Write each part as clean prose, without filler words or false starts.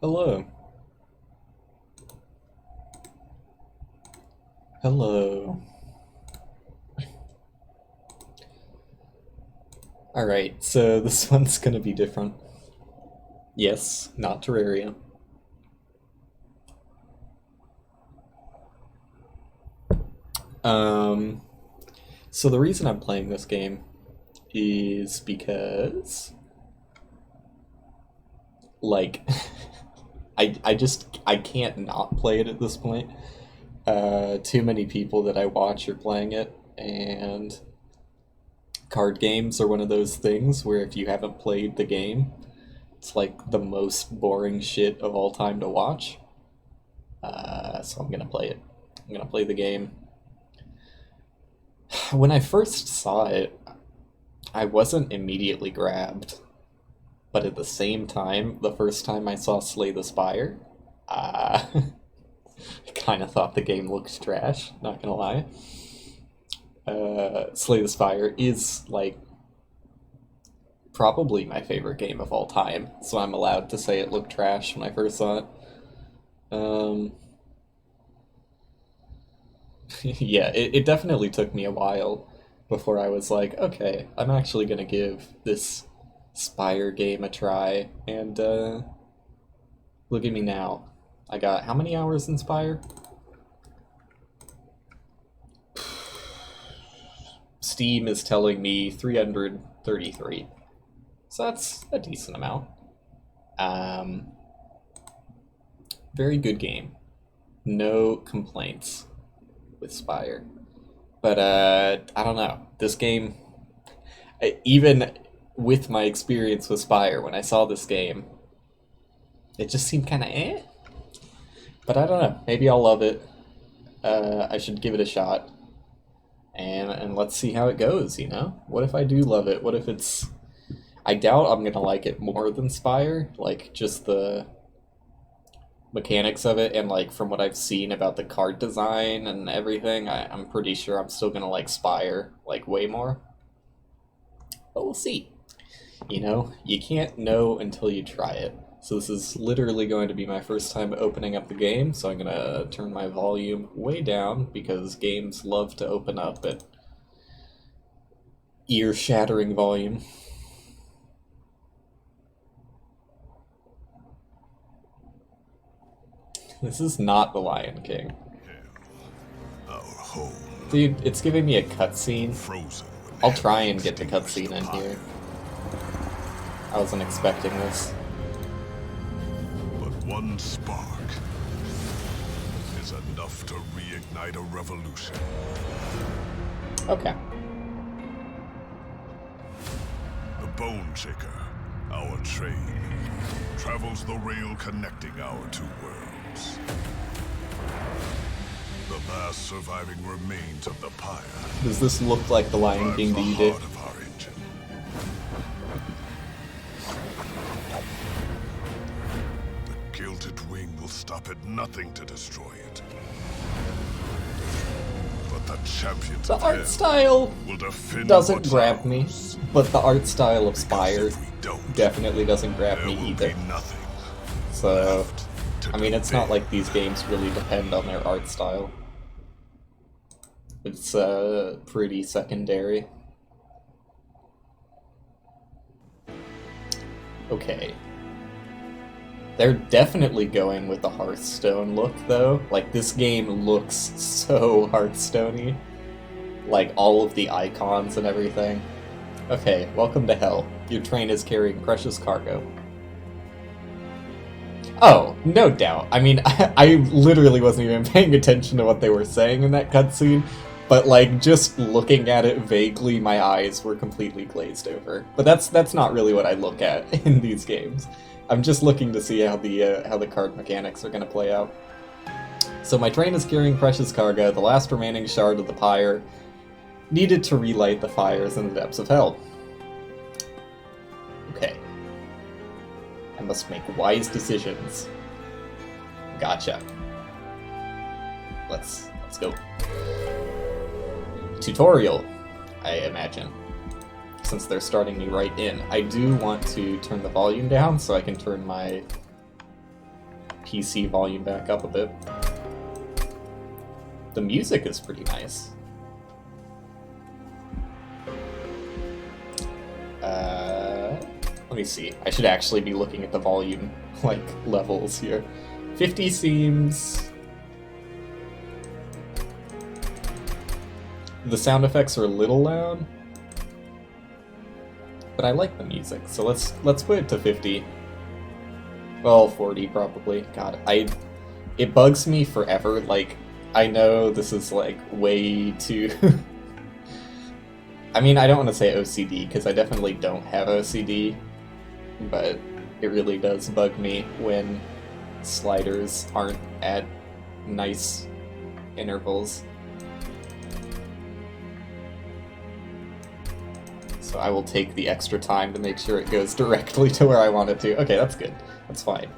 Hello. Hello. Alright, so this one's gonna be different. Yes, not Terraria. Um, so the reason I'm playing this game is because, like, I can't not play it at this point. Too many people that I watch are playing it, and card games are one of those things where if you haven't played the game, it's like the most boring shit of all time to watch. So I'm gonna play it. I'm gonna play the game. When I first saw it, I wasn't immediately grabbed, but at the same time, the first time I saw Slay the Spire, uh, I kind of thought the game looked trash, not gonna lie. Slay the Spire is, like, probably my favorite game of all time, so I'm allowed to say it looked trash when I first saw it. Um, yeah, it definitely took me a while before I was like, okay, I'm actually gonna give this Spire game a try, and look at me now. I got how many hours in Spire? Steam is telling me 333. So that's a decent amount. Um, very good game. No complaints with Spire. But I don't know. This game, even with my experience with Spire, when I saw this game, it just seemed kind of eh. But I don't know. Maybe I'll love it. I should give it a shot. And let's see how it goes, you know? What if I do love it? What if it's... I doubt I'm gonna like it more than Spire, like, just the mechanics of it, and, like, from what I've seen about the card design and everything, I'm pretty sure I'm still gonna like Spire, like, way more. But we'll see. You know, you can't know until you try it. So this is literally going to be my first time opening up the game, so I'm gonna turn my volume way down, because games love to open up at ear-shattering volume. This is not The Lion King. Our home, Dude, it's giving me a cutscene. frozen when I'll try and heaven get the extinguished cutscene in fire. here. I wasn't expecting this. But one spark is enough to reignite a revolution. Okay. The Bone Shaker, our train, travels the rail connecting our two worlds. The last surviving remains of the pyre Does this look like The Lion drives King the to you, Dick? heart of our engine. The gilded wing will stop at nothing to destroy it. But the champions The of art hell style will defend doesn't what's grab me, ours. but the art style of Because Spire if we don't, definitely doesn't grab there me will either. be nothing So, left to I mean, it's not defend. like these games really depend on their art style. It's pretty secondary. Okay. They're definitely going with the Hearthstone look, though. Like, this game looks so Hearthstone-y. Like, all of the icons and everything. Okay, welcome to hell. Your train is carrying precious cargo. Oh, no doubt. I mean, I literally wasn't even paying attention to what they were saying in that cutscene, but, like, just looking at it vaguely, my eyes were completely glazed over. But that's not really what I look at in these games. I'm just looking to see how the card mechanics are going to play out. So my train is carrying precious cargo, the last remaining shard of the pyre, needed to relight the fires in the depths of hell. Okay. I must make wise decisions. Gotcha. Let's go. Tutorial, I imagine. Since they're starting me right in. I do want to turn the volume down so I can turn my PC volume back up a bit. The music is pretty nice. Let me see. I should actually be looking at the volume, like, levels here. 50 seems... The sound effects are a little loud, but I like the music, so let's put it to 50. Well, 40 probably. God, it bugs me forever. Like, I know this is like way too. I mean, I don't want to say OCD because I definitely don't have OCD, but it really does bug me when sliders aren't at nice intervals. So I will take the extra time to make sure it goes directly to where I want it to. Okay, that's good. That's fine.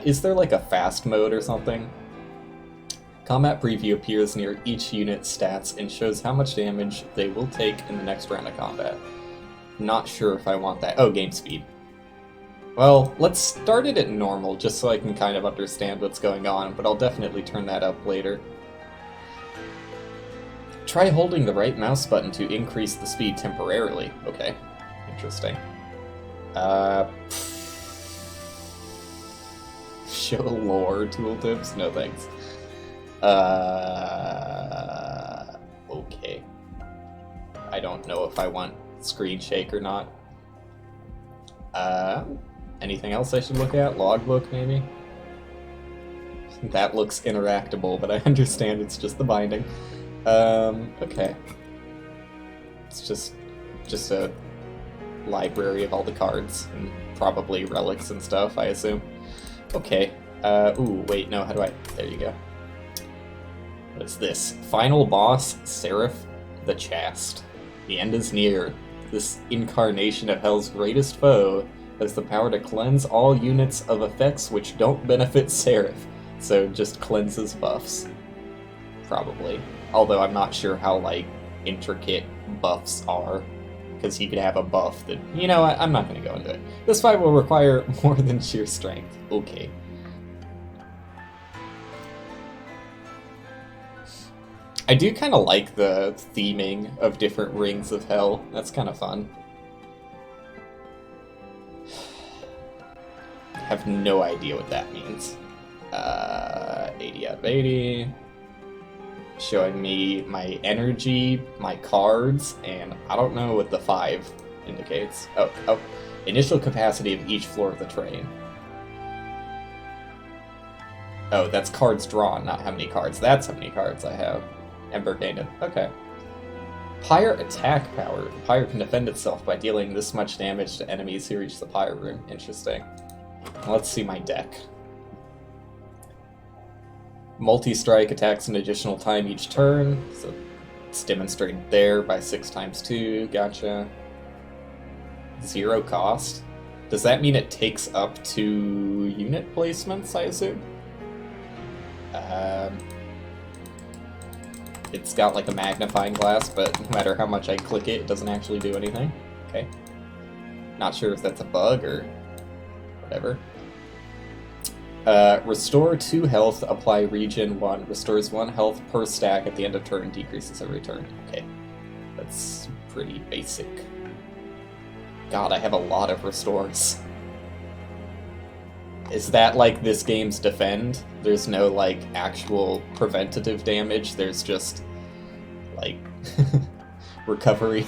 Is there like a fast mode or something? Combat preview appears near each unit's stats and shows how much damage they will take in the next round of combat. Not sure if I want that. Oh, game speed. Well, let's start it at normal just so I can kind of understand what's going on, but I'll definitely turn that up later. Try holding the right mouse button to increase the speed temporarily. Okay, interesting. Show lore tooltips? No thanks. Okay. I don't know if I want screen shake or not. Anything else I should look at? Logbook, maybe? That looks interactable, but I understand it's just the binding. Okay. It's just a library of all the cards, and probably relics and stuff, I assume. Okay. Ooh, wait, no, how do I... There you go. What's this? Final boss, Seraph the Chaste. The end is near. This incarnation of Hell's greatest foe has the power to cleanse all units of effects which don't benefit Seraph. So just cleanses buffs. Probably. Although I'm not sure how, like, intricate buffs are. Because he could have a buff that... You know what? I'm not going to go into it. This fight will require more than sheer strength. Okay. I do kind of like the theming of different rings of hell. That's kind of fun. I have no idea what that means. 80 out of 80. Showing me my energy, my cards, and I don't know what the 5 indicates. Oh. Initial capacity of each floor of the train. Oh, that's cards drawn, not how many cards. That's how many cards I have. Ember Gained. Okay. Pyre attack power. Pyre can defend itself by dealing this much damage to enemies who reach the Pyre room. Interesting. Let's see my deck. Multi-strike attacks an additional time each turn, so it's demonstrated there by 6 times 2. Gotcha. 0 cost. Does that mean it takes up 2 unit placements, I assume? It's got like a magnifying glass, but no matter how much I click it, it doesn't actually do anything. Okay. Not sure if that's a bug or whatever. Restore 2 health, apply regen 1. Restores 1 health per stack at the end of turn, decreases every turn. Okay. That's pretty basic. God, I have a lot of restores. Is that like this game's defend? There's no like actual preventative damage, there's just like recovery.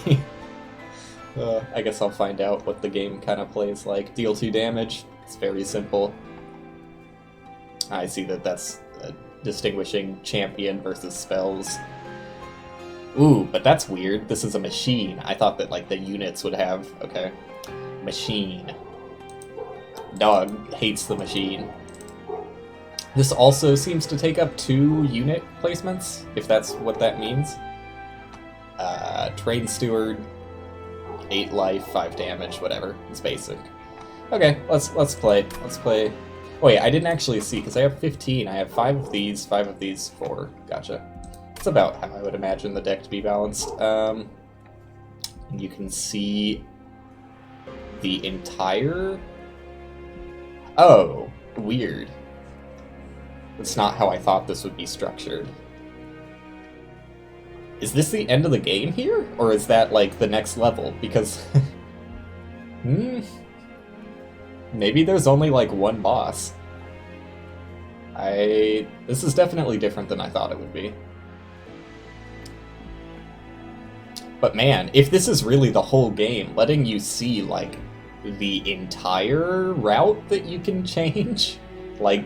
I guess I'll find out what the game kind of plays like. Deal 2 damage, it's very simple. I see that that's distinguishing champion versus spells. Ooh, but that's weird. This is a machine. I thought that like the units would have... Okay. Machine. Dog hates the machine. This also seems to take up 2 unit placements, if that's what that means. Train Steward, 8 life, 5 damage, whatever. It's basic. Okay, let's play. Let's play. Oh wait, I didn't actually see, because I have 15. I have 5 of these, 4. Gotcha. It's about how I would imagine the deck to be balanced. You can see the entire... Oh, weird. It's not how I thought this would be structured. Is this the end of the game here? Or is that, like, the next level? Because... maybe there's only, like, one boss. This is definitely different than I thought it would be. But man, if this is really the whole game, letting you see, like, the entire route that you can change, like,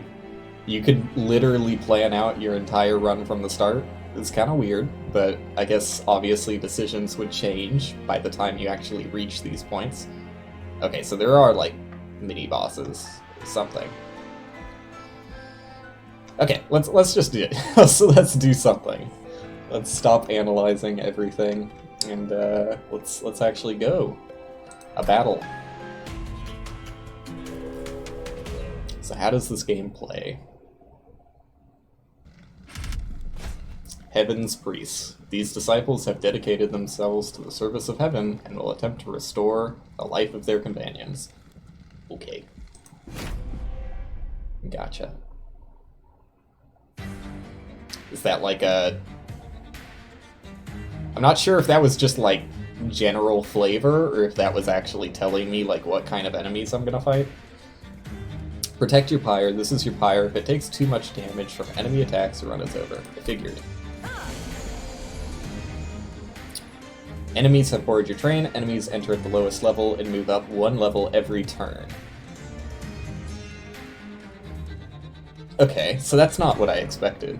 you could literally plan out your entire run from the start, is kind of weird, but I guess obviously decisions would change by the time you actually reach these points. Okay, so there are, like, mini-bosses, something. Okay, let's just do it. So let's do something. Let's stop analyzing everything, and let's actually go. A battle. So how does this game play? Heaven's priests. These disciples have dedicated themselves to the service of heaven and will attempt to restore the life of their companions. Okay. Gotcha. Is that like a... I'm not sure if that was just like general flavor or if that was actually telling me like what kind of enemies I'm gonna fight. Protect your pyre. This is your pyre. If it takes too much damage from enemy attacks, the run is over. I figured. Enemies have boarded your train. Enemies enter at the lowest level and move up one level every turn. Okay, so that's not what I expected.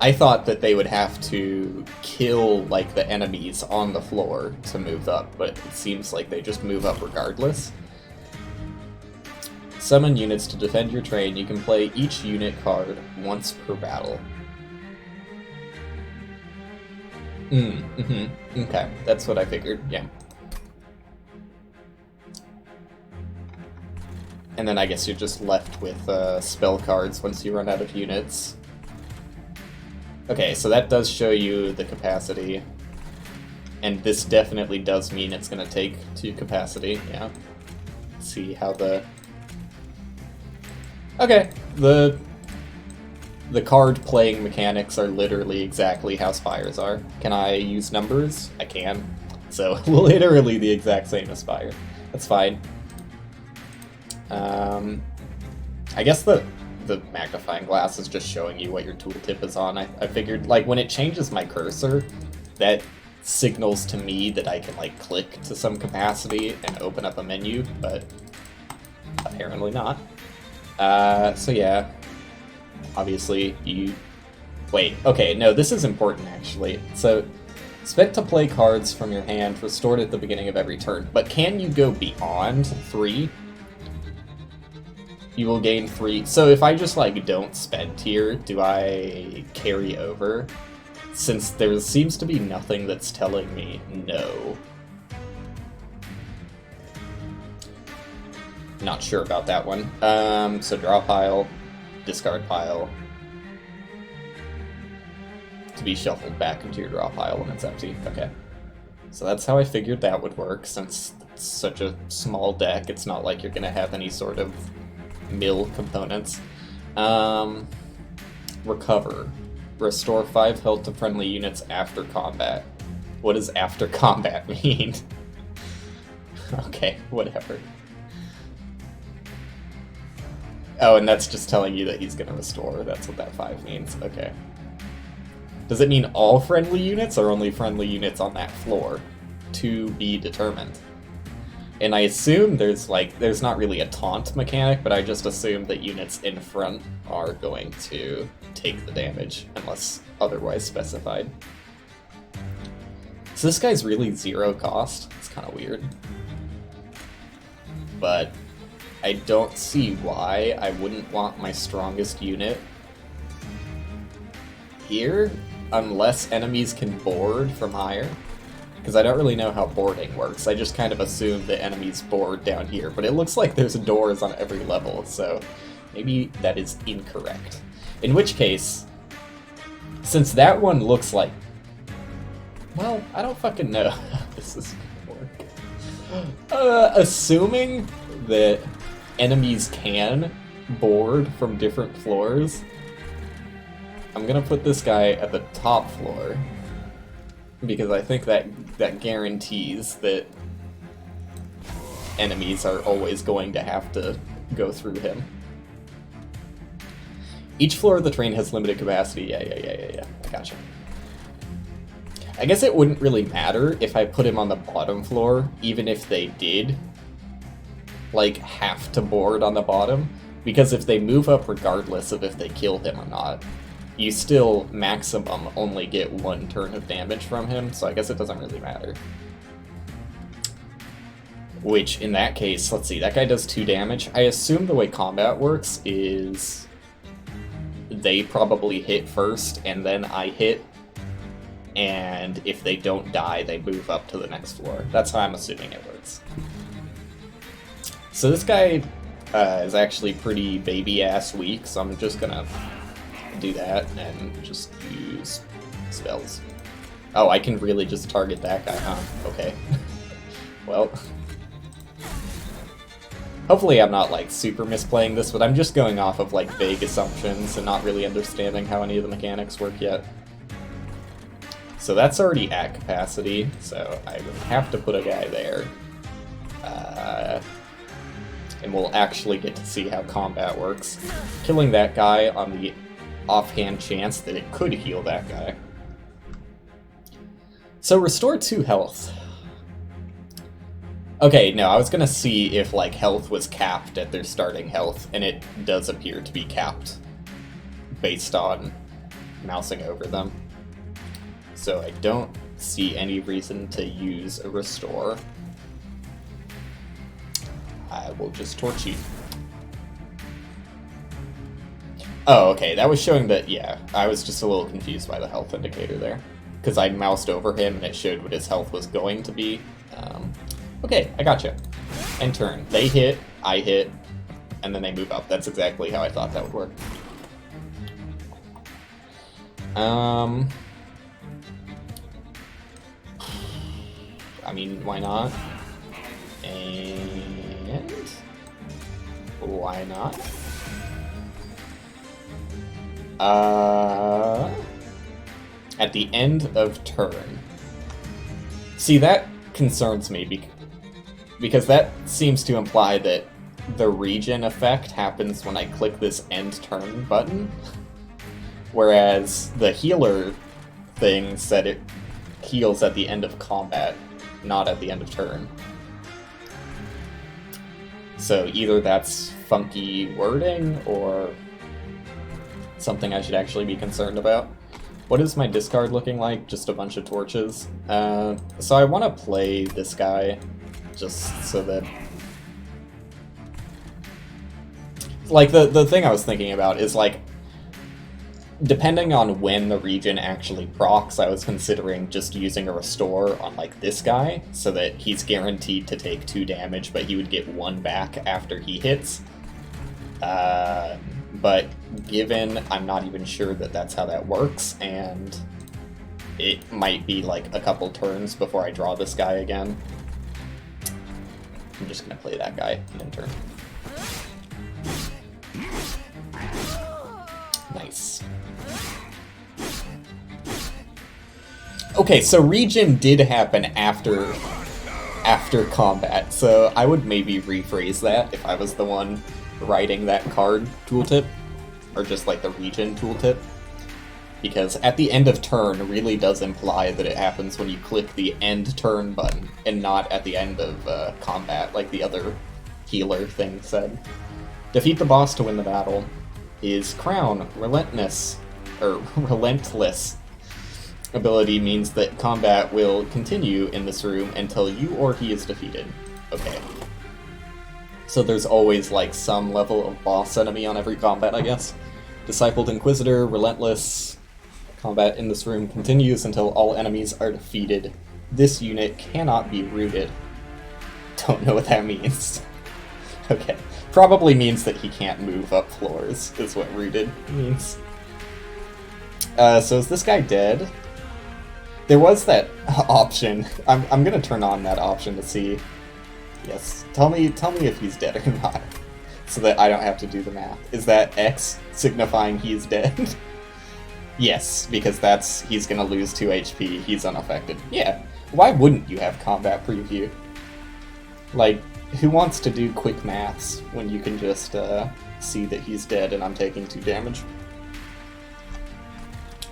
I thought that they would have to kill, like, the enemies on the floor to move up, but it seems like they just move up regardless. Summon units to defend your train. You can play each unit card once per battle. Okay, that's what I figured, yeah. And then I guess you're just left with spell cards once you run out of units. Okay, so that does show you the capacity. And this definitely does mean it's going to take 2 capacity, yeah. See how the... Okay, the card playing mechanics are literally exactly how Spires are. Can I use numbers? I can. So, literally the exact same as Spire. That's fine. I guess the magnifying glass is just showing you what your tooltip is on. I figured, like, when it changes my cursor, that signals to me that I can, like, click to some capacity and open up a menu, but apparently not. So yeah, obviously you... Wait, okay, no, this is important, actually. So, spent to play cards from your hand, restored at the beginning of every turn. But can you go beyond 3? You will gain 3. So if I just, like, don't spend here, do I carry over? Since there seems to be nothing that's telling me no. Not sure about that one. So draw pile, discard pile, to be shuffled back into your draw pile when it's empty. Okay. So that's how I figured that would work, since it's such a small deck, it's not like you're gonna have any sort of mill components. Recover. Restore 5 health to friendly units after combat. What does after combat mean? Okay, whatever. Oh, and that's just telling you that he's gonna restore. That's what that 5 means. Okay. Does it mean all friendly units, or only friendly units on that floor? To be determined. And I assume there's not really a taunt mechanic, but I just assume that units in front are going to take the damage, unless otherwise specified. So this guy's really 0 cost. It's kind of weird. But I don't see why I wouldn't want my strongest unit here, unless enemies can board from higher. Because I don't really know how boarding works. I just kind of assume the enemies board down here, but it looks like there's doors on every level, so maybe that is incorrect. In which case, since that one looks like... Well, I don't fucking know how this is gonna work. Assuming that enemies can board from different floors. I'm gonna put this guy at the top floor because I think that guarantees that enemies are always going to have to go through him. Each floor of the train has limited capacity. Yeah. Gotcha. I guess it wouldn't really matter if I put him on the bottom floor, even if they did, like, have to board on the bottom, because if they move up regardless of if they kill him or not, you still maximum only get 1 turn of damage from him, so I guess it doesn't really matter. Which, in that case, let's see, that guy does 2 damage. I assume the way combat works is they probably hit first, and then I hit, and if they don't die, they move up to the next floor. That's how I'm assuming it works. So this guy is actually pretty baby-ass weak, so I'm just gonna do that and just use spells. Oh, I can really just target that guy, huh? Okay. Well... hopefully I'm not, like, super misplaying this, but I'm just going off of, like, vague assumptions and not really understanding how any of the mechanics work yet. So that's already at capacity, so I would have to put a guy there. And we'll actually get to see how combat works. Killing that guy on the offhand chance that it could heal that guy. So restore 2 health. Okay, no, I was gonna see if, like, health was capped at their starting health, and it does appear to be capped based on mousing over them. So I don't see any reason to use a restore. I will just torch you. Oh, okay, that was showing that, yeah, I was just a little confused by the health indicator there. Because I moused over him and it showed what his health was going to be. Okay, I gotcha. And turn. They hit, I hit, and then they move up. That's exactly how I thought that would work. I mean, why not? And... why not? At the end of turn. See, that concerns me because that seems to imply that the regen effect happens when I click this end turn button, whereas the healer thing said it heals at the end of combat, not at the end of turn. So either that's funky wording or something I should actually be concerned about. What is my discard looking like? Just a bunch of torches. So I want to play this guy just so that... like, the thing I was thinking about is, like, depending on when the regen actually procs, I was considering just using a restore on, like, this guy, so that he's guaranteed to take 2 damage, but he would get 1 back after he hits. But given I'm not even sure that that's how that works, and it might be, like, a couple turns before I draw this guy again, I'm just gonna play that guy and then turn. Nice. Okay, so regen did happen after combat, so I would maybe rephrase that if I was the one writing that card tooltip, or just like the regen tooltip, because at the end of turn really does imply that it happens when you click the end turn button and not at the end of combat like the other healer thing said. Defeat the boss to win the battle. His crown, relentless ability means that combat will continue in this room until you or he is defeated. Okay. So there's always, like, some level of boss enemy on every combat, I guess. Discipled Inquisitor, relentless. Combat in this room continues until all enemies are defeated. This unit cannot be rooted. Don't know what that means. Okay. Probably means that he can't move up floors, is what rooted means. So is this guy dead? There was that option. I'm gonna turn on that option to see. Yes, tell me if he's dead or not. so that I don't have to do the math. Is that X signifying he's dead? Yes, because he's gonna lose 2 HP, he's unaffected. Yeah, why wouldn't you have combat preview? Like, who wants to do quick maths when you can just see that he's dead and I'm taking 2 damage?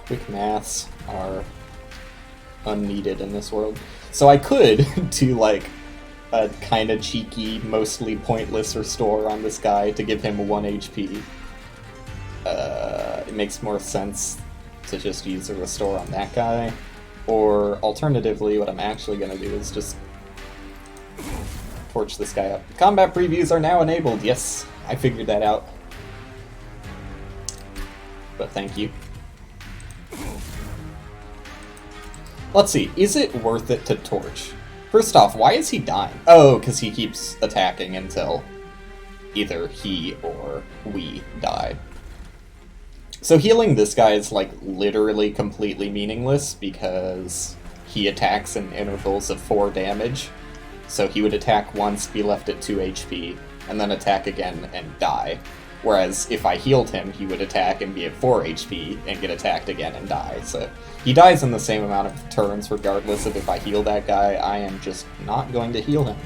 Quick maths are unneeded in this world. So I could do like a kind of cheeky, mostly pointless restore on this guy to give him 1 HP. It makes more sense to just use a restore on that guy. Or alternatively, what I'm actually going to do is just torch this guy up. Combat previews are now enabled. Yes, I figured that out. But thank you. Let's see, is it worth it to torch? First off, why is he dying? Oh, because he keeps attacking until either he or we die. So healing this guy is like literally completely meaningless because he attacks in intervals of 4 damage. So he would attack once, be left at 2 HP, and then attack again and die. Whereas if I healed him, he would attack and be at 4 HP and get attacked again and die. So he dies in the same amount of turns regardless of if I heal that guy. I am just not going to heal him.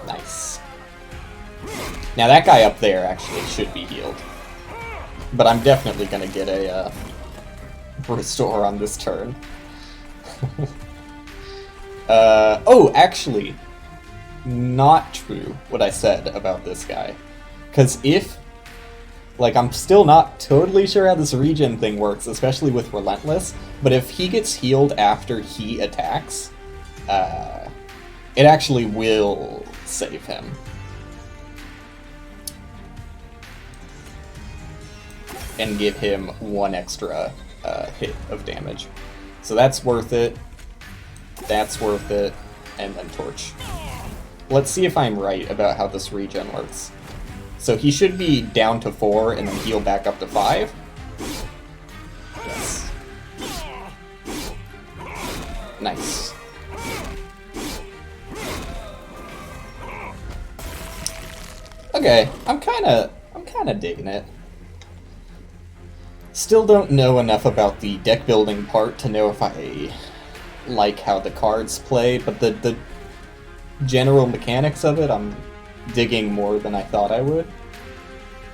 Nice. Now that guy up there actually should be healed. But I'm definitely going to get a restore on this turn. Oh, actually, not true what I said about this guy. Because if, like, I'm still not totally sure how this regen thing works, especially with Relentless, but if he gets healed after he attacks, it actually will save him. And give him 1 extra hit of damage. So that's worth it. That's worth it. And then torch. Let's see if I'm right about how this regen works. So he should be down to 4 and then heal back up to 5. Yes. Nice. Okay, I'm kinda digging it. Still don't know enough about the deck building part to know if I like how the cards play, but the general mechanics of it, I'm digging more than I thought I would.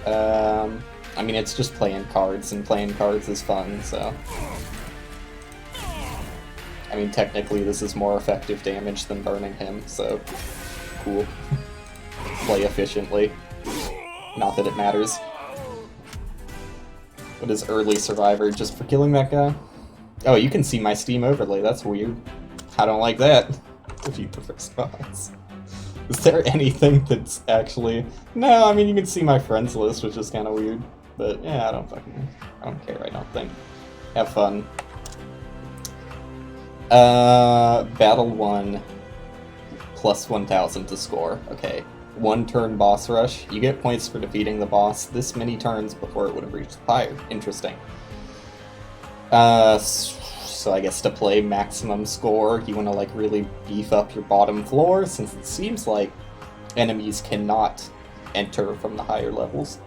I mean, it's just playing cards, and playing cards is fun, so... I mean, technically this is more effective damage than burning him, so... Cool. Play efficiently. Not that it matters. What is early survivor, just for killing that guy? Oh, you can see my Steam overlay, that's weird. I don't like that. Defeat the first boss. Is there anything that's actually... No, I mean, you can see my friends list, which is kind of weird. But, yeah, I don't care, I don't think. Have fun. Battle 1, plus 1,000 to score. Okay. 1 turn boss rush. You get points for defeating the boss this many turns before it would have reached the pyre. Interesting. So I guess to play maximum score, you want to like really beef up your bottom floor, since it seems like enemies cannot enter from the higher levels.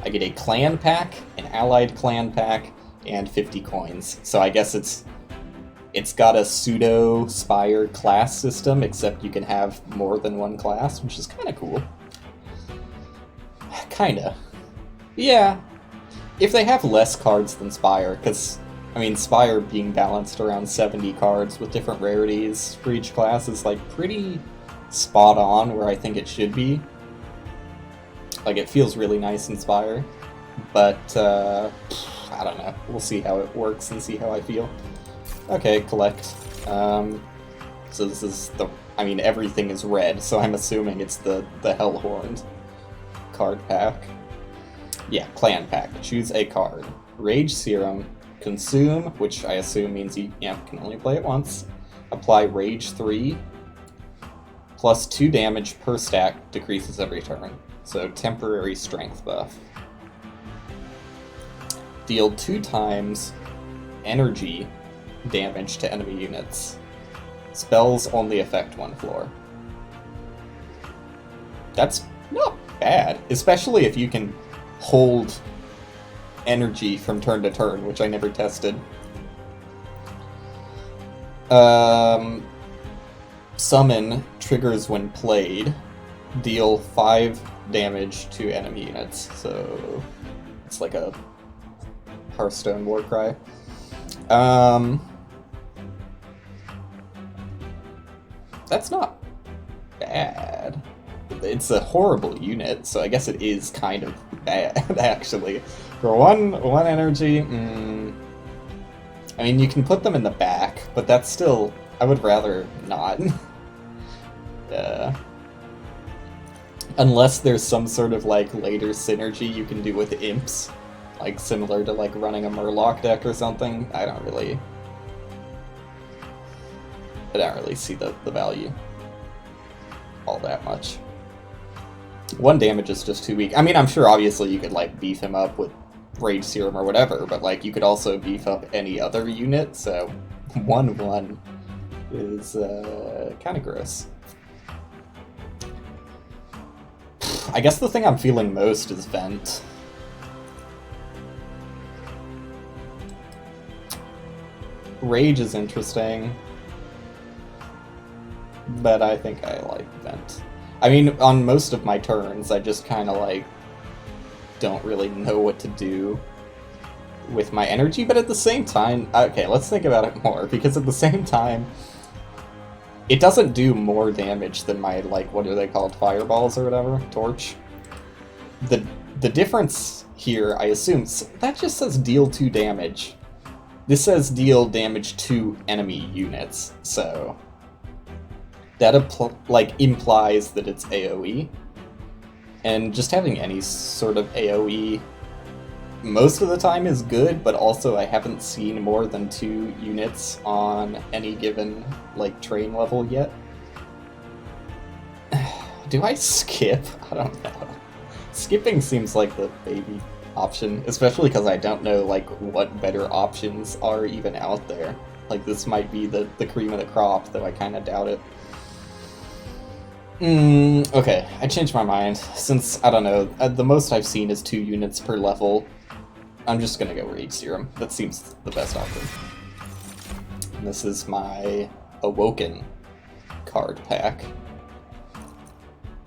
I get a clan pack, an allied clan pack, and 50 coins. So I guess it's got a pseudo Spire class system, except you can have more than 1 class, which is kind of cool. Kinda. Yeah. If they have less cards than Spire, because, I mean, Spire being balanced around 70 cards with different rarities for each class is, like, pretty spot on where I think it should be. Like, it feels really nice in Spire. But, I don't know. We'll see how it works and see how I feel. Okay, collect. So this is the... I mean, everything is red, so I'm assuming it's the Hellhorned card pack. Yeah, clan pack. Choose a card. Rage Serum. Consume, which I assume means you can only play it once. Apply Rage 3. Plus 2 damage per stack, decreases every turn. So temporary strength buff. Deal 2 times energy damage to enemy units. Spells only affect 1 floor. That's not bad, especially if you can hold energy from turn to turn, which I never tested. Summon triggers when played. Deal 5 damage to enemy units, so it's like a Hearthstone Warcry. That's not bad. It's a horrible unit, so I guess it is kind of bad, actually. For one energy, I mean, you can put them in the back, but that's still... I would rather not. Unless there's some sort of, like, later synergy you can do with imps. Like, similar to, like, running a Murloc deck or something. I don't really see the value all that much. 1 damage is just too weak. I mean, I'm sure obviously you could, like, beef him up with Rage Serum or whatever, but, like, you could also beef up any other unit, so 1/1 is kind of gross. I guess the thing I'm feeling most is Vent. Rage is interesting, but I think I like Vent. I mean, on most of my turns, I just kind of, like, don't really know what to do with my energy, but at the same time... Okay, let's think about it more, because at the same time, it doesn't do more damage than my, like, what are they called? Fireballs or whatever? Torch? The difference here, I assume... That just says deal 2 damage. This says deal damage to enemy units, so... That, implies that it's AoE. And just having any sort of AoE most of the time is good, but also I haven't seen more than 2 units on any given, like, train level yet. Do I skip? I don't know. Skipping seems like the baby option, especially because I don't know, like, what better options are even out there. Like, this might be the cream of the crop, though I kind of doubt it. Okay, I changed my mind. Since, I don't know, the most I've seen is 2 units per level. I'm just gonna go Rage Serum. That seems the best option. And this is my Awoken card pack.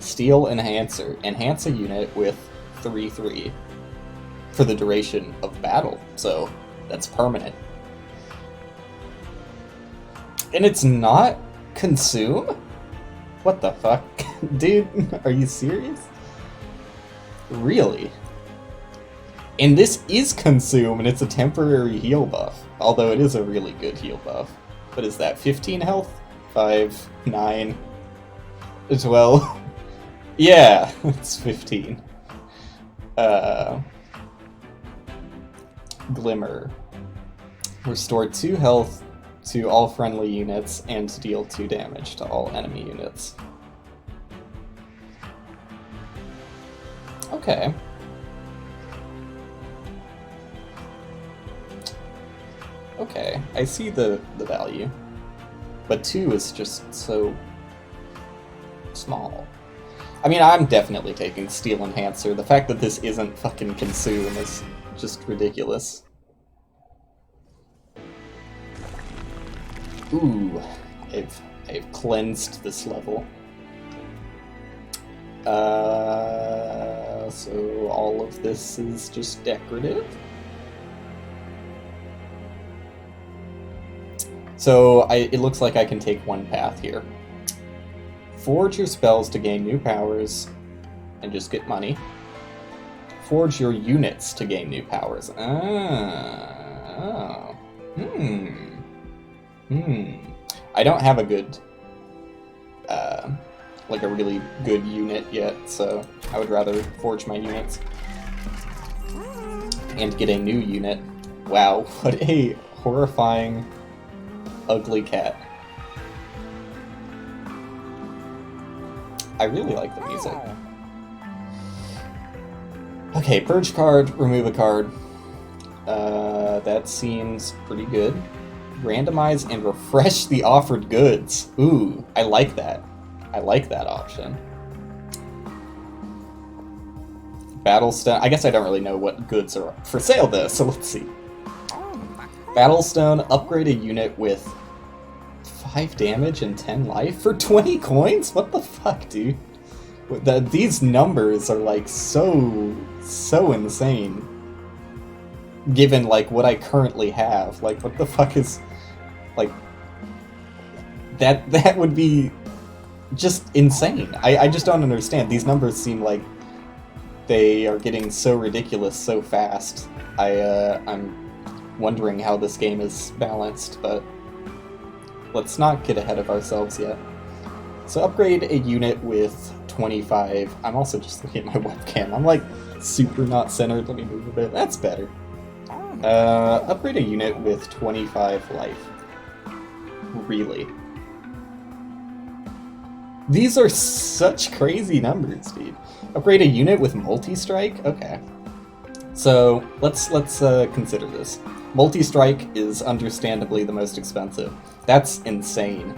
Steel Enhancer. Enhance a unit with 3/3 for the duration of battle, so that's permanent. And it's not Consume? What the fuck? Dude, are you serious? Really? And this is Consume, and it's a temporary heal buff. Although it is a really good heal buff. What is that, 15 health? 5, 9, 12. Yeah, it's 15. Glimmer. Restore 2 health to all friendly units and deal 2 damage to all enemy units. Okay. Okay, I see the value. But 2 is just so small. I mean, I'm definitely taking Steel Enhancer. The fact that this isn't fucking Consume is just ridiculous. Ooh, I've cleansed this level. So all of this is just decorative. So it looks like I can take one path here. Forge your spells to gain new powers and just get money. Forge your units to gain new powers. Oh. I don't have a good, like a really good unit yet, so I would rather forge my units. And get a new unit. Wow, what a horrifying, ugly cat. I really like the music. Okay, purge card, remove a card. That seems pretty good. Randomize and refresh the offered goods. Ooh, I like that. I like that option. Battlestone. I guess I don't really know what goods are for sale though, so let's see. Battlestone, upgrade a unit with 5 damage and 10 life for 20 coins? What the fuck, dude? These numbers are like so insane. Given like what I currently have. Like what the fuck is like that would be just insane. I just don't understand. These numbers seem like they are getting so ridiculous so fast. I'm wondering how this game is balanced, but let's not get ahead of ourselves yet. So upgrade a unit with 25. I'm also just looking at my webcam. I'm like super not centered. Let me move a bit. That's better. Upgrade a unit with 25 life. Really? These are such crazy numbers, dude. Upgrade a unit with multi-strike? Okay. So let's consider this. Multi-strike is understandably the most expensive. That's insane.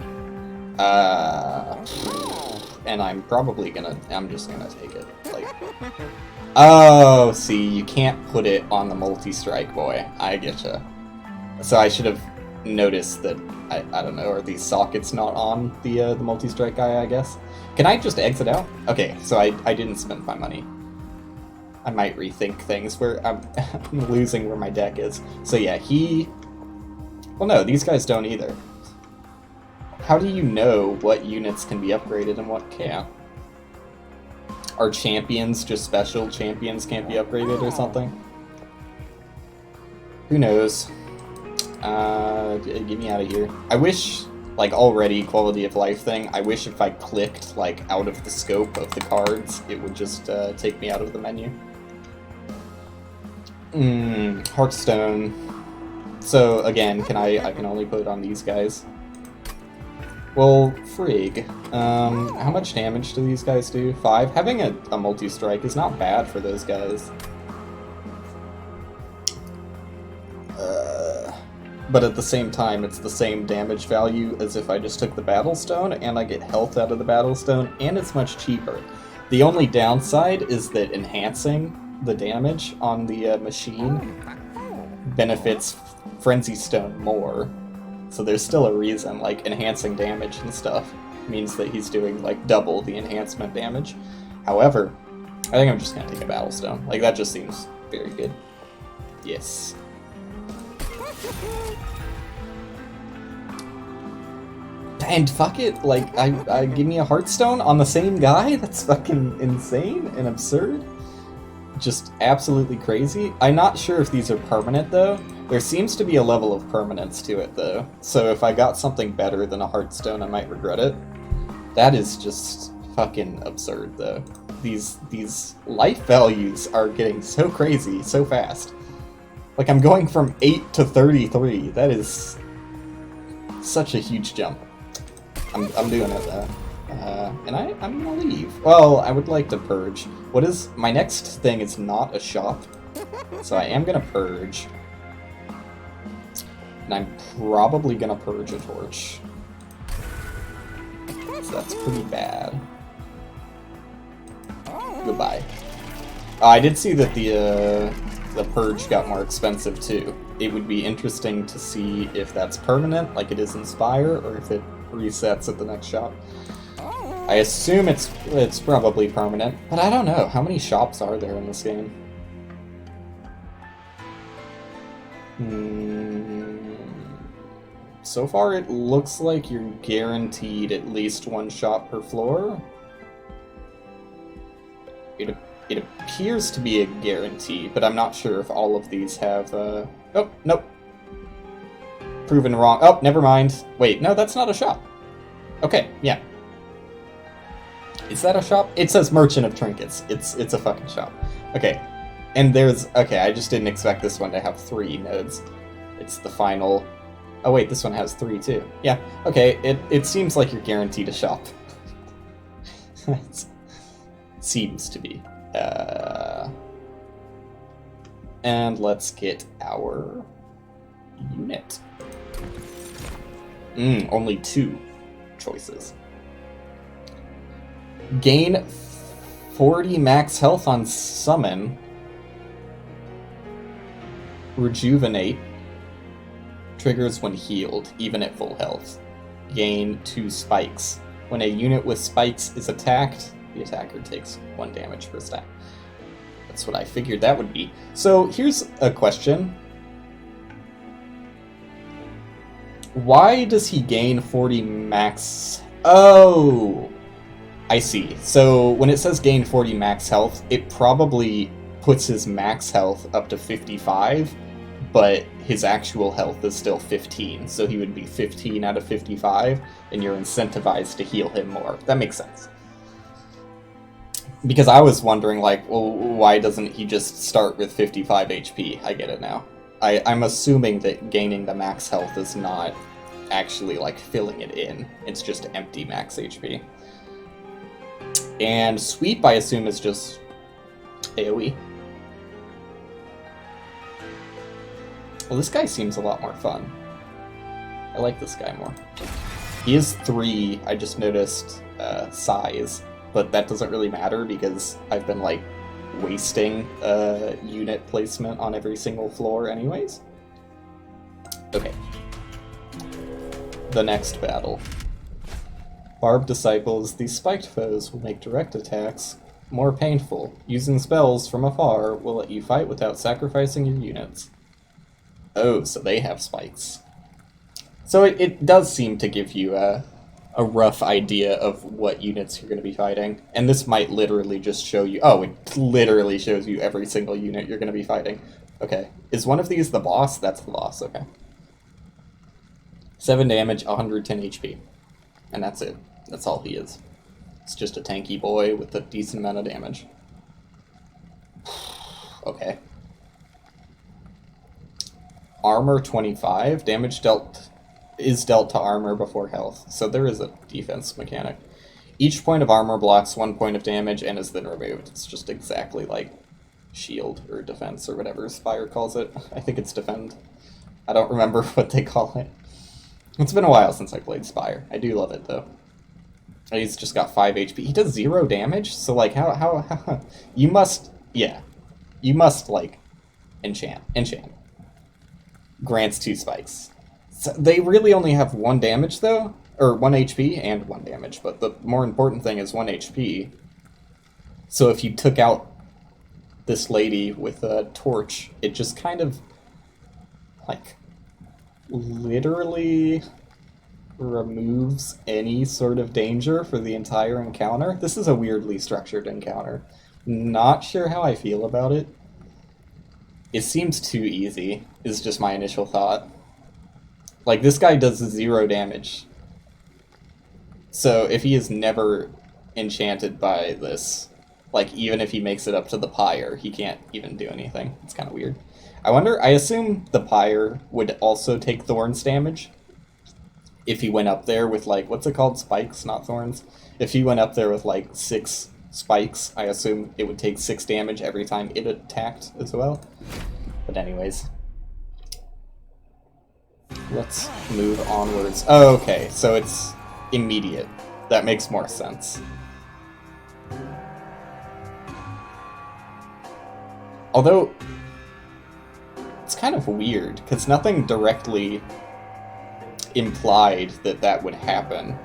And I'm just gonna take it. Like, oh, see, you can't put it on the multi-strike, boy. I getcha. So I should have noticed that. I don't know. Are these sockets not on the multi-strike guy? I guess. Can I just exit out? Okay, so I didn't spend my money. I might rethink things where I'm losing where my deck is. So yeah, well, no, these guys don't either. How do you know what units can be upgraded and what can't? Are champions just special? Champions can't be upgraded or something? Who knows? Get me out of here. I wish, like, already quality of life thing, I wish if I clicked, like, out of the scope of the cards, it would just take me out of the menu. Hearthstone. So, again, I can only put it on these guys. Well, frig. How much damage do these guys do? 5? Having a multi-strike is not bad for those guys. But at the same time, it's the same damage value as if I just took the Battlestone, and I get health out of the Battlestone, and it's much cheaper. The only downside is that enhancing the damage on the machine benefits Frenzy Stone more. So there's still a reason, like, enhancing damage and stuff means that he's doing, like, double the enhancement damage. However, I think I'm just gonna take a Battlestone. Like, that just seems very good. Yes. And fuck it, like, I give me a Hearthstone on the same guy? That's fucking insane and absurd. Just absolutely crazy. I'm not sure if these are permanent, though. There seems to be a level of permanence to it, though. So if I got something better than a Hearthstone, I might regret it. That is just fucking absurd, though. These life values are getting so crazy so fast. Like, I'm going from 8 to 33. That is such a huge jump. I'm doing it, though. And I'm gonna leave. Well, I would like to purge. My next thing is not a shop. So I am gonna purge. And I'm probably gonna purge a torch. So that's pretty bad. Goodbye. I did see that the purge got more expensive too. It would be interesting to see if that's permanent, like it is in Spire, or if it resets at the next shop. I assume it's probably permanent, but I don't know. How many shops are there in this game? So far it looks like you're guaranteed at least one shop per floor. It appears to be a guarantee, but I'm not sure if all of these have, Oh, nope. Proven wrong. Oh, never mind. Wait, no, that's not a shop. Okay, yeah. Is that a shop? It says Merchant of Trinkets. It's a fucking shop. Okay. And okay, I just didn't expect this one to have 3 nodes. It's the final... Oh wait, this one has 3 too. Yeah, okay, it seems like you're guaranteed a shop. It seems to be. And let's get our unit. Only 2 choices. Gain 40 max health on summon. Rejuvenate. Triggers when healed, even at full health. Gain 2 spikes. When a unit with spikes is attacked, the attacker takes 1 damage per stack. That's what I figured that would be. So here's a question. Why does he gain 40 max? Oh, I see. So when it says gain 40 max health, it probably puts his max health up to 55, but his actual health is still 15. So he would be 15 out of 55, and you're incentivized to heal him more. That makes sense. Because I was wondering, like, well, why doesn't he just start with 55 HP? I get it now. I'm assuming that gaining the max health is not actually, like, filling it in. It's just empty max HP. And Sweep, I assume, is just AoE. Well, this guy seems a lot more fun. I like this guy more. He is 3, I just noticed, size. But that doesn't really matter because I've been, like, wasting unit placement on every single floor anyways. Okay. The next battle. Barbed Disciples, these spiked foes will make direct attacks more painful. Using spells from afar will let you fight without sacrificing your units. Oh, so they have spikes. So it does seem to give you a rough idea of what units you're going to be fighting. And this might literally just show you... Oh, it literally shows you every single unit you're going to be fighting. Okay. Is one of these the boss? That's the boss, okay. 7 damage, 110 HP. And that's it. That's all he is. It's just a tanky boy with a decent amount of damage. Okay. Armor 25. Damage dealt... is dealt to armor before health, so there is a defense mechanic. Each point of armor blocks 1 point of damage and is then removed. It's just exactly like shield or defense or whatever Spire calls it. I think it's defend. I don't remember what they call it. It's been a while since I played Spire. I do love it though. He's just got 5 HP. He does 0 damage, so like how you must, yeah. You must like enchant. Grants 2 spikes. So they really only have 1 damage, though? Or 1 HP and 1 damage, but the more important thing is 1 HP. So if you took out this lady with a torch, it just kind of, like, literally removes any sort of danger for the entire encounter. This is a weirdly structured encounter. Not sure how I feel about it. It seems too easy, is just my initial thought. Like, this guy does 0 damage. So, if he is never enchanted by this, like, even if he makes it up to the pyre, he can't even do anything. It's kind of weird. I wonder, I assume the pyre would also take thorns damage. If he went up there with, like, what's it called? Spikes, not thorns. If he went up there with, like, 6 spikes, I assume it would take 6 damage every time it attacked as well. But anyways... let's move onwards. Oh, okay, so it's immediate. That makes more sense. Although, it's kind of weird, because nothing directly implied that that would happen.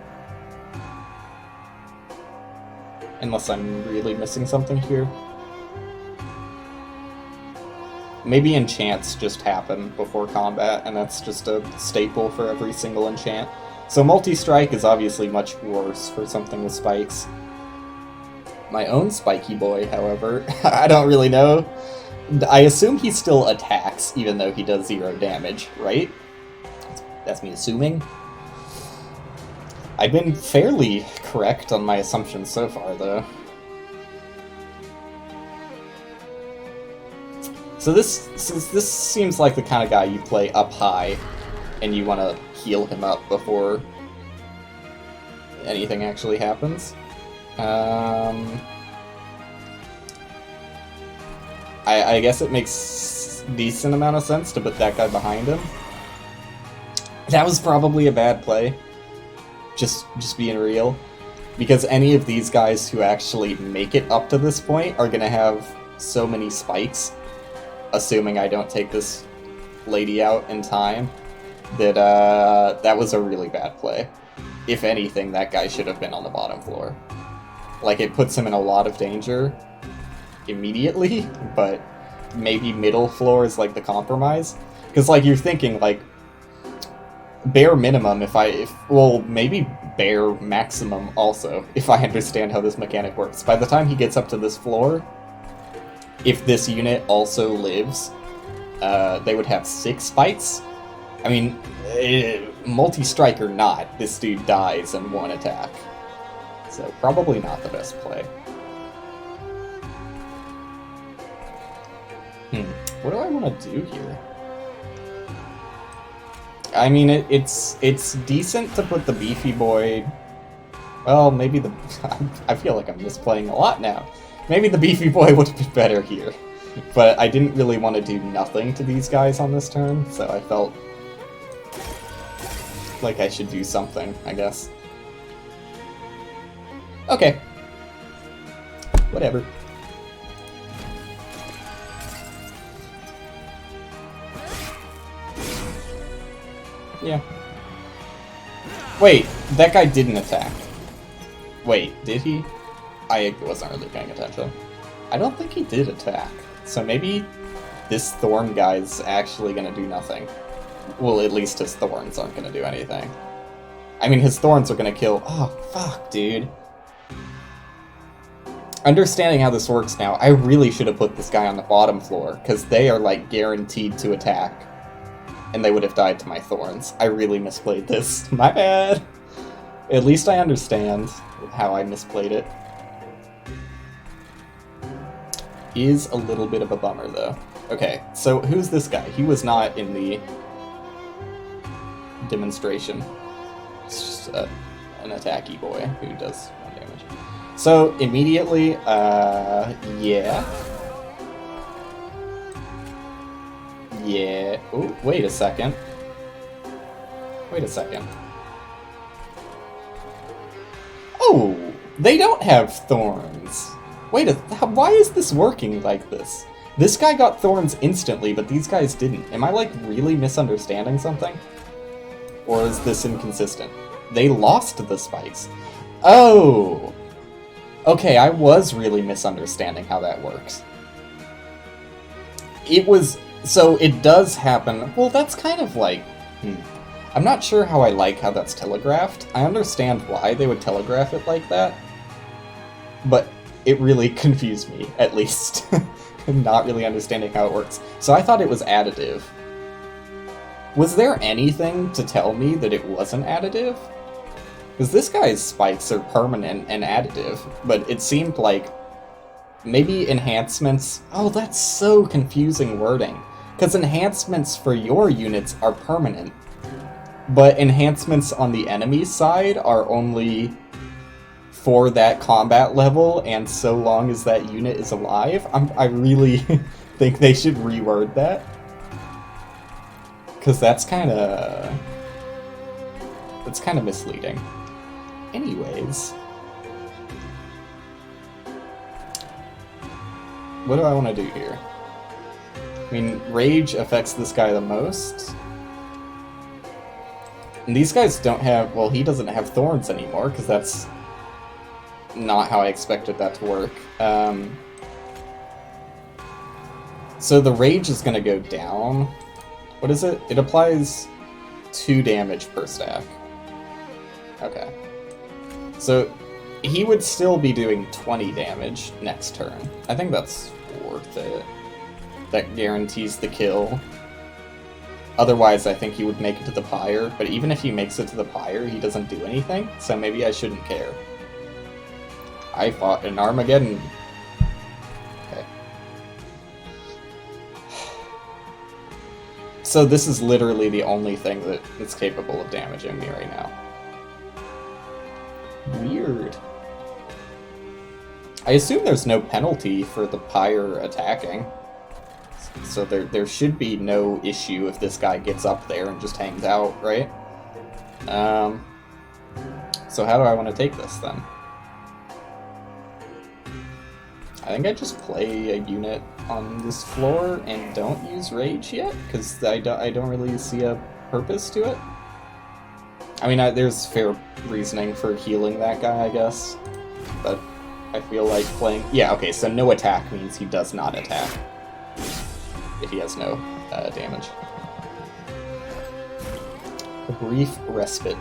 Unless I'm really missing something here. Maybe enchants just happen before combat, and that's just a staple for every single enchant. So multi-strike is obviously much worse for something with spikes. My own spiky boy, however, I don't really know. I assume he still attacks, even though he does 0 damage, right? That's me assuming. I've been fairly correct on my assumptions so far, though. So this seems like the kind of guy you play up high, and you want to heal him up before anything actually happens. I guess it makes decent amount of sense to put that guy behind him. That was probably a bad play. Just being real. Because any of these guys who actually make it up to this point are gonna have so many spikes, assuming I don't take this lady out in time, that that was a really bad play. If anything, that guy should have been on the bottom floor. Like, it puts him in a lot of danger immediately, but maybe middle floor is like the compromise. Because, like, you're thinking, like, bare minimum well, maybe bare maximum also, if I understand how this mechanic works. By the time he gets up to this floor, if this unit also lives, they would have 6 fights. I mean, multi-strike or not, this dude dies in 1 attack. So probably not the best play. What do I want to do here? I mean, it's decent to put the beefy boy... Well, maybe the... I feel like I'm misplaying a lot now. Maybe the beefy boy would have been better here. But I didn't really want to do nothing to these guys on this turn, so I felt like I should do something, I guess. Okay. Whatever. Yeah. Wait, that guy didn't attack. Wait, did he? I wasn't really paying attention. I don't think he did attack. So maybe this thorn guy's actually gonna do nothing. Well, at least his thorns aren't gonna do anything. I mean, his thorns are gonna kill... Oh, fuck, dude. Understanding how this works now, I really should have put this guy on the bottom floor, because they are, like, guaranteed to attack. And they would have died to my thorns. I really misplayed this. My bad! At least I understand how I misplayed it. Is a little bit of a bummer, though. Okay, so who's this guy? He was not in the demonstration. It's just an attacky boy who does 1 damage. So, immediately, yeah. Yeah. Oh, wait a second. Wait a second. Oh, they don't have thorns. Wait why is this working like this? This guy got thorns instantly, but these guys didn't. Am I, like, really misunderstanding something? Or is this inconsistent? They lost the spikes. Oh! Okay, I was really misunderstanding how that works. It was... So, it does happen... Well, that's kind of like... I'm not sure how I like how that's telegraphed. I understand why they would telegraph it like that. But it really confused me, at least. Not really understanding how it works. So I thought it was additive. Was there anything to tell me that it wasn't additive? Because this guy's spikes are permanent and additive, but it seemed like maybe enhancements... Oh, that's so confusing wording. Because enhancements for your units are permanent, but enhancements on the enemy's side are only for that combat level, and so long as that unit is alive. I really think they should reword that. Because that's kind of misleading. Anyways. What do I want to do here? I mean, Rage affects this guy the most. And these guys don't have... Well, he doesn't have Thorns anymore, because that's not how I expected that to work. So the Rage is going to go down. What is it? It applies 2 damage per stack. Okay. So he would still be doing 20 damage next turn. I think that's worth it. That guarantees the kill. Otherwise, I think he would make it to the pyre, but even if he makes it to the pyre, he doesn't do anything, so maybe I shouldn't care. I fought an Armageddon. Okay. So this is literally the only thing that's capable of damaging me right now. Weird. I assume there's no penalty for the pyre attacking. So there should be no issue if this guy gets up there and just hangs out, right? So how do I want to take this, then? I think I just play a unit on this floor and don't use rage yet, because I don't really see a purpose to it. I mean, there's fair reasoning for healing that guy, I guess, but I feel like playing... Yeah, okay, so no attack means he does not attack if he has no damage. A brief respite.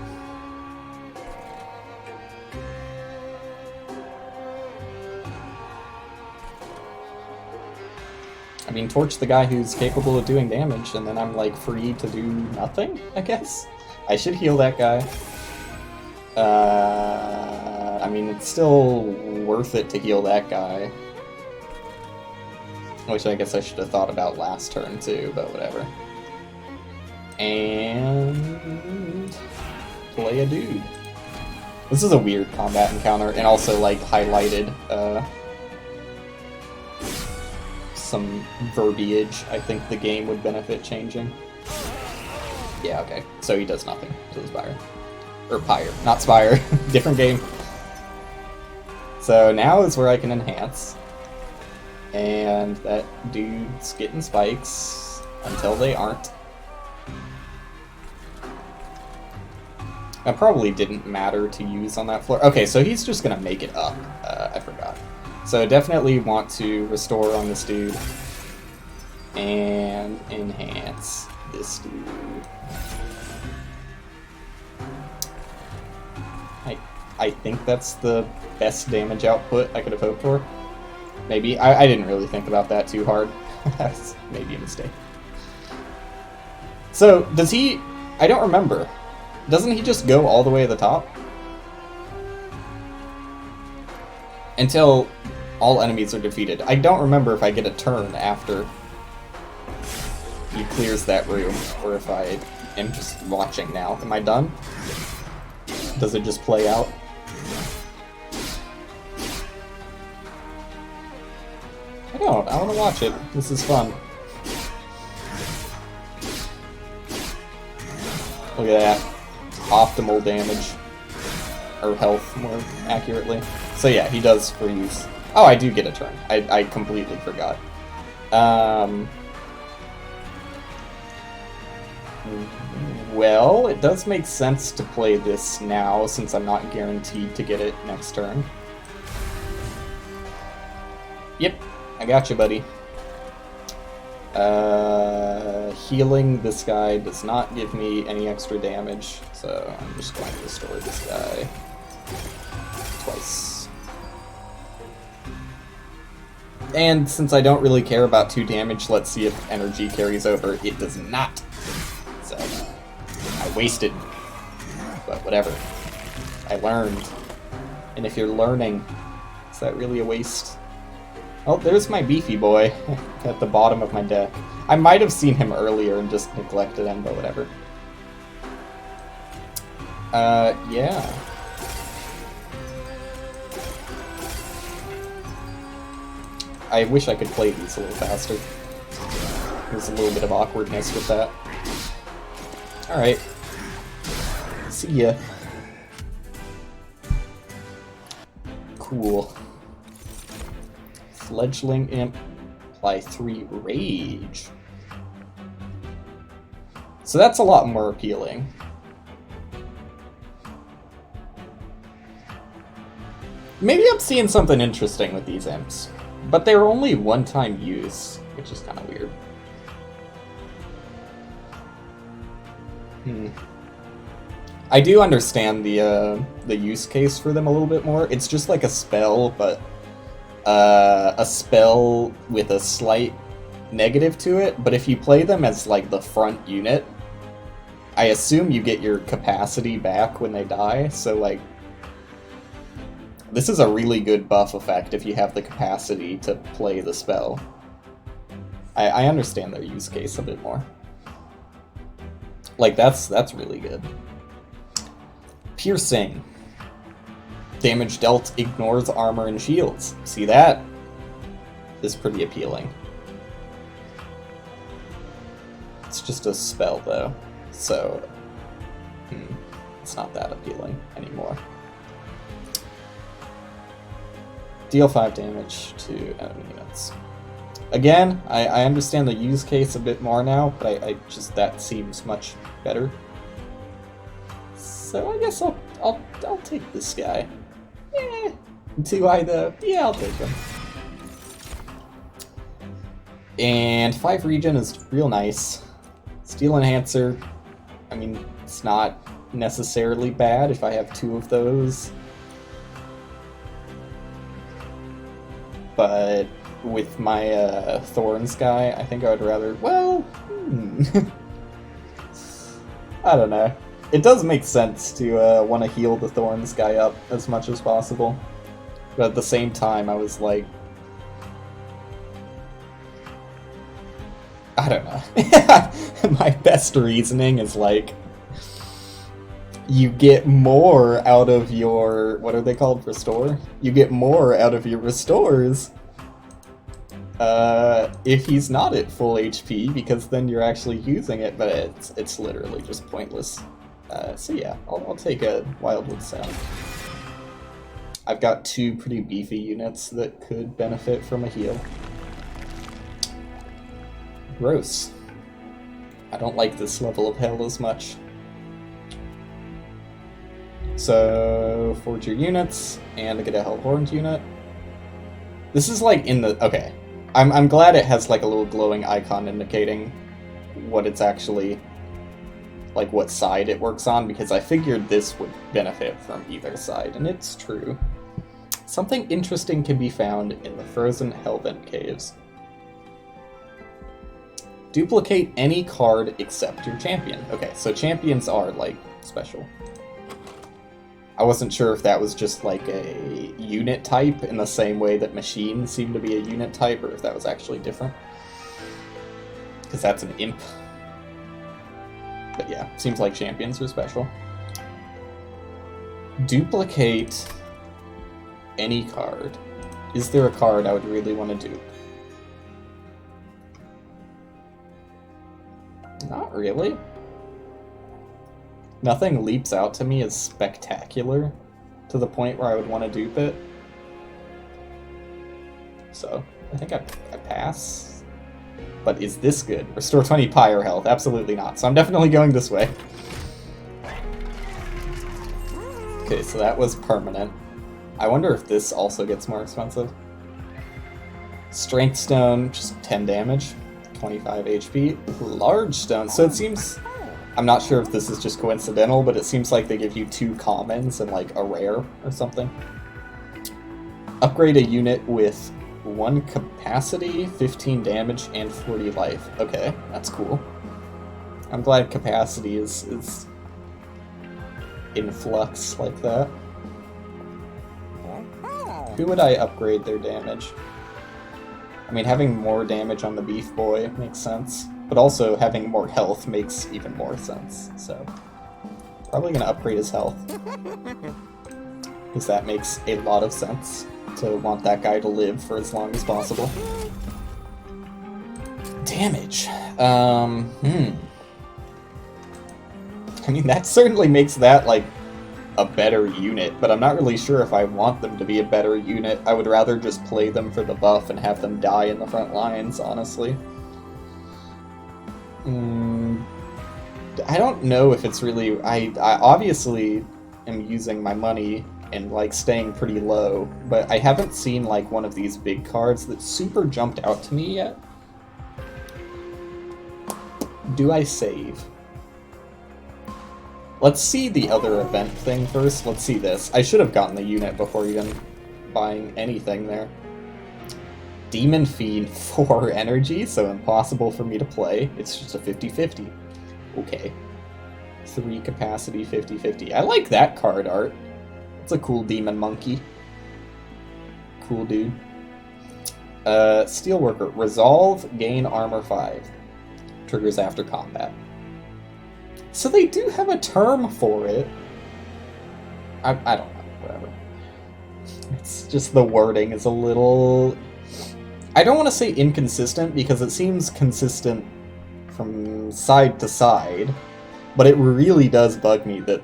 I mean, torch the guy who's capable of doing damage, and then I'm, like, free to do nothing, I guess? I should heal that guy. I mean, it's still worth it to heal that guy. Which I guess I should have thought about last turn, too, but whatever. And... play a dude. This is a weird combat encounter, and also, like, highlighted, some verbiage I think the game would benefit changing. Yeah, okay. So he does nothing to the Spire. Or Pyre, not Spire. Different game. So now is where I can enhance. And that dude's getting spikes until they aren't. That probably didn't matter to use on that floor. Okay, so he's just gonna make it up. I forgot. So definitely want to restore on this dude. And enhance this dude. I think that's the best damage output I could have hoped for. Maybe. I didn't really think about that too hard. That's maybe a mistake. So, does he... I don't remember. Doesn't he just go all the way to the top? Until all enemies are defeated. I don't remember if I get a turn after he clears that room, or if I am just watching now. Am I done? Does it just play out? I don't. I want to watch it. This is fun. Look at that. Optimal damage. Or health, more accurately. So yeah, he does freeze. Oh, I do get a turn. I completely forgot. Well, it does make sense to play this now, since I'm not guaranteed to get it next turn. Yep, I got you, buddy. Healing this guy does not give me any extra damage, so I'm just going to restore this guy twice. And since I don't really care about 2 damage, let's see if energy carries over. It does not. So, I wasted. But whatever. I learned. And if you're learning, is that really a waste? Oh, there's my beefy boy at the bottom of my deck. I might have seen him earlier and just neglected him, but whatever. Yeah. I wish I could play these a little faster. There's a little bit of awkwardness with that. Alright. See ya. Cool. Fledgling Imp. Apply 3 Rage. So that's a lot more appealing. Maybe I'm seeing something interesting with these imps. But they're only one-time use, which is kind of weird. I do understand the use case for them a little bit more. It's just like a spell, but a spell with a slight negative to it. But if you play them as like the front unit, I assume you get your capacity back when they die. So like, this is a really good buff effect if you have the capacity to play the spell. I understand their use case a bit more. Like, that's really good. Piercing. Damage dealt ignores armor and shields. See, that is pretty appealing. It's just a spell, though, so it's not that appealing anymore. Deal 5 damage to enemy units. Again, I understand the use case a bit more now, but I just, that seems much better. So I guess I'll take this guy. Eh, do I though? Yeah, I'll take him. And 5 regen is real nice. Steel Enhancer, I mean, it's not necessarily bad if I have 2 of those. But with my Thorns guy, I think I would rather, well, I don't know. It does make sense to want to heal the Thorns guy up as much as possible. But at the same time, I was like, I don't know. My best reasoning is like, you get more out of your, what are they called, restore? You get more out of your restores if he's not at full HP, because then you're actually using it, but it's literally just pointless. So yeah, I'll take a Wildwood Sound. I've got 2 pretty beefy units that could benefit from a heal. Gross. I don't like this level of hell as much. So, forge your units, and get a Hellhorned unit. This is like in the... okay. I'm glad it has like a little glowing icon indicating what it's actually... like what side it works on, because I figured this would benefit from either side, and it's true. Something interesting can be found in the frozen Hellvent caves. Duplicate any card except your champion. Okay, so champions are like special. I wasn't sure if that was just like a unit type in the same way that machines seem to be a unit type, or if that was actually different. Because that's an imp. But yeah, seems like champions are special. Duplicate any card. Is there a card I would really want to dupe? Not really. Nothing leaps out to me as spectacular to the point where I would want to dupe it. So, I think I pass. But is this good? Restore 20 Pyre health? Absolutely not. So I'm definitely going this way. Okay, so that was permanent. I wonder if this also gets more expensive. Strength Stone, just 10 damage. 25 HP. Large Stone. So it seems... I'm not sure if this is just coincidental, but it seems like they give you 2 commons and like a rare or something. Upgrade a unit with 1 capacity, 15 damage, and 40 life. Okay, that's cool. I'm glad capacity is in flux like that. Who would I upgrade their damage? I mean, having more damage on the Beef Boy makes sense, but also having more health makes even more sense, so... probably gonna upgrade his health. Because that makes a lot of sense, to want that guy to live for as long as possible. Damage. I mean, that certainly makes that, like, a better unit, but I'm not really sure if I want them to be a better unit. I would rather just play them for the buff and have them die in the front lines, honestly. I don't know if it's really... I obviously am using my money and, like, staying pretty low, but I haven't seen, like, one of these big cards that super jumped out to me yet. Do I save? Let's see the other event thing first. Let's see this. I should have gotten the unit before even buying anything there. Demon Fiend 4 energy, so impossible for me to play. It's just a 50-50. Okay. 3 capacity, 50-50. I like that card art. It's a cool demon monkey. Cool dude. Steelworker. Resolve, gain armor 5. Triggers after combat. So they do have a term for it. I don't know, whatever. It's just the wording is a little... I don't want to say inconsistent, because it seems consistent from side to side, but it really does bug me that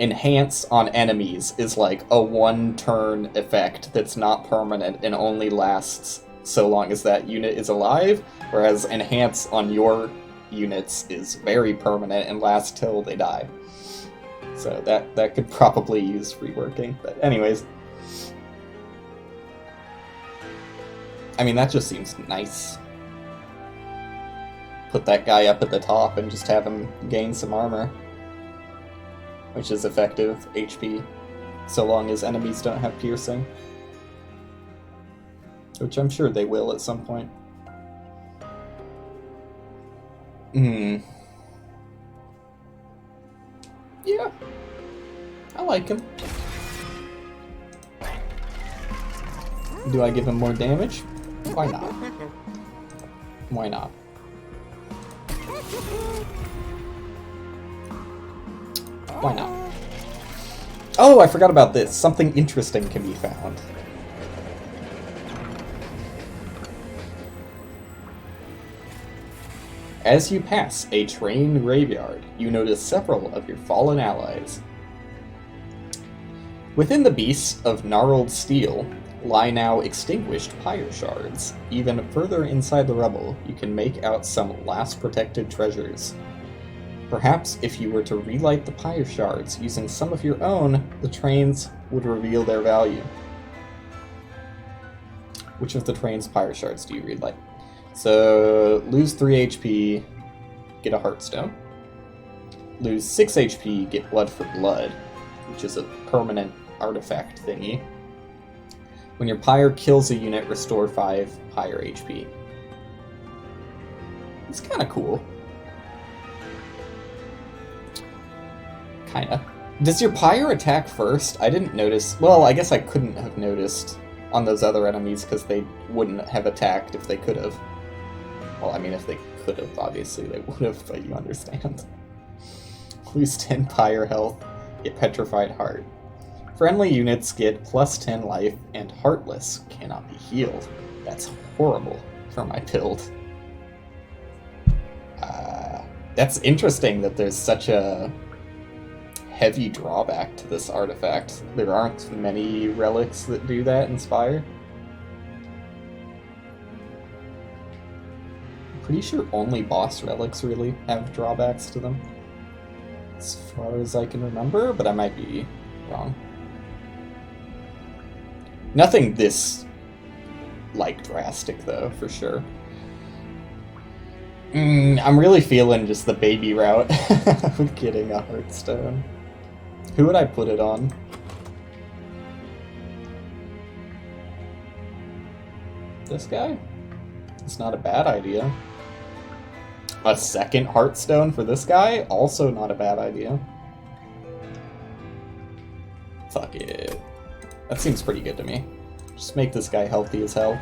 enhance on enemies is like a one-turn effect that's not permanent and only lasts so long as that unit is alive, whereas enhance on your units is very permanent and lasts till they die. So that could probably use reworking. But anyways, I mean, that just seems nice. Put that guy up at the top and just have him gain some armor, which is effective HP, so long as enemies don't have piercing. Which I'm sure they will at some point. Yeah. I like him. Do I give him more damage? Why not? Why not? Why not? Oh, I forgot about this. Something interesting can be found. As you pass a train graveyard, you notice several of your fallen allies. Within the beasts of gnarled steel lie now extinguished pyre shards. Even further inside the rubble, you can make out some last protected treasures. Perhaps if you were to relight the pyre shards using some of your own, the trains would reveal their value. Which of the train's pyre shards do you relight? So, lose 3 HP, get a Heartstone. Lose 6 HP, get Blood for Blood, which is a permanent artifact thingy. When your pyre kills a unit, restore 5 pyre HP. It's kind of cool. Kinda. Does your pyre attack first? I didn't notice. Well, I guess I couldn't have noticed on those other enemies because they wouldn't have attacked if they could have. Well, I mean, if they could have, obviously they would have, but you understand. Lose 10 pyre health, get Petrified Heart. Friendly units get plus 10 life, and Heartless cannot be healed. That's horrible for my build. That's interesting that there's such a heavy drawback to this artifact. There aren't many relics that do that in Spire. I'm pretty sure only boss relics really have drawbacks to them, as far as I can remember, but I might be wrong. Nothing this, like, drastic, though, for sure. I'm really feeling just the baby route of getting a Heartstone. Who would I put it on? This guy? It's not a bad idea. A second Heartstone for this guy? Also not a bad idea. Fuck it. That seems pretty good to me. Just make this guy healthy as hell.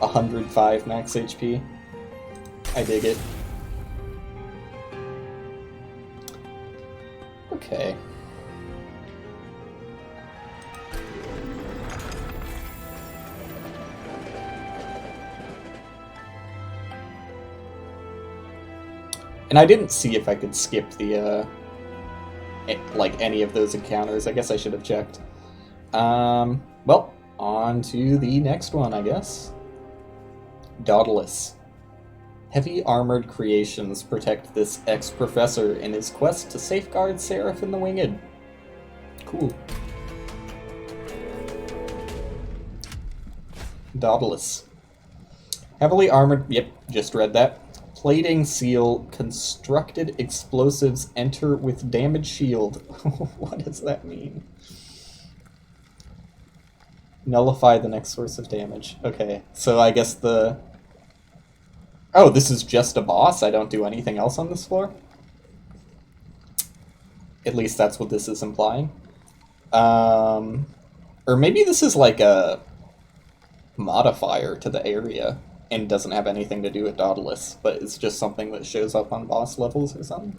105 max HP. I dig it. Okay. And I didn't see if I could skip the, like, any of those encounters. I guess I should have checked. Well, on to the next one, I guess. Dauntless. Heavy armored creations protect this ex-professor in his quest to safeguard Seraph and the Winged. Cool. Dauntless. Heavily armored, yep, just read that. Plating seal, constructed explosives enter with damage shield. What does that mean? Nullify the next source of damage. Okay, so I guess the... Oh, this is just a boss? I don't do anything else on this floor? At least that's what this is implying. Or maybe this is like a modifier to the area and doesn't have anything to do with Dauntless, but it's just something that shows up on boss levels or something.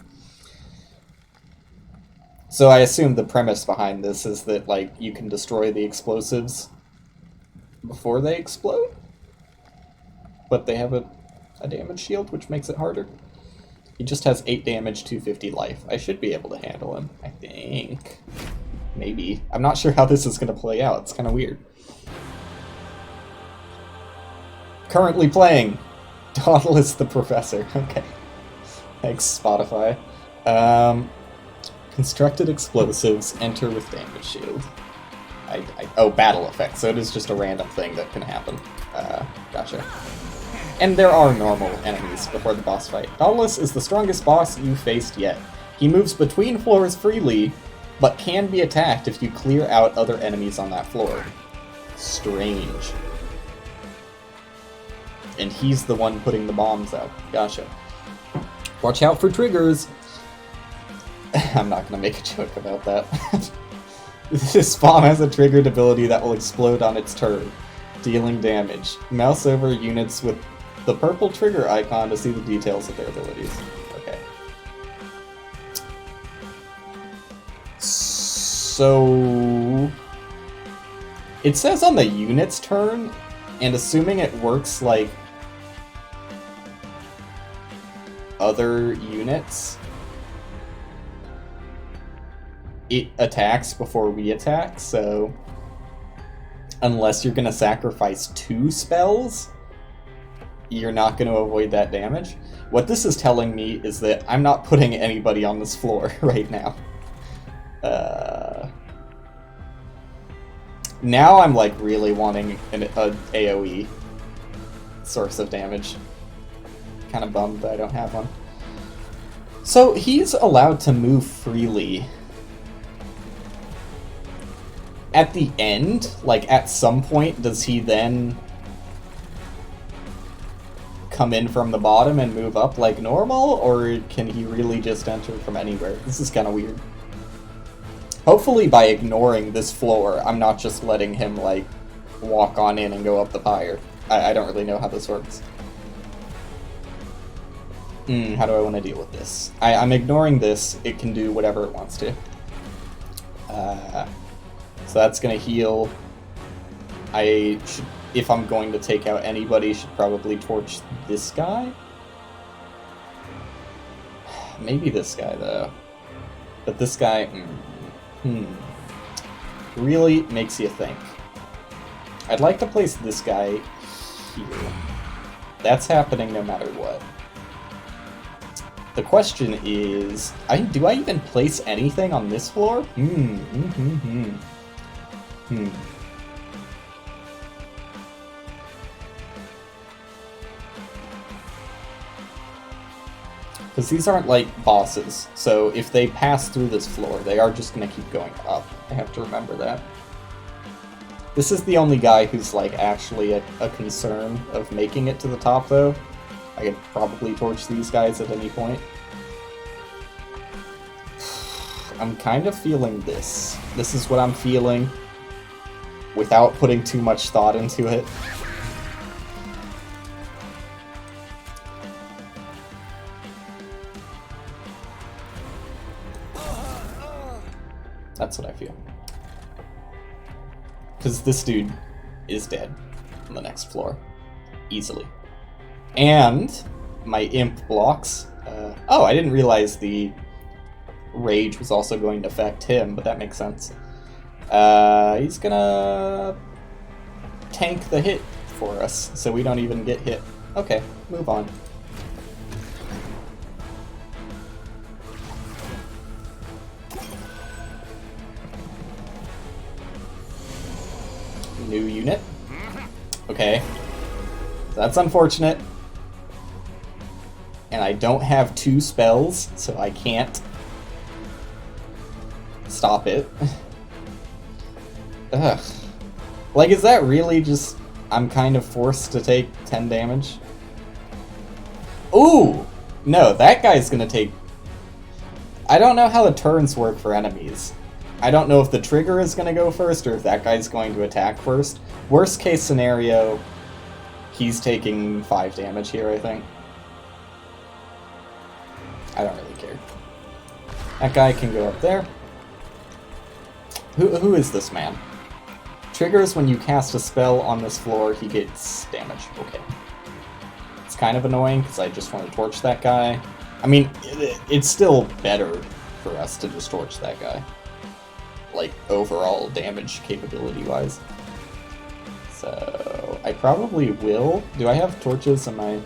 So I assume the premise behind this is that, like, you can destroy the explosives before they explode, but they have a damage shield, which makes it harder. He just has 8 damage, 250 life. I should be able to handle him, I think. Maybe. I'm not sure how this is going to play out. It's kind of weird. Currently playing Dauntless the Professor. Okay. Thanks, Spotify. Constructed explosives enter with damage shield. Oh, battle effect. So it is just a random thing that can happen. Gotcha. And there are normal enemies before the boss fight. Dauntless is the strongest boss you faced yet. He moves between floors freely, but can be attacked if you clear out other enemies on that floor. Strange. And he's the one putting the bombs out. Gotcha. Watch out for triggers! I'm not gonna make a joke about that. This bomb has a triggered ability that will explode on its turn, dealing damage. Mouse over units with the purple trigger icon to see the details of their abilities. Okay. So... it says on the unit's turn, and assuming it works like other units, it attacks before we attack, so unless you're gonna sacrifice 2 spells, you're not gonna avoid that damage. What this is telling me is that I'm not putting anybody on this floor right now. Now I'm like really wanting an AoE source of damage. Kind of bummed that I don't have one. So he's allowed to move freely. At the end, like at some point, does he then come in from the bottom and move up like normal, or can he really just enter from anywhere? This is kind of weird. Hopefully by ignoring this floor, I'm not just letting him like walk on in and go up the pyre. I don't really know how this works. How do I want to deal with this? I'm ignoring this. It can do whatever it wants to. So that's going to heal. I should, if I'm going to take out anybody, should probably torch this guy. Maybe this guy, though. But this guy, really makes you think. I'd like to place this guy here. That's happening no matter what. The question is, do I even place anything on this floor? Because these aren't like bosses, so if they pass through this floor, they are just going to keep going up. I have to remember that. This is the only guy who's like actually a concern of making it to the top, though. I could probably torch these guys at any point. I'm kind of feeling this. This is what I'm feeling without putting too much thought into it. That's what I feel. Because this dude is dead on the next floor. Easily. And my imp blocks. Oh, I didn't realize the rage was also going to affect him, but that makes sense. He's gonna tank the hit for us, so we don't even get hit. Okay, move on. New unit. Okay. That's unfortunate. And I don't have 2 spells, so I can't stop it. Ugh. Like, is that really just... I'm kind of forced to take 10 damage? Ooh! No, that guy's gonna take... I don't know how the turns work for enemies. I don't know if the trigger is gonna go first, or if that guy's going to attack first. Worst case scenario, he's taking 5 damage here, I think. I don't really care. That guy can go up there. Who is this man? Triggers when you cast a spell on this floor, he gets damage. Okay. It's kind of annoying, because I just want to torch that guy. I mean, it's still better for us to just torch that guy. Like, overall damage capability-wise. So, I probably will. Do I have torches in my...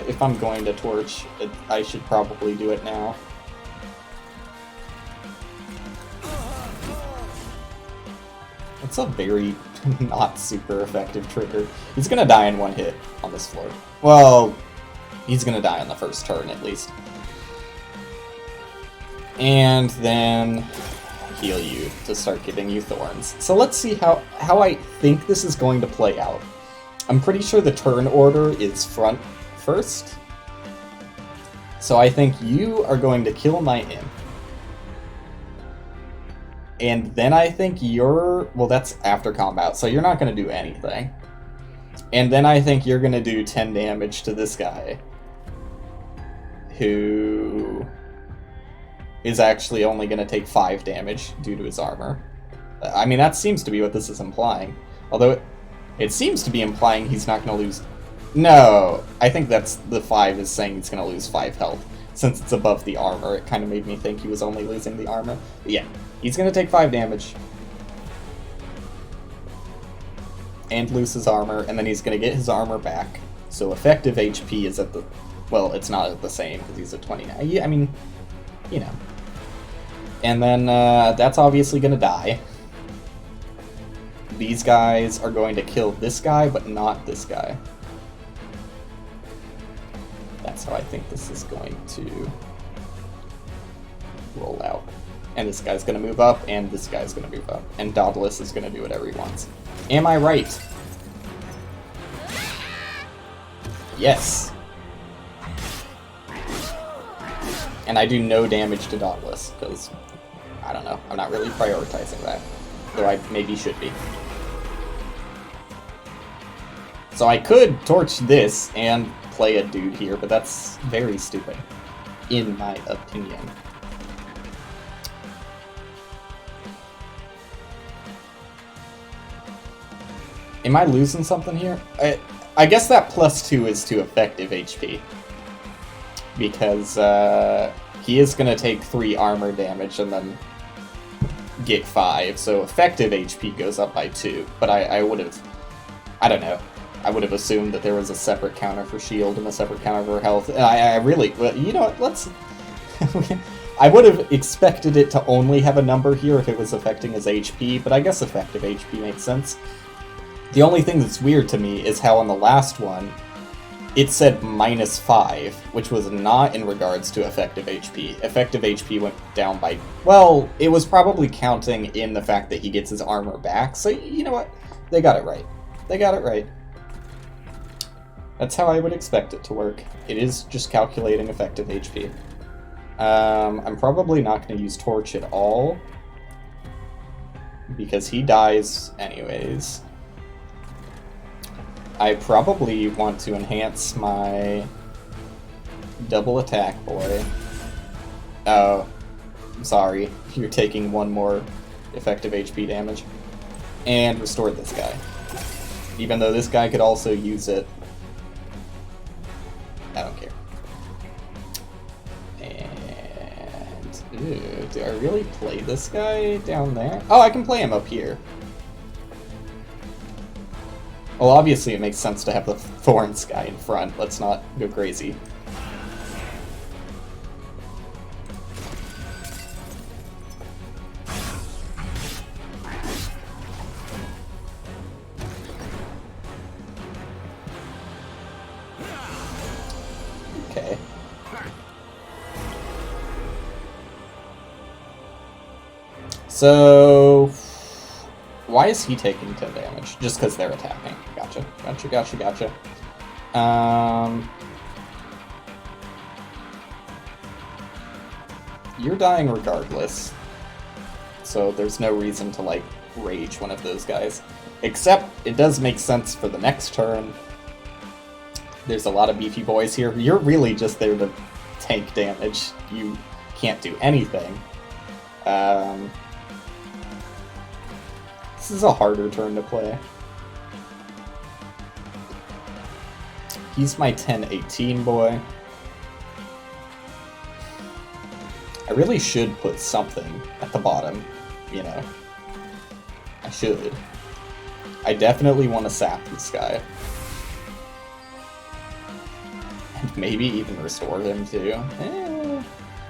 if I'm going to torch, I should probably do it now. It's a very not super effective trigger. He's gonna die in one hit on this floor. Well, he's gonna die on the first turn at least. And then heal you to start giving you thorns. So let's see how I think this is going to play out. I'm pretty sure the turn order is front first. So I think you are going to kill my imp. And then I think you're... Well, that's after combat, so you're not going to do anything. And then I think you're going to do 10 damage to this guy. Who is actually only going to take 5 damage due to his armor. I mean, that seems to be what this is implying. Although it seems to be implying he's not going to lose... No! I think that's the 5 is saying he's going to lose 5 health. Since it's above the armor, it kind of made me think he was only losing the armor. But yeah. He's gonna take 5 damage. And lose his armor, and then he's gonna get his armor back. So effective HP is at the... Well, it's not at the same, because he's at 29. Yeah, I mean, you know. And then, that's obviously gonna die. These guys are going to kill this guy, but not this guy. That's how I think this is going to roll out. And this guy's gonna move up, and this guy's gonna move up. And Daedalus is gonna do whatever he wants. Am I right? Yes! And I do no damage to Daedalus, because, I don't know, I'm not really prioritizing that. Though I maybe should be. So I could torch this and play a dude here, but that's very stupid, in my opinion. Am I losing something here? I guess that +2 is to effective HP. Because he is going to take 3 armor damage and then get 5. So effective HP goes up by 2. But I would have... I don't know. I would have assumed that there was a separate counter for shield and a separate counter for health. I really... Well, you know what? Let's... I would have expected it to only have a number here if it was affecting his HP, but I guess effective HP makes sense. The only thing that's weird to me is how on the last one, it said -5, which was not in regards to effective HP. Effective HP went down by... Well, it was probably counting in the fact that he gets his armor back, so you know what? They got it right. They got it right. That's how I would expect it to work. It is just calculating effective HP. I'm probably not going to use Torch at all, because he dies anyways. I probably want to enhance my double attack boy. Oh, I'm sorry. You're taking 1 more effective HP damage. And restore this guy. Even though this guy could also use it. I don't care. And... Ew, do I really play this guy down there? Oh, I can play him up here. Well, obviously it makes sense to have the Thorns guy in front. Let's not go crazy. Okay. So... Why is he taking 10 damage? Just because they're attacking. Gotcha. Gotcha, gotcha, gotcha. You're dying regardless. So there's no reason to, like, rage one of those guys. Except, it does make sense for the next turn. There's a lot of beefy boys here. You're really just there to tank damage. You can't do anything. This is a harder turn to play. He's my 10-18 boy. I really should put something at the bottom, you know. I should. I definitely want to sap this guy. And maybe even restore him too.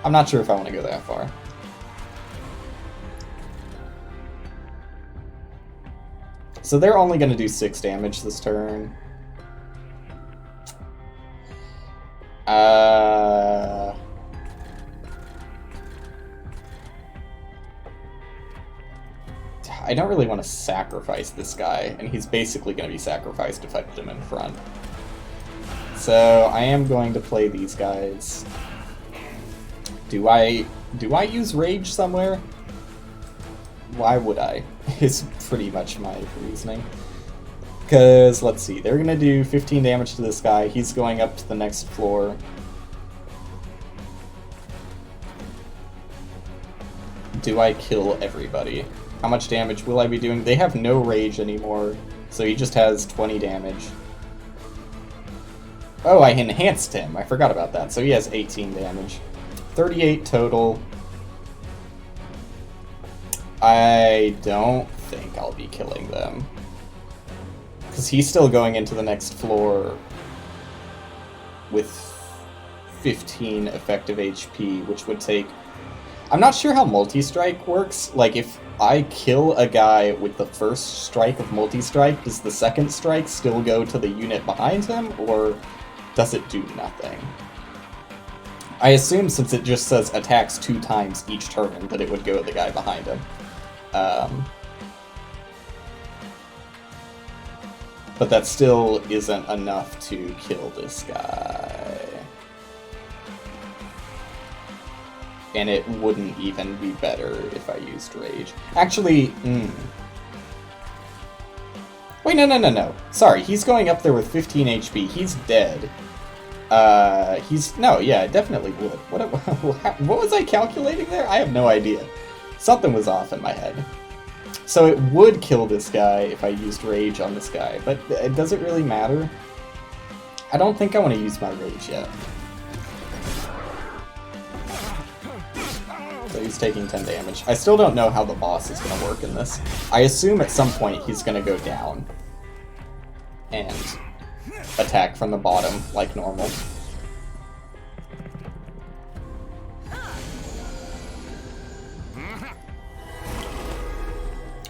I'm not sure if I want to go that far. So they're only going to do 6 damage this turn. I don't really want to sacrifice this guy, and he's basically going to be sacrificed if I put him in front. So I am going to play these guys. Do I use Rage somewhere? Why would I? Is pretty much my reasoning. Because, let's see, they're going to do 15 damage to this guy. He's going up to the next floor. Do I kill everybody? How much damage will I be doing? They have no rage anymore, so he just has 20 damage. Oh, I enhanced him. I forgot about that. So he has 18 damage. 38 total. I don't think I'll be killing them. Because he's still going into the next floor with 15 effective HP, which would take... I'm not sure how multi-strike works. Like, if I kill a guy with the first strike of multi-strike, does the second strike still go to the unit behind him, or does it do nothing? I assume since it just says attacks 2 times each turn, that it would go to the guy behind him. But that still isn't enough to kill this guy. And it wouldn't even be better if I used Rage. Actually, Wait, no. Sorry, he's going up there with 15 HP. He's dead. No, yeah, it definitely would. What was I calculating there? I have no idea. Something was off in my head. So it would kill this guy if I used Rage on this guy, but does it really matter? I don't think I want to use my Rage yet. So he's taking 10 damage. I still don't know how the boss is going to work in this. I assume at some point he's going to go down and attack from the bottom like normal.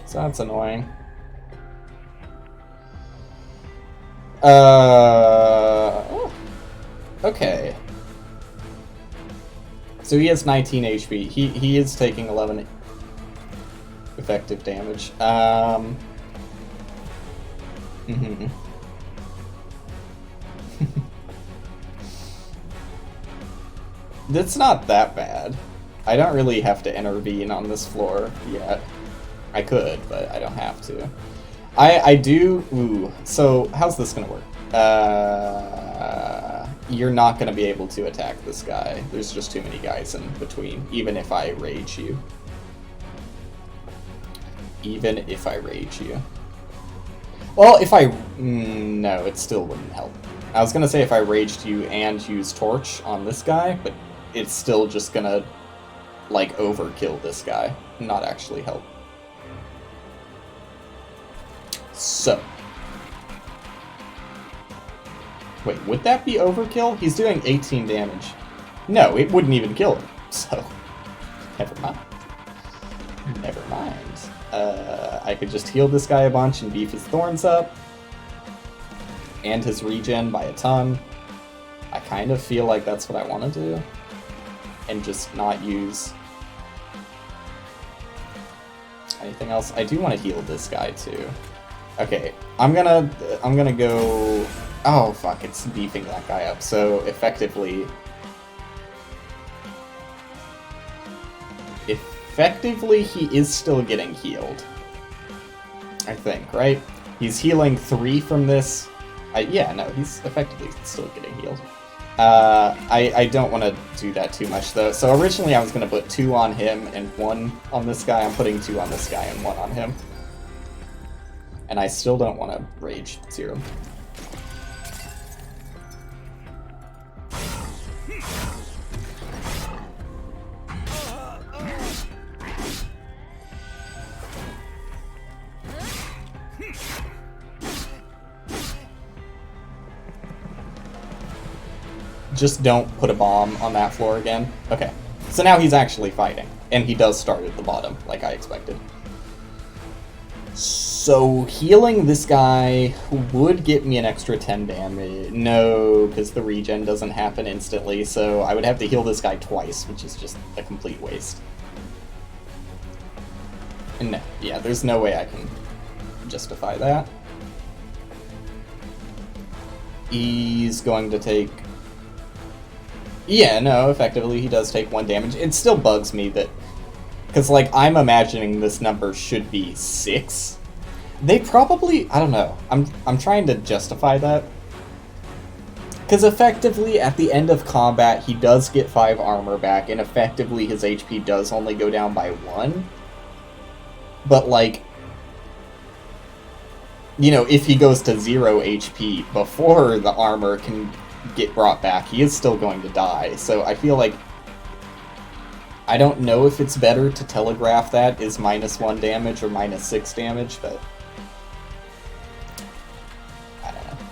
So that's annoying. Okay. So he has 19 HP. He is taking 11 effective damage. That's not that bad. I don't really have to intervene on this floor yet. I could, but I don't have to. I do... Ooh, so how's this gonna work? You're not gonna be able to attack this guy. There's just too many guys in between, even if I rage you. Even if I rage you. Well, if I... no, it still wouldn't help. I was gonna say if I raged you and used Torch on this guy, but it's still just gonna, like, overkill this guy, not actually help. So. Wait, would that be overkill? He's doing 18 damage. No, it wouldn't even kill him, so... Never mind. Never mind. I could just heal this guy a bunch and beef his thorns up. And his regen by a ton. I kind of feel like that's what I want to do. And just not use anything else. I do want to heal this guy too. Okay, I'm gonna go... Oh, fuck, it's beefing that guy up. So, effectively... Effectively, he is still getting healed. I think, right? He's healing 3 from this. Yeah, no, he's effectively still getting healed. I don't want to do that too much, though. So, originally I was going to put 2 on him and 1 on this guy. I'm putting 2 on this guy and 1 on him. And I still don't want to rage 0. Just don't put a bomb on that floor again. Okay. So now he's actually fighting. And he does start at the bottom, like I expected. So healing this guy would get me an extra 10 damage. No, because the regen doesn't happen instantly, so I would have to heal this guy twice, which is just a complete waste. And no, yeah, there's no way I can justify that. He's going to take... Yeah, no, effectively he does take 1 damage. It still bugs me that... Because, like, I'm imagining this number should be 6. They probably... I don't know. I'm trying to justify that. Because effectively, at the end of combat, he does get 5 armor back, and effectively his HP does only go down by 1. But, like... You know, if he goes to 0 HP before the armor can get brought back, he is still going to die. So I feel like... I don't know if it's better to telegraph that is -1 damage or -6 damage, but... I don't know.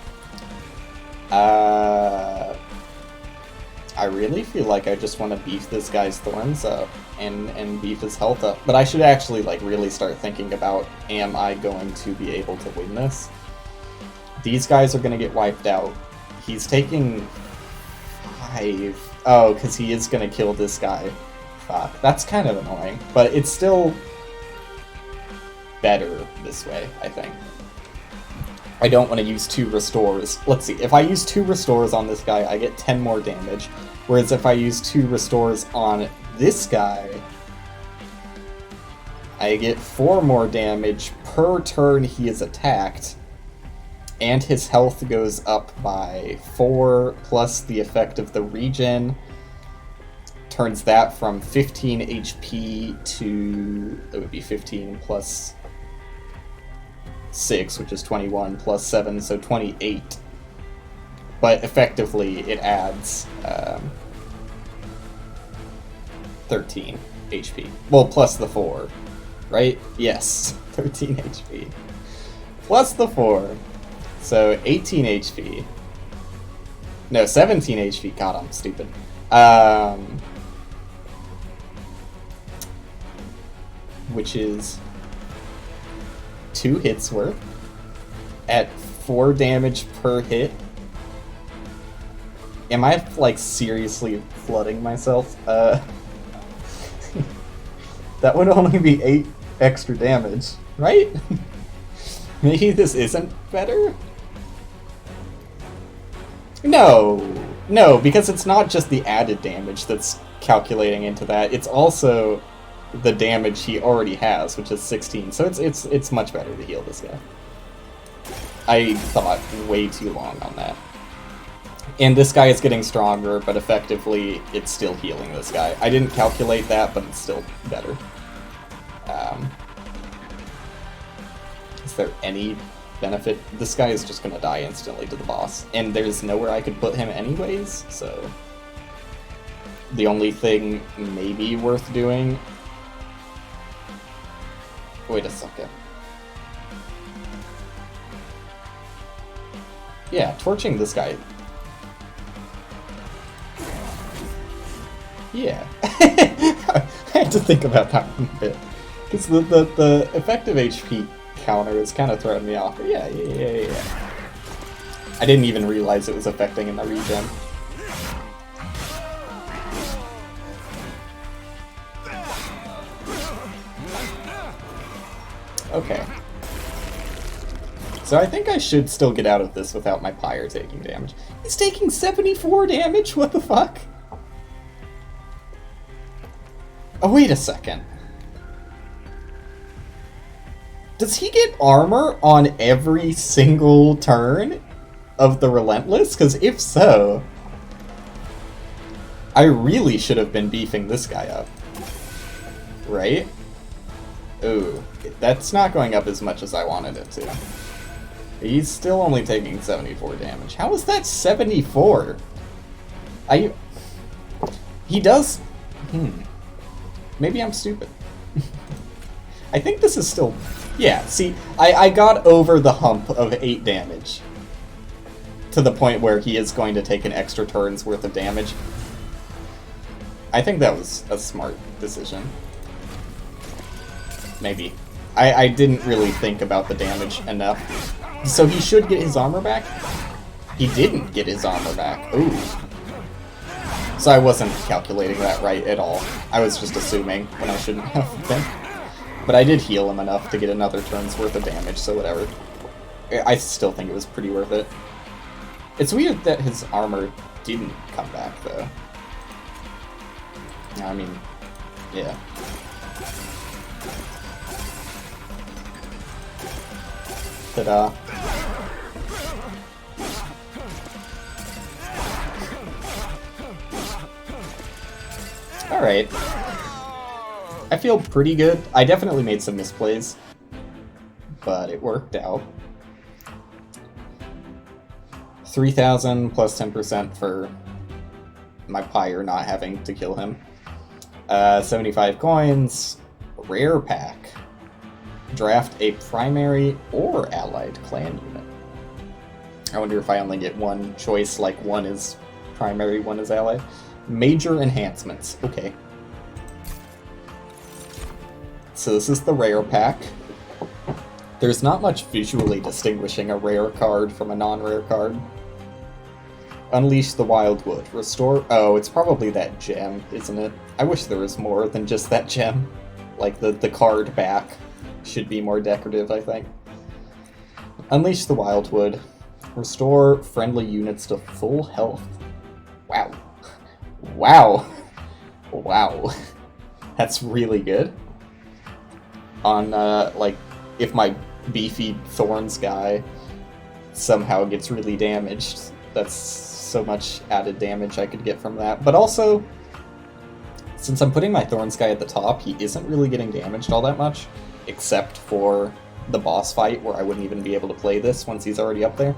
I really feel like I just want to beef this guy's thorns up and beef his health up. But I should actually, like, really start thinking about, am I going to be able to win this? These guys are going to get wiped out. He's taking 5. Oh, because he is going to kill this guy. Fuck. That's kind of annoying. But it's still better this way, I think. I don't want to use 2 restores. Let's see. If I use 2 restores on this guy, I get 10 more damage. Whereas if I use 2 restores on this guy, I get 4 more damage per turn he is attacked. And his health goes up by 4, plus the effect of the regen. Turns that from 15 HP to... That would be 15 plus 6, which is 21, plus 7, so 28. But effectively, it adds 13 HP. Well, plus the 4, right? Yes, 13 HP. Plus the 4, so 18 HP. No, 17 HP. God, I'm stupid. Which is 2 hits worth at 4 damage per hit. Am I, like, seriously flooding myself? That would only be 8 extra damage, right? Maybe this isn't better? No, because it's not just the added damage that's calculating into that. It's also the damage he already has, which is 16. So it's much better to heal this guy. I thought way too long on that. And this guy is getting stronger, but effectively it's still healing this guy. I didn't calculate that, but it's still better. Is there any benefit? This guy is just gonna die instantly to the boss, and there's nowhere I could put him anyways, so... The only thing maybe worth doing... Wait a second. Yeah, torching this guy. Yeah. I had to think about that one a bit. Because the effective HP counter is kind of throwing me off. But yeah. I didn't even realize it was affecting in the regen. Okay. So I think I should still get out of this without my pyre taking damage. He's taking 74 damage? What the fuck? Oh, wait a second. Does he get armor on every single turn of the Relentless? Because if so, I really should have been beefing this guy up. Right? Ooh, that's not going up as much as I wanted it to. He's still only taking 74 damage. How is that 74? He does... Maybe I'm stupid. I think this is still Yeah, see, I got over the hump of 8 damage. To the point where he is going to take an extra turn's worth of damage. I think that was a smart decision. Maybe. I didn't really think about the damage enough. So he should get his armor back? He didn't get his armor back. Ooh. So I wasn't calculating that right at all. I was just assuming when I shouldn't have been. But I did heal him enough to get another turn's worth of damage, so whatever. I still think it was pretty worth it. It's weird that his armor didn't come back, though. I mean, yeah. Ta-da. Alright. I feel pretty good. I definitely made some misplays, but it worked out. 3,000 plus 10% for my Pyre not having to kill him. 75 coins. Rare pack. Draft a primary or allied clan unit. I wonder if I only get one choice, like one is primary, one is allied. Major enhancements. Okay. So this is the rare pack. There's not much visually distinguishing a rare card from a non-rare card. Unleash the Wildwood. Restore... Oh, it's probably that gem, isn't it? I wish there was more than just that gem. Like, the card back should be more decorative, I think. Unleash the Wildwood. Restore friendly units to full health. Wow. Wow. Wow. That's really good. On, like, if my beefy Thorns guy somehow gets really damaged, that's so much added damage I could get from that. But also, since I'm putting my Thorns guy at the top, he isn't really getting damaged all that much, except for the boss fight, where I wouldn't even be able to play this once he's already up there.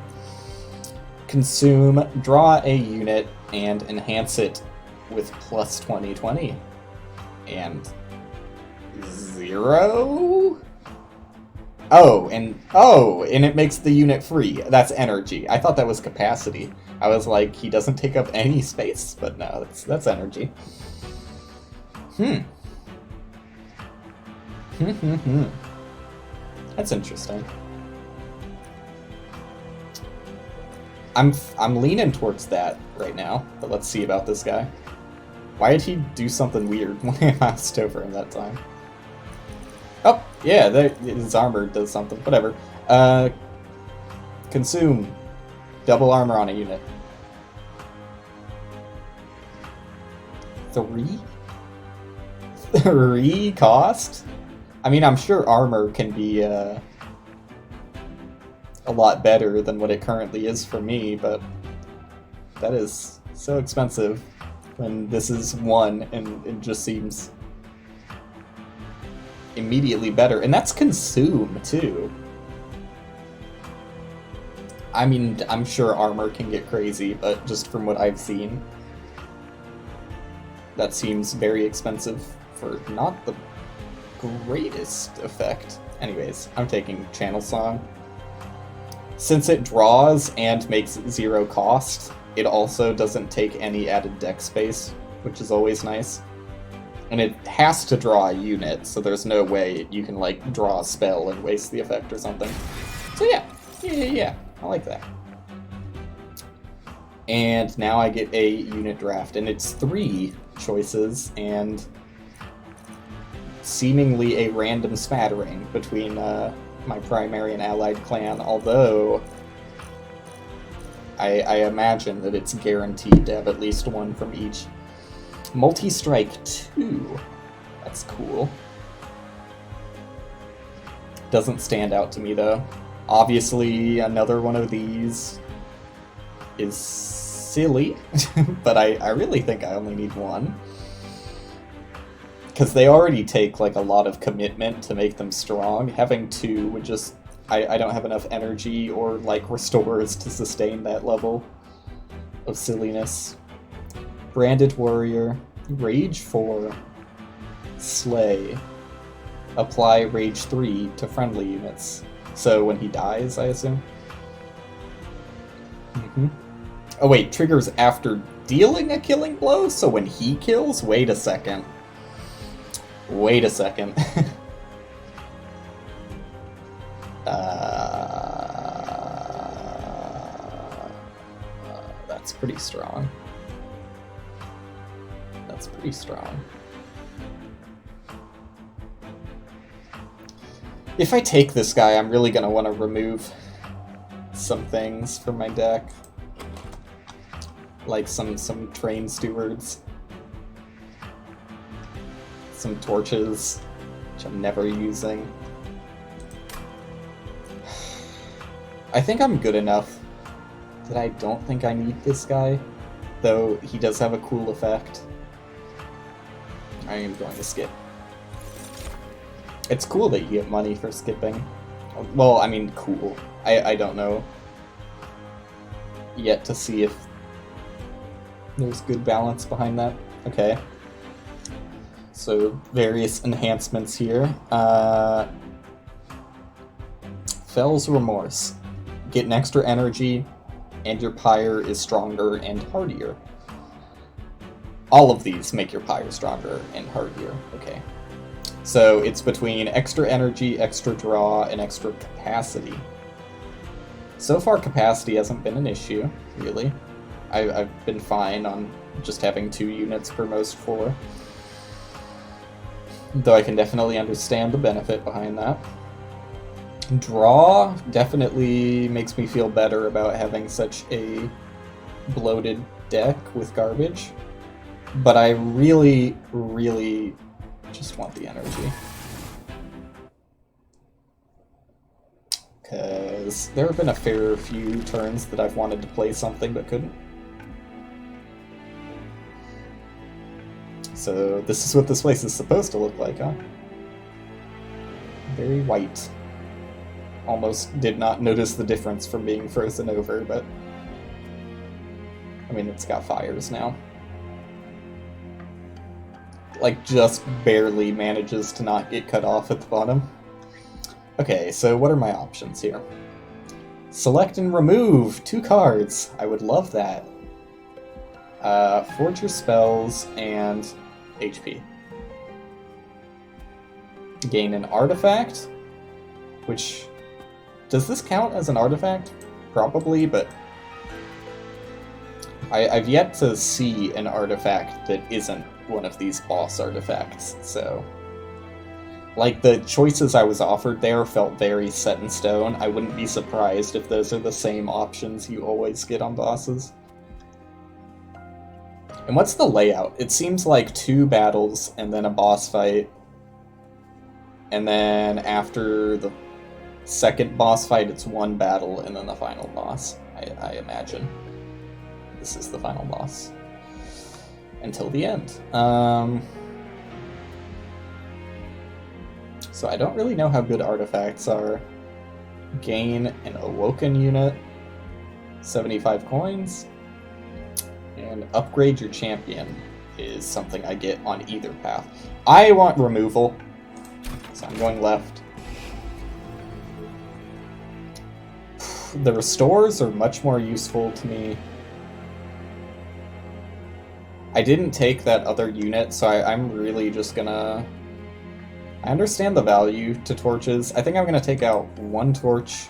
Consume, draw a unit, and enhance it with plus 20/20. And 0? Oh, and it makes the unit free. That's energy. I thought that was capacity. I was like, he doesn't take up any space, but no, that's energy. That's interesting. I'm leaning towards that right now, but let's see about this guy. Why did he do something weird when I moused over him that time? Oh, yeah, his armor does something. Whatever. Consume. Double armor on a unit. 3? 3 cost? I mean, I'm sure armor can be a lot better than what it currently is for me, but that is so expensive when this is 1 and it just seems immediately better. And that's consume, too. I mean, I'm sure armor can get crazy, but just from what I've seen, that seems very expensive for not the greatest effect. Anyways, I'm taking Channel Song. Since it draws and makes 0 cost, it also doesn't take any added deck space, which is always nice. And it has to draw a unit, so there's no way you can, like, draw a spell and waste the effect or something. So yeah, I like that. And now I get a unit draft, and it's 3 choices, and seemingly a random smattering between my primary and allied clan, although I imagine that it's guaranteed to have at least 1 from each. Multi-strike 2. That's cool. Doesn't stand out to me, though. Obviously, another one of these is silly, but I really think I only need 1. Because they already take, like, a lot of commitment to make them strong. Having 2 would just... I don't have enough energy or, like, restores to sustain that level of silliness. Branded Warrior. Rage 4. Slay. apply Rage 3 to friendly units. So when he dies, I assume? Oh wait, triggers after dealing a killing blow? So when he kills? Wait a second. Wait a second. That's pretty strong. That's pretty strong. If I take this guy, I'm really gonna want to remove some things from my deck. Like some train stewards. Some torches, which I'm never using. I think I'm good enough that I don't think I need this guy, though he does have a cool effect. I am going to skip. It's cool that you get money for skipping. Well, I mean, cool. I don't know yet to see if there's good balance behind that. Okay. So, various enhancements here. Fell's Remorse. Get an extra energy, and your pyre is stronger and hardier. All of these make your pyre stronger and hardier. Okay. So it's between extra energy, extra draw, and extra capacity. So far, capacity hasn't been an issue, really. I've been fine on just having 2 units per most 4. Though I can definitely understand the benefit behind that. Draw definitely makes me feel better about having such a bloated deck with garbage. But I really, really just want the energy. Because there have been a fair few turns that I've wanted to play something but couldn't. So this is what this place is supposed to look like, huh? Very white. Almost did not notice the difference from being frozen over, but... I mean, it's got fires now. Like, just barely manages to not get cut off at the bottom. Okay, so what are my options here? Select and remove 2 cards. I would love that. Forge your spells and HP. Gain an artifact, which... Does this count as an artifact? Probably, but... I've yet to see an artifact that isn't one of these boss artifacts, so... Like, the choices I was offered there felt very set in stone. I wouldn't be surprised if those are the same options you always get on bosses. And what's the layout? It seems like 2 battles, and then a boss fight. And then after the second boss fight, it's 1 battle, and then the final boss, I imagine. This is the final boss. Until the end. So I don't really know how good artifacts are. Gain an Awoken unit, 75 coins, and upgrade your champion is something I get on either path. I want removal, so I'm going left. The restores are much more useful to me. I didn't take that other unit, so I'm really just gonna... I understand the value to torches. I think I'm gonna take out 1 torch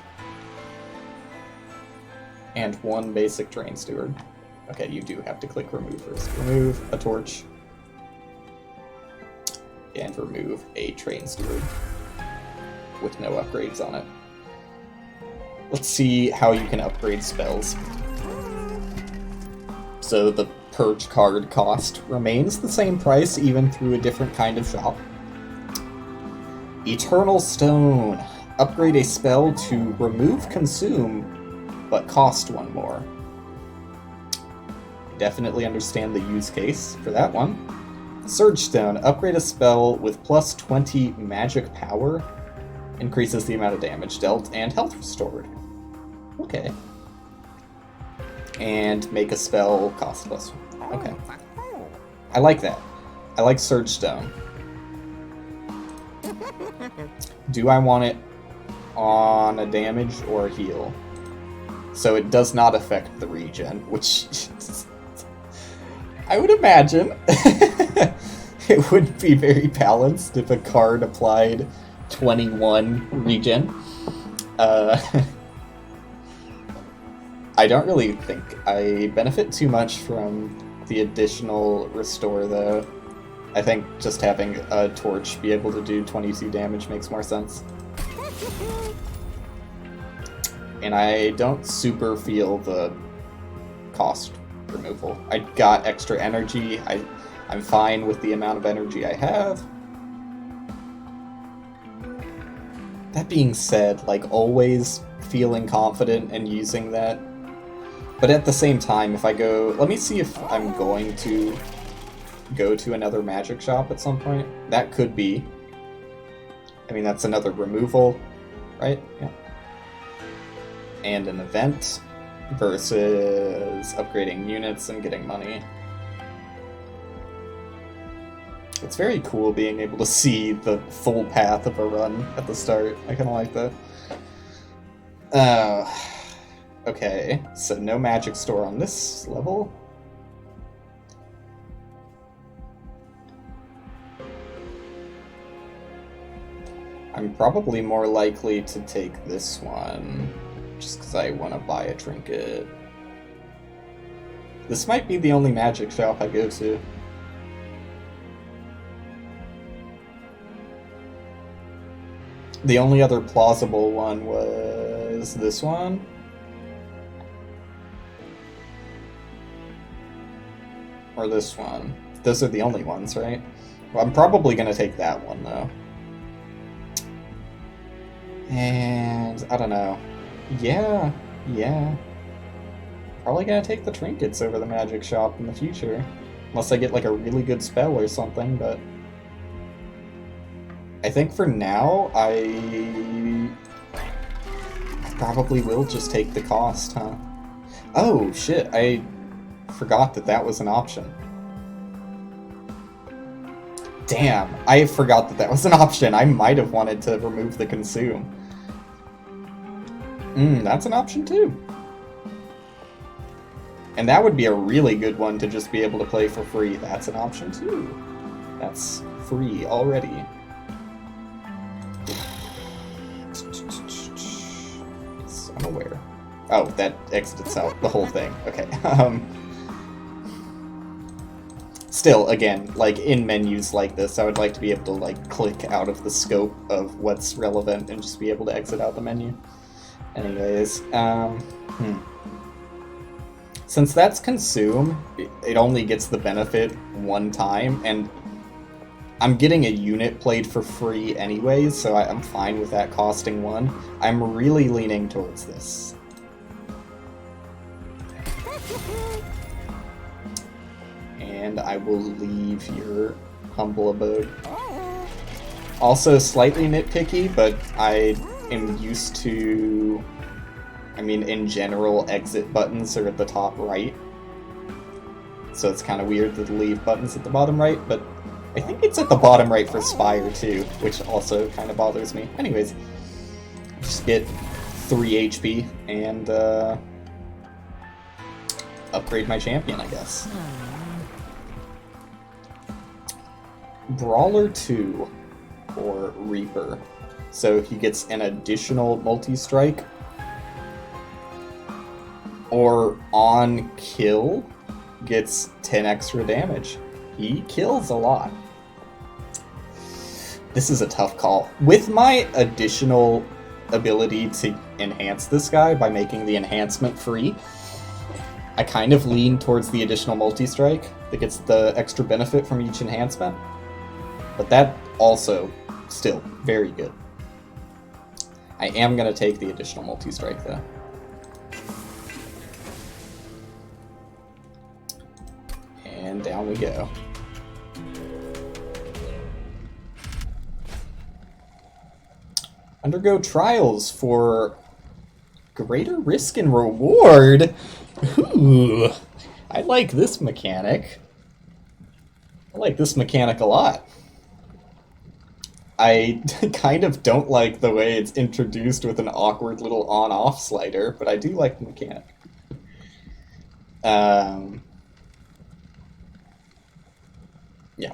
and 1 basic train steward. Okay, you do have to click remove first. Remove a torch and remove a train steward with no upgrades on it. Let's see how you can upgrade spells. So the purge card cost remains the same price even through a different kind of shop. Eternal Stone. Upgrade a spell to remove consume, but cost 1 more. Definitely understand the use case for that one. Surge Stone. Upgrade a spell with plus 20 magic power. Increases the amount of damage dealt and health restored. Okay. And make a spell cost plus. Okay. I like that. I like Surge Stone. Do I want it on a damage or a heal? So it does not affect the regen, which I would imagine it would be very balanced if a card applied 21 regen. I don't really think I benefit too much from the additional restore, though. I think just having a torch be able to do 22 damage makes more sense. And I don't super feel the cost removal. I got extra energy. I'm fine with the amount of energy I have. That being said, like, always feeling confident and using that. But at the same time, if I go... Let me see if I'm going to go to another magic shop at some point. That could be. I mean, that's another removal, right? Yeah. And an event versus upgrading units and getting money. It's very cool being able to see the full path of a run at the start. I kind of like that. Okay, so no magic store on this level. I'm probably more likely to take this one, just because I want to buy a trinket. This might be the only magic shop I go to. The only other plausible one was this one. Or this one. Those are the only ones, right? Well, I'm probably going to take that one, though. And I don't know. Yeah. Probably going to take the trinkets over the magic shop in the future. Unless I get like a really good spell or something, but... I think for now, I probably will just take the cost, huh? Oh, shit, I forgot that was an option. Damn, I forgot that was an option. I might have wanted to remove the consume. That's an option too. And that would be a really good one to just be able to play for free. That's an option too. That's free already. Yes, I'm aware. Oh, that exits out the whole thing. Okay. Still, again, like, in menus like this, I would like to be able to, like, click out of the scope of what's relevant and just be able to exit out the menu. Anyways, since that's consume, it only gets the benefit one time, and I'm getting a unit played for free anyways, so I'm fine with that costing one. I'm really leaning towards this. And I will leave your humble abode. Also slightly nitpicky, but I am used to... I mean, in general, exit buttons are at the top right. So it's kind of weird that the leave button's at the bottom right, but I think it's at the bottom right for Spire too, which also kind of bothers me. Anyways, just get 3 HP and upgrade my champion, I guess. Brawler 2, or Reaper. So he gets an additional multi-strike, or on kill, gets 10 extra damage. He kills a lot. This is a tough call. With my additional ability to enhance this guy by making the enhancement free, I kind of lean towards the additional multi-strike that gets the extra benefit from each enhancement. But that also still very good. I am going to take the additional multi-strike though. And down we go. Undergo trials for greater risk and reward. Ooh, I like this mechanic. I like this mechanic a lot. I kind of don't like the way it's introduced with an awkward little on-off slider, but I do like the mechanic. Um, yeah.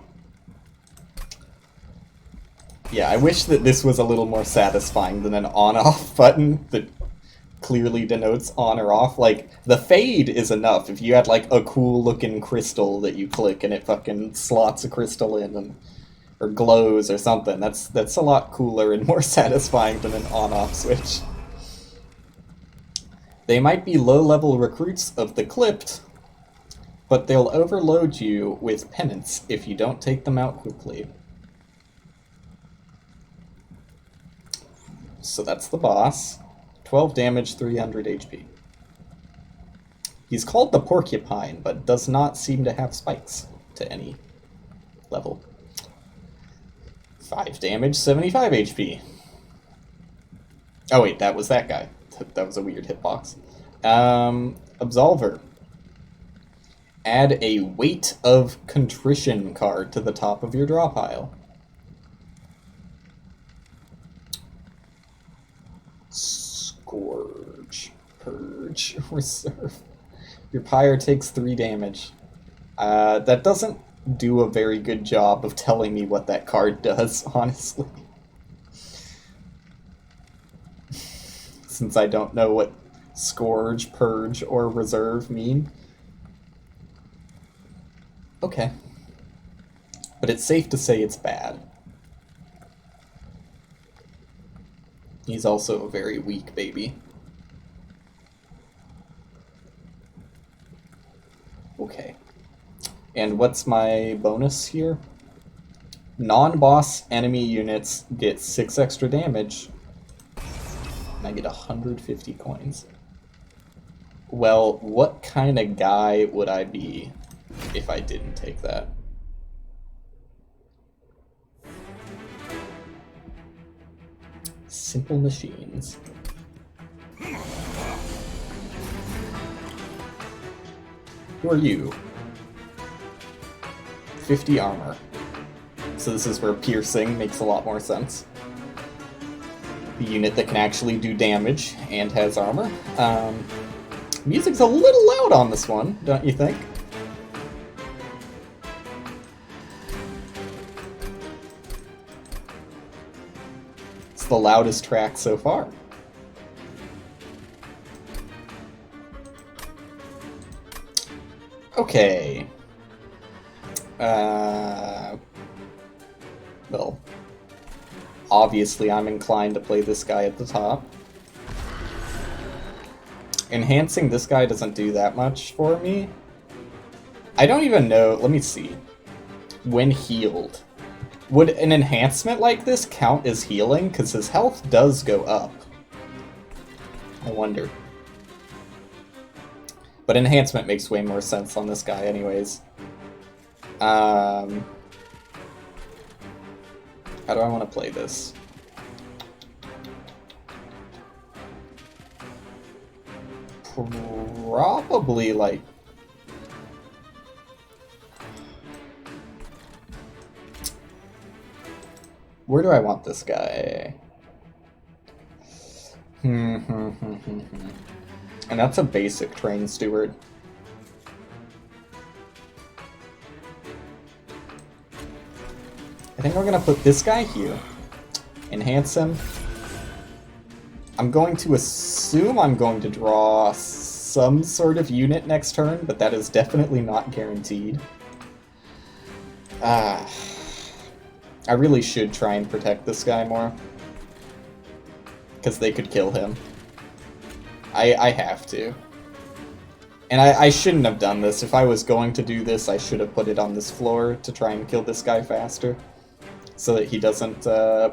Yeah, I wish that this was a little more satisfying than an on-off button that clearly denotes on or off. Like, the fade is enough. If you had, like, a cool-looking crystal that you click and it fucking slots a crystal in and or glows or something, that's a lot cooler and more satisfying than an on-off switch. They might be low-level recruits of the Clipped, but they'll overload you with penance if you don't take them out quickly. So that's the boss. 12 damage, 300 HP. He's called the Porcupine, but does not seem to have spikes to any level. 5 damage, 75 HP. Oh wait, that was that guy. That was a weird hitbox. Absolver. Add a Weight of Contrition card to the top of your draw pile. Scourge. Purge. Reserve. Your pyre takes 3 damage. That doesn't do a very good job of telling me what that card does, honestly. Since I don't know what Scourge, Purge, or Reserve mean. Okay. But it's safe to say it's bad. He's also a very weak baby. Okay. And what's my bonus here? Non-boss enemy units get 6 extra damage. And I get 150 coins. Well, what kind of guy would I be if I didn't take that? Simple machines. Who are you? 50 armor. So this is where piercing makes a lot more sense. The unit that can actually do damage and has armor. Music's a little loud on this one, don't you think? It's the loudest track so far. Okay. Well, obviously I'm inclined to play this guy at the top. Enhancing this guy doesn't do that much for me. I don't even know, let me see. When healed. Would an enhancement like this count as healing? Because his health does go up. I wonder. But enhancement makes way more sense on this guy anyways. How do I want to play this? Probably like... Where do I want this guy? And that's a basic train steward. I think we're gonna put this guy here. Enhance him. I'm going to assume I'm going to draw some sort of unit next turn, but that is definitely not guaranteed. I really should try and protect this guy more. Because they could kill him. I have to. And I shouldn't have done this. If I was going to do this, I should have put it on this floor to try and kill this guy faster. So that he doesn't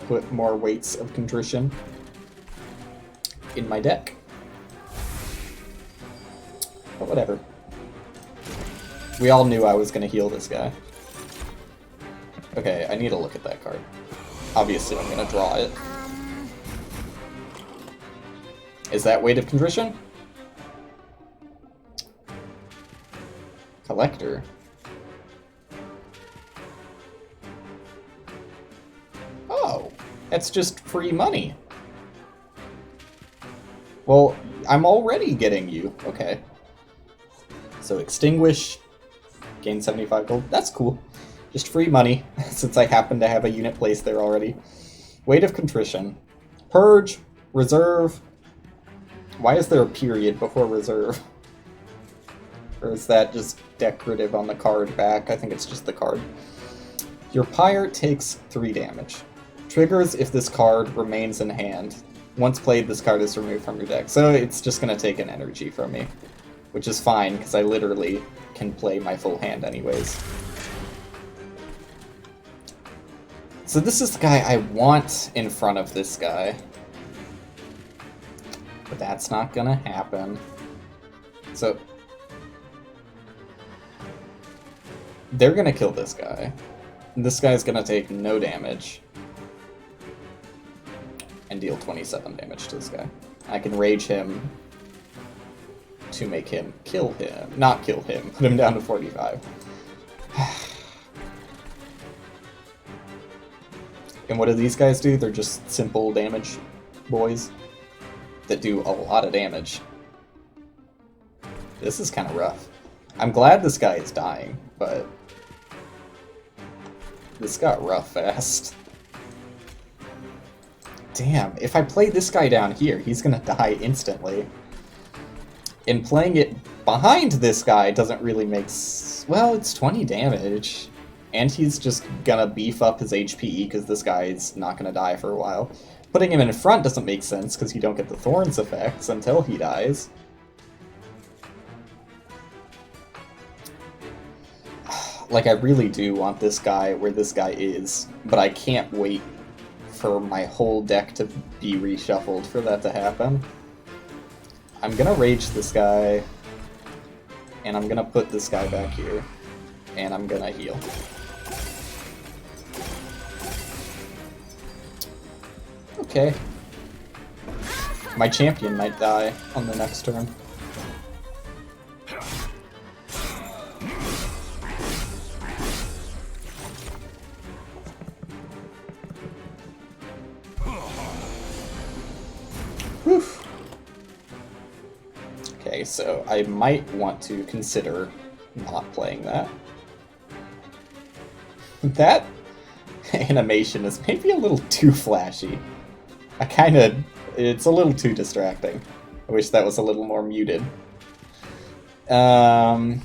put more weights of contrition in my deck. But whatever. We all knew I was going to heal this guy. Okay, I need to look at that card. Obviously, I'm going to draw it. Is that Weight of Contrition? Collector. Oh. That's just free money. Well, I'm already getting you. Okay. So extinguish, gain 75 gold. That's cool. Just free money, since I happen to have a unit placed there already. Weight of contrition. Purge, reserve. Why is there a period before reserve? Or is that just decorative on the card back? I think it's just the card. Your pyre takes 3 damage. Triggers if this card remains in hand. Once played, this card is removed from your deck. So it's just going to take an energy from me. Which is fine, because I literally can play my full hand anyways. So this is the guy I want in front of this guy. But that's not going to happen. So they're going to kill this guy. This guy's going to take no damage. And deal 27 damage to this guy. I can rage him to make him kill him. Not kill him. Put him down to 45. And what do these guys do? They're just simple damage boys that do a lot of damage. This is kind of rough. I'm glad this guy is dying, but this got rough fast. Damn, if I play this guy down here, he's gonna die instantly. And playing it behind this guy doesn't really make well, it's 20 damage. And he's just gonna beef up his HP, because this guy's not gonna die for a while. Putting him in front doesn't make sense, because you don't get the Thorns effects until he dies. Like, I really do want this guy where this guy is, but I can't wait for my whole deck to be reshuffled for that to happen. I'm gonna rage this guy, and I'm gonna put this guy back here, and I'm gonna heal. Okay. My champion might die on the next turn. Whew. Okay, so I might want to consider not playing that. That animation is maybe a little too flashy. It's a little too distracting. I wish that was a little more muted. So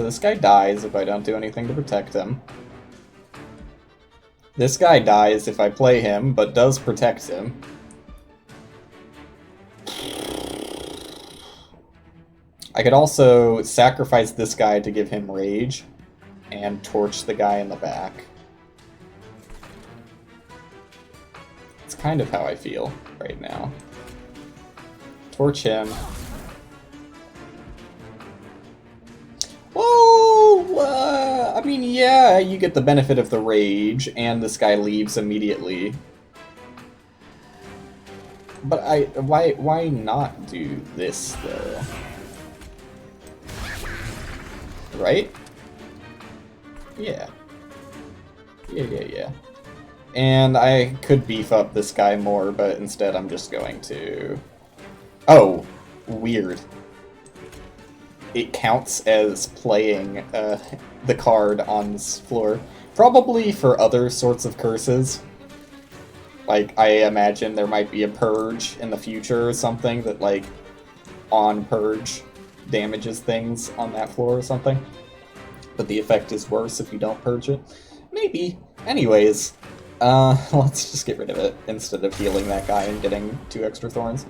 this guy dies if I don't do anything to protect him. This guy dies if I play him, but does protect him. I could also sacrifice this guy to give him rage, and torch the guy in the back. It's kind of how I feel right now. Torch him. Well, I mean, yeah, you get the benefit of the rage, and this guy leaves immediately. But why not do this, though? Right? Yeah. Yeah. And I could beef up this guy more, but instead I'm just going to... Oh, weird. It counts as playing the card on this floor. Probably for other sorts of curses. Like, I imagine there might be a purge in the future or something that, like, on purge damages things on that floor or something. But the effect is worse if you don't purge it. Maybe. Anyways, let's just get rid of it instead of healing that guy and getting 2 extra thorns.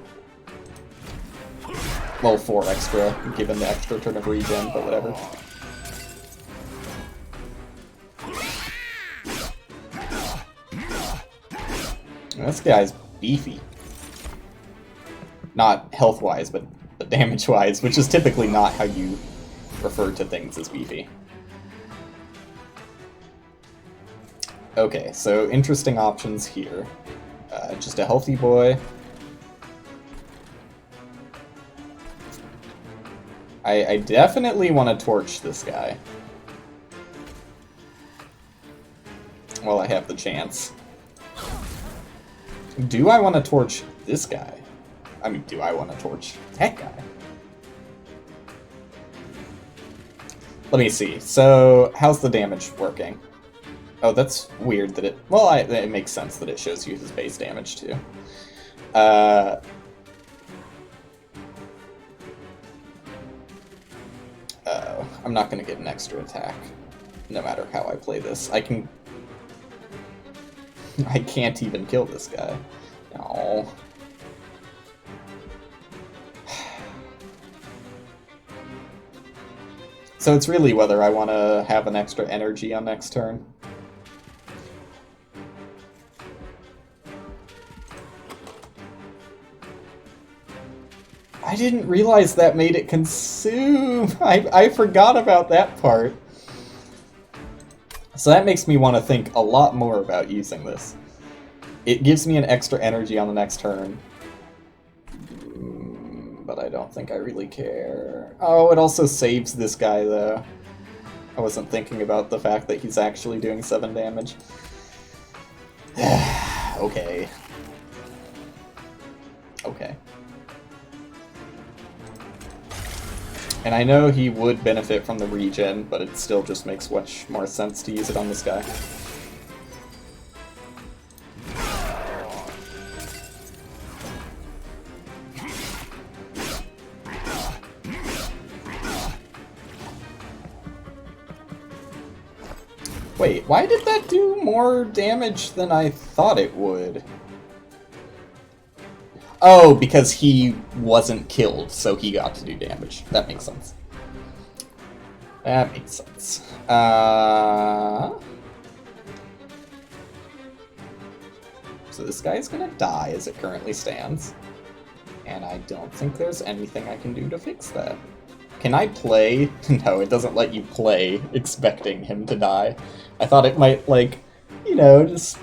Well, 4 extra, given the extra turn of regen, but whatever. This guy's beefy. Not health-wise, but damage-wise, which is typically not how you refer to things as beefy. Okay, so interesting options here. Just a healthy boy. I definitely want to torch this guy. While I have the chance. Do I want to torch this guy? I mean, do I want to torch that guy? Let me see. So, how's the damage working? Oh, that's weird that it... Well, it makes sense that it shows you his base damage, too. Oh, I'm not going to get an extra attack, no matter how I play this. I can't even kill this guy. No. So it's really whether I want to have an extra energy on next turn. I didn't realize that made it consume. I forgot about that part. So that makes me want to think a lot more about using this. It gives me an extra energy on the next turn. But I don't think I really care. Oh, it also saves this guy, though. I wasn't thinking about the fact that he's actually doing 7 damage. Okay. Okay. And I know he would benefit from the regen, but it still just makes much more sense to use it on this guy. Wait, why did that do more damage than I thought it would? Oh, because he wasn't killed, so he got to do damage. That makes sense. That makes sense. So this guy's gonna die as it currently stands. And I don't think there's anything I can do to fix that. Can I play? No, it doesn't let you play expecting him to die. I thought it might, like, you know, just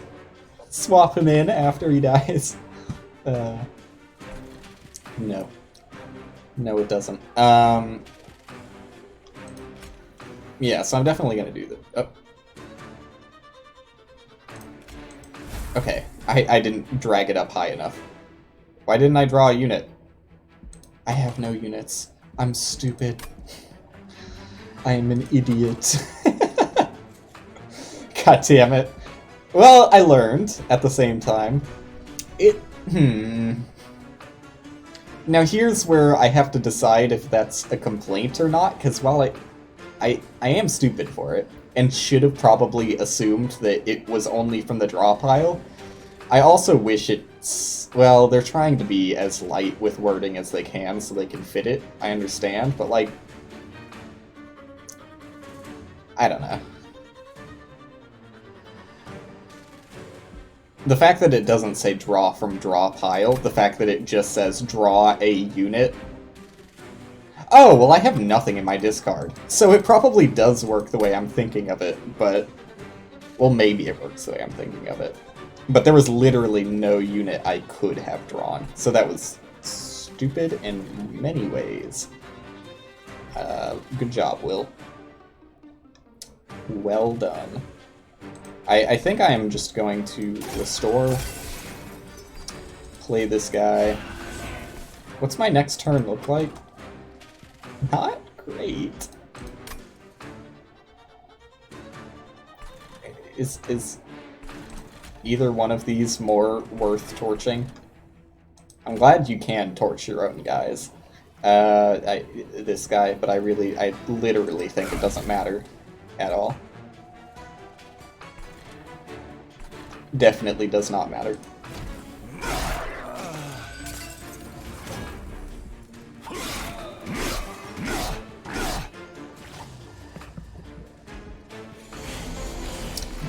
swap him in after he dies. No. No, it doesn't. Yeah, so I'm definitely gonna do that. Oh. Okay, I didn't drag it up high enough. Why didn't I draw a unit? I have no units. I'm stupid. I am an idiot. God damn it. Well, I learned at the same time. Now here's where I have to decide if that's a complaint or not, because while I am stupid for it, and should have probably assumed that it was only from the draw pile, I also wish it's... Well, they're trying to be as light with wording as they can so they can fit it, I understand, but like... I don't know. The fact that it doesn't say draw from draw pile, the fact that it just says draw a unit... Oh, well I have nothing in my discard, so it probably does work the way I'm thinking of it, but... Well, maybe it works the way I'm thinking of it. But there was literally no unit I could have drawn, so that was stupid in many ways. Good job, Will. Well done. I think I am just going to restore, play this guy. What's my next turn look like? Not great. Is either one of these more worth torching? I'm glad you can torch your own guys. This guy, but I literally think it doesn't matter at all. Definitely does not matter.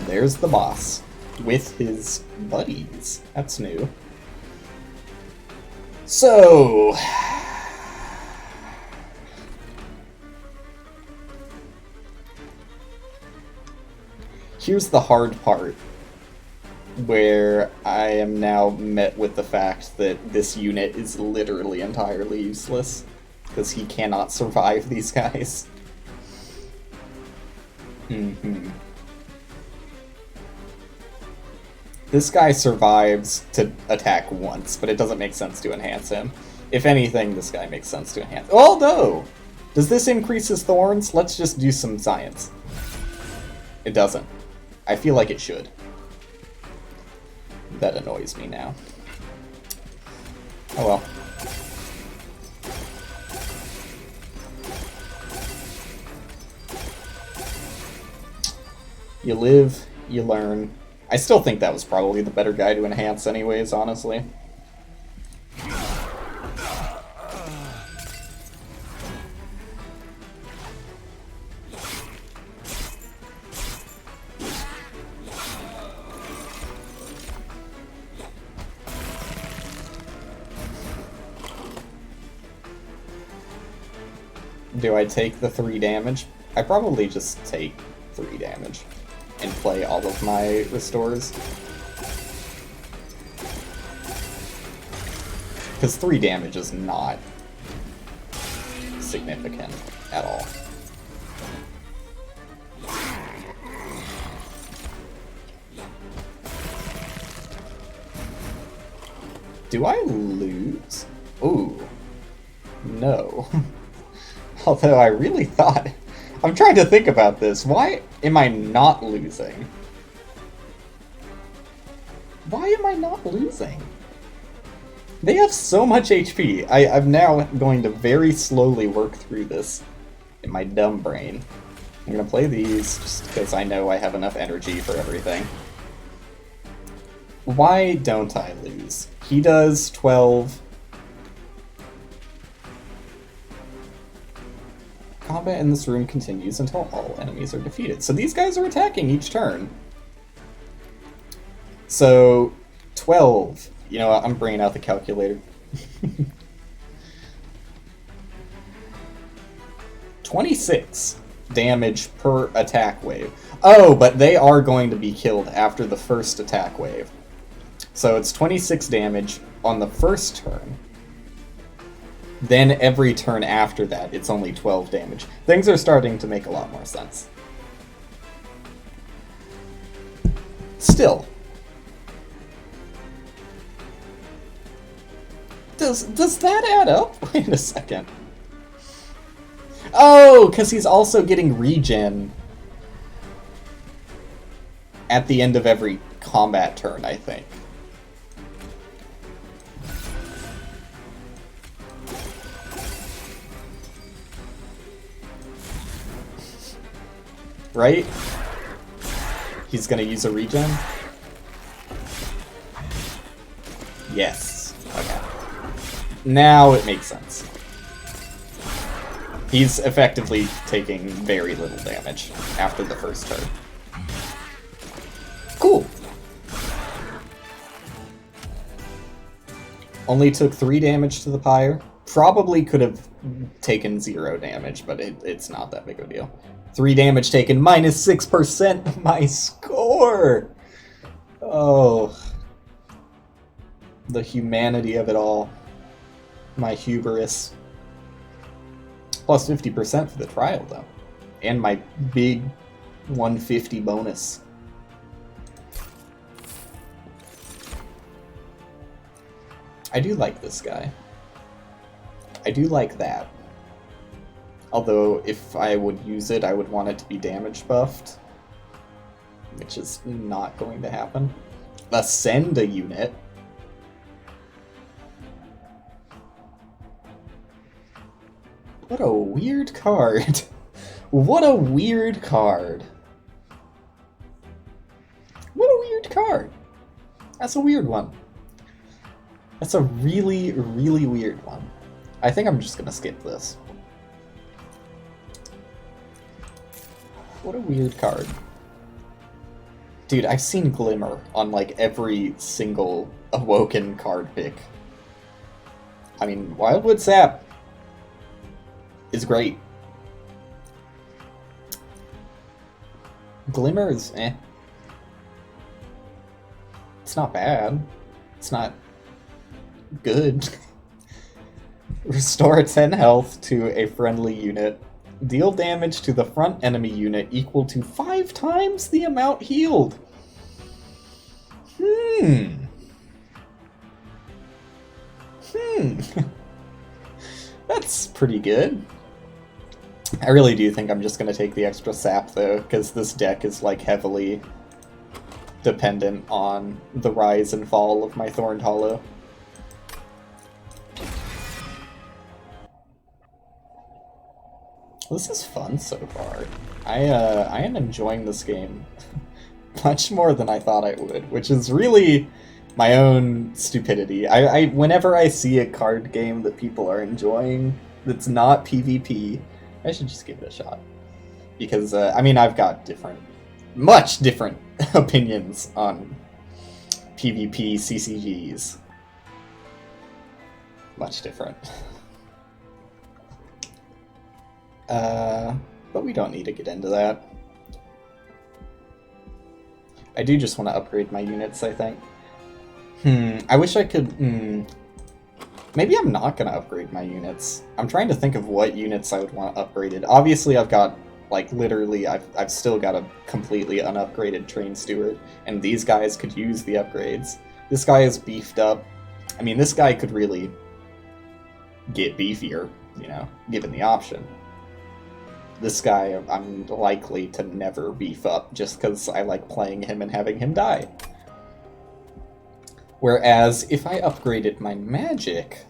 There's the boss with his buddies. That's new. So... here's the hard part, where I am now met with the fact that this unit is literally entirely useless. because he cannot survive these guys. This guy survives to attack once, but it doesn't make sense to enhance him. If anything, this guy makes sense to enhance. Although, does this increase his thorns? Let's just do some science. It doesn't. I feel like it should. That annoys me now. Oh well. You live, you learn. I still think that was probably the better guy to enhance anyways, honestly. Do I take the 3 damage? I probably just take 3 damage and play all of my restores. Because 3 damage is not significant at all. Do I lose? Ooh. No. Although I really thought... I'm trying to think about this. Why am I not losing? Why am I not losing? They have so much HP. I'm now going to very slowly work through this in my dumb brain. I'm going to play these just because I know I have enough energy for everything. Why don't I lose? He does 12... Combat in this room continues until all enemies are defeated. So these guys are attacking each turn. So, 12. You know what, I'm bringing out the calculator. 26 damage per attack wave. Oh, but they are going to be killed after the first attack wave. So it's 26 damage on the first turn. Then every turn after that, it's only 12 damage. Things are starting to make a lot more sense. Still. Does that add up? Wait a second. Oh, because he's also getting regen at the end of every combat turn, I think. Right? He's gonna use a regen? Yes. Okay. Now it makes sense. He's effectively taking very little damage after the first turn. Cool! Only took 3 damage to the pyre. Probably could have taken 0 damage, but it's not that big of a deal. 3 damage taken, minus 6% my score! Oh. The humanity of it all. My hubris. Plus 50% for the trial, though. And my big 150 bonus. I do like this guy. I do like that. Although, if I would use it, I would want it to be damage buffed. Which is not going to happen. Ascend a unit. What a weird card. What a weird card. What a weird card. That's a weird one. That's a really, really weird one. I think I'm just gonna skip this. What a weird card. Dude, I've seen Glimmer on like every single Awoken card pick. I mean, Wildwood Sap is great. Glimmer is eh. It's not bad. It's not good. Restore 10 health to a friendly unit. Deal damage to the front enemy unit equal to 5 times the amount healed. That's pretty good. I really do think I'm just going to take the extra sap, though, because this deck is, like, heavily dependent on the rise and fall of my Thorned Hollow. This is fun so far. I am enjoying this game much more than I thought I would, which is really my own stupidity. Whenever I see a card game that people are enjoying that's not PvP, I should just give it a shot. Because, I mean, I've got much different opinions on PvP CCGs. Much different. But we don't need to get into that. I do just want to upgrade my units, I think. I wish I could... Maybe I'm not going to upgrade my units. I'm trying to think of what units I would want upgraded. Obviously, I've got, like, literally, I've still got a completely unupgraded Train Steward, and these guys could use the upgrades. This guy is beefed up. I mean, this guy could really get beefier, you know, given the option. This guy, I'm likely to never beef up, just because I like playing him and having him die. Whereas, if I upgraded my magic,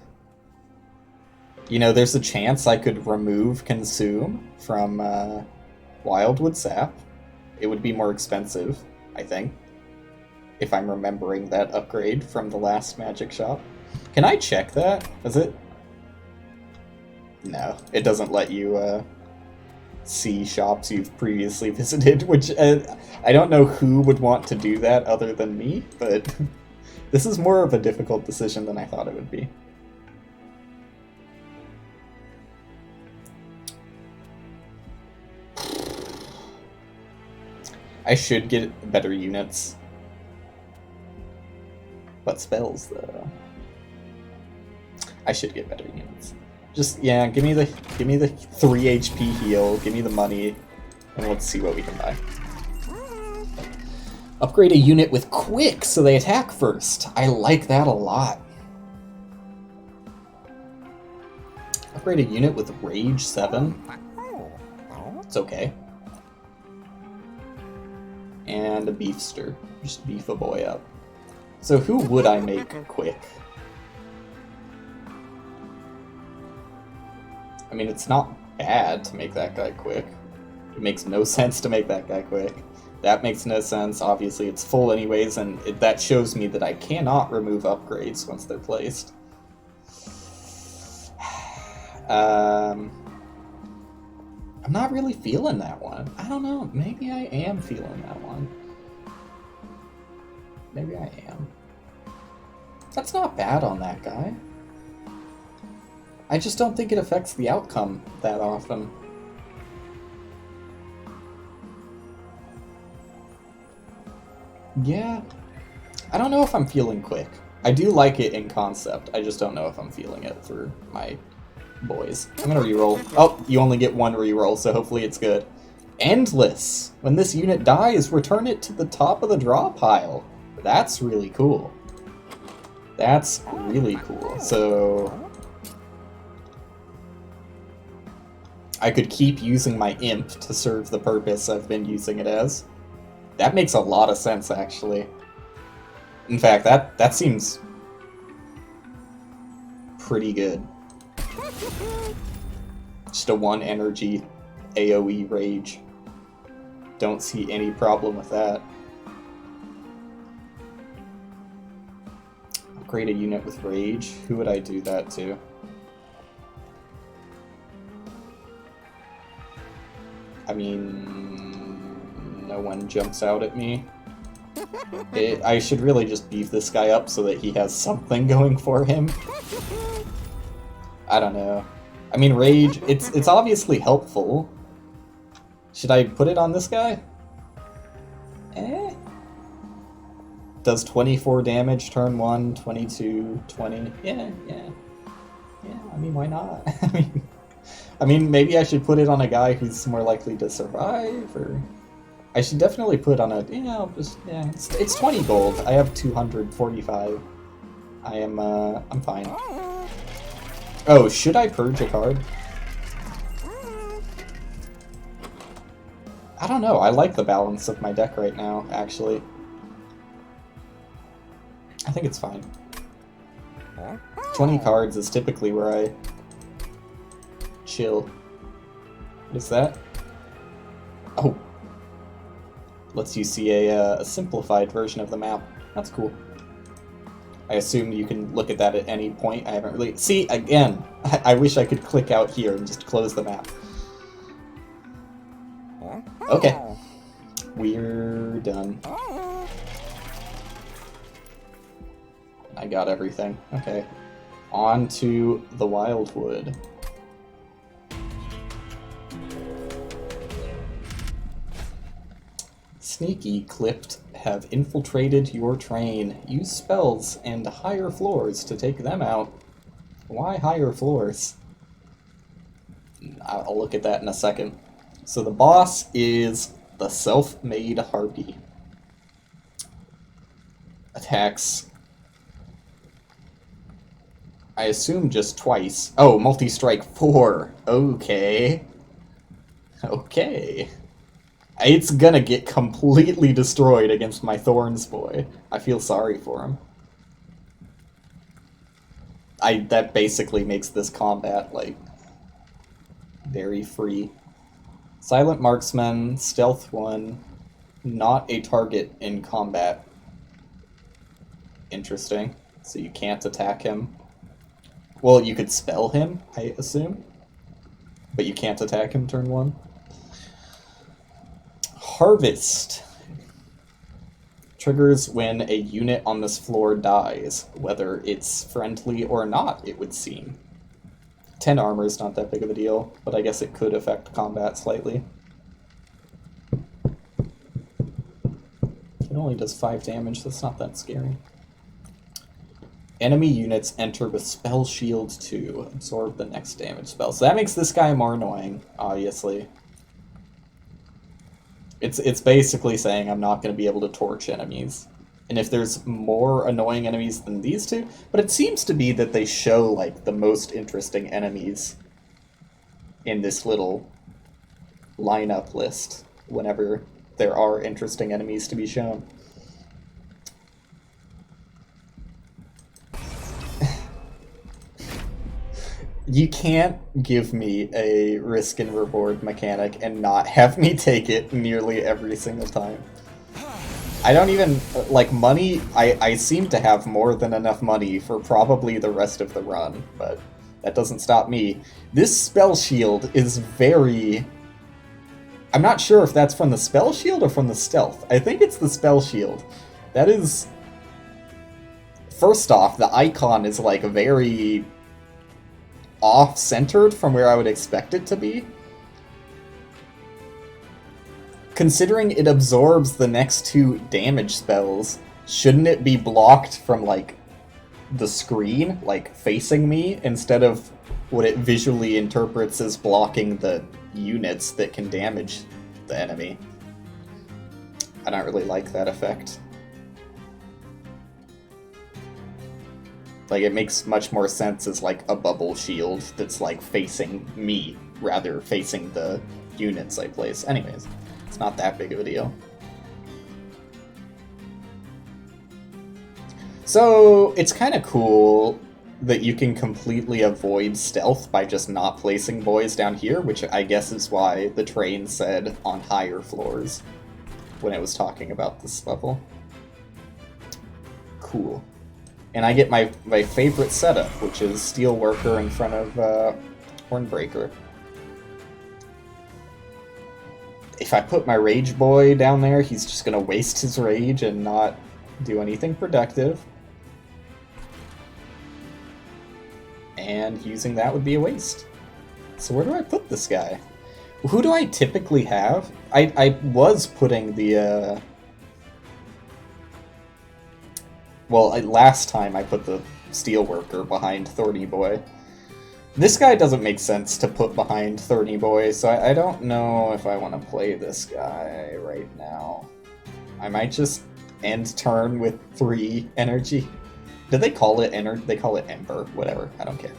you know, there's a chance I could remove Consume from Wildwood Sap. It would be more expensive, I think, if I'm remembering that upgrade from the last magic shop. Can I check that? Is it? No, it doesn't let you see shops you've previously visited, which I don't know who would want to do that other than me, but this is more of a difficult decision than I thought it would be. I should get better units. What spells, though? I should get better units. Just, yeah, give me the 3 HP heal, give me the money, and let's see what we can buy. Upgrade a unit with Quick so they attack first. I like that a lot. Upgrade a unit with Rage 7. It's okay. And a Beefster. Just beef a boy up. So who would I make Quick? I mean, it's not bad to make that guy quick. It makes no sense to make that guy quick. That makes no sense. Obviously, it's full anyways, and that shows me that I cannot remove upgrades once they're placed. I'm not really feeling that one. I don't know. Maybe I am feeling that one. Maybe I am. That's not bad on that guy. I just don't think it affects the outcome that often. Yeah. I don't know if I'm feeling Quick. I do like it in concept. I just don't know if I'm feeling it for my boys. I'm gonna reroll. Oh, you only get one reroll, so hopefully it's good. Endless! When this unit dies, return it to the top of the draw pile. That's really cool. That's really cool. So I could keep using my imp to serve the purpose I've been using it as. That makes a lot of sense, actually. In fact, that seems pretty good. Just a 1 energy AoE rage. Don't see any problem with that. Upgrade a unit with rage. Who would I do that to? I mean, no one jumps out at me. I should really just beef this guy up so that he has something going for him. I don't know. I mean, rage, it's obviously helpful. Should I put it on this guy? Does 24 damage turn 1, 22, 20. Yeah, mean, why not? I mean, maybe I should put it on a guy who's more likely to survive, or I should definitely put on a, it's 20 gold. I have 245. I'm fine. Oh, should I purge a card? I don't know. I like the balance of my deck right now, actually. I think it's fine. 20 cards is typically where I chill. What is that? Oh. Lets you see a simplified version of the map. That's cool. I assume you can look at that at any point. I haven't really... See, again, I wish I could click out here and just close the map. Okay. We're done. I got everything. Okay. On to the Wildwood. Sneaky Clipped have infiltrated your train. Use spells and higher floors to take them out. Why higher floors? I'll look at that in a second. So the boss is the Self-Made Harpy. Attacks, I assume, just twice. Oh, multi-strike 4. Okay. Okay. It's gonna get completely destroyed against my Thorns boy. I feel sorry for him. That basically makes this combat, like, very free. Silent Marksman, Stealth 1, not a target in combat. Interesting. So you can't attack him. Well, you could spell him, I assume. But you can't attack him turn 1. Harvest. Triggers when a unit on this floor dies, whether it's friendly or not, it would seem. 10 armor is not that big of a deal, but I guess it could affect combat slightly. It only does 5 damage, that's not that scary. Enemy units enter with spell shield to absorb the next damage spell. So that makes this guy more annoying, obviously. It's basically saying I'm not going to be able to torch enemies. And if there's more annoying enemies than these two, but it seems to be that they show, like, the most interesting enemies in this little lineup list whenever there are interesting enemies to be shown. You can't give me a risk and reward mechanic and not have me take it nearly every single time. I don't even, like, money, I seem to have more than enough money for probably the rest of the run, but that doesn't stop me. This spell shield is very... I'm not sure if that's from the spell shield or from the stealth. I think it's the spell shield. That is... First off, the icon is, like, very off-centered from where I would expect it to be. Considering it absorbs the next 2 damage spells, shouldn't it be blocked from, like, the screen, like, facing me, instead of what it visually interprets as blocking the units that can damage the enemy? I don't really like that effect. Like, it makes much more sense as, like, a bubble shield that's, like, facing me, rather facing the units I place. Anyways, it's not that big of a deal. So, it's kind of cool that you can completely avoid stealth by just not placing boys down here, which I guess is why the train said on higher floors when it was talking about this level. Cool. And I get my favorite setup, which is Steelworker in front of Hornbreaker. If I put my Rage Boy down there, he's just going to waste his rage and not do anything productive. And using that would be a waste. So where do I put this guy? Who do I typically have? I was putting the... Well, last time I put the Steelworker behind Thorny Boy. This guy doesn't make sense to put behind 30 boys, so I don't know if I want to play this guy right now. I might just end turn with 3 energy. Did they call it energy? They call it ember. Whatever. I don't care.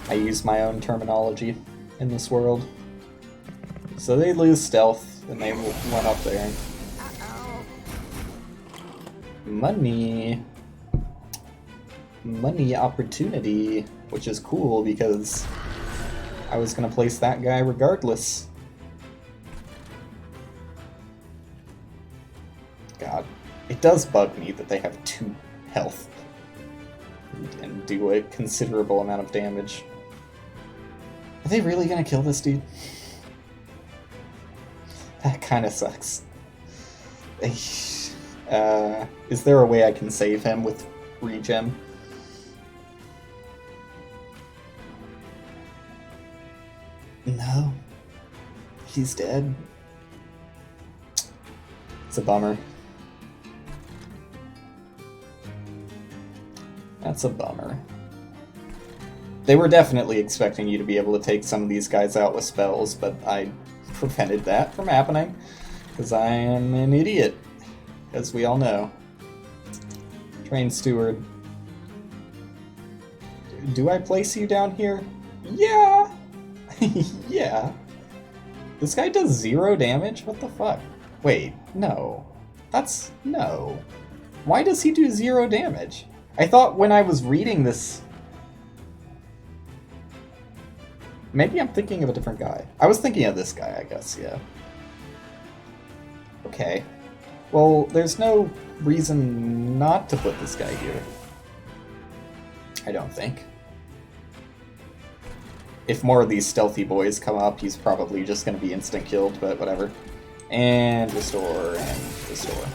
I use my own terminology in this world. So they lose stealth, and they went up there. Money. Money opportunity, which is cool because I was going to place that guy regardless. God, it does bug me that they have 2 health and do a considerable amount of damage. Are they really going to kill this dude? That kind of sucks. Is there a way I can save him with regen? No. He's dead. It's a bummer. That's a bummer. They were definitely expecting you to be able to take some of these guys out with spells, but I prevented that from happening, because I am an idiot, as we all know. Train Steward. Do I place you down here? Yeah! Yeah. This guy does 0 damage? What the fuck? Wait, no. No. Why does he do 0 damage? I thought when I was reading this... Maybe I'm thinking of a different guy. I was thinking of this guy, I guess, yeah. Okay. Well, there's no reason not to put this guy here. I don't think. If more of these stealthy boys come up, he's probably just going to be instant killed, but whatever. And restore, and restore.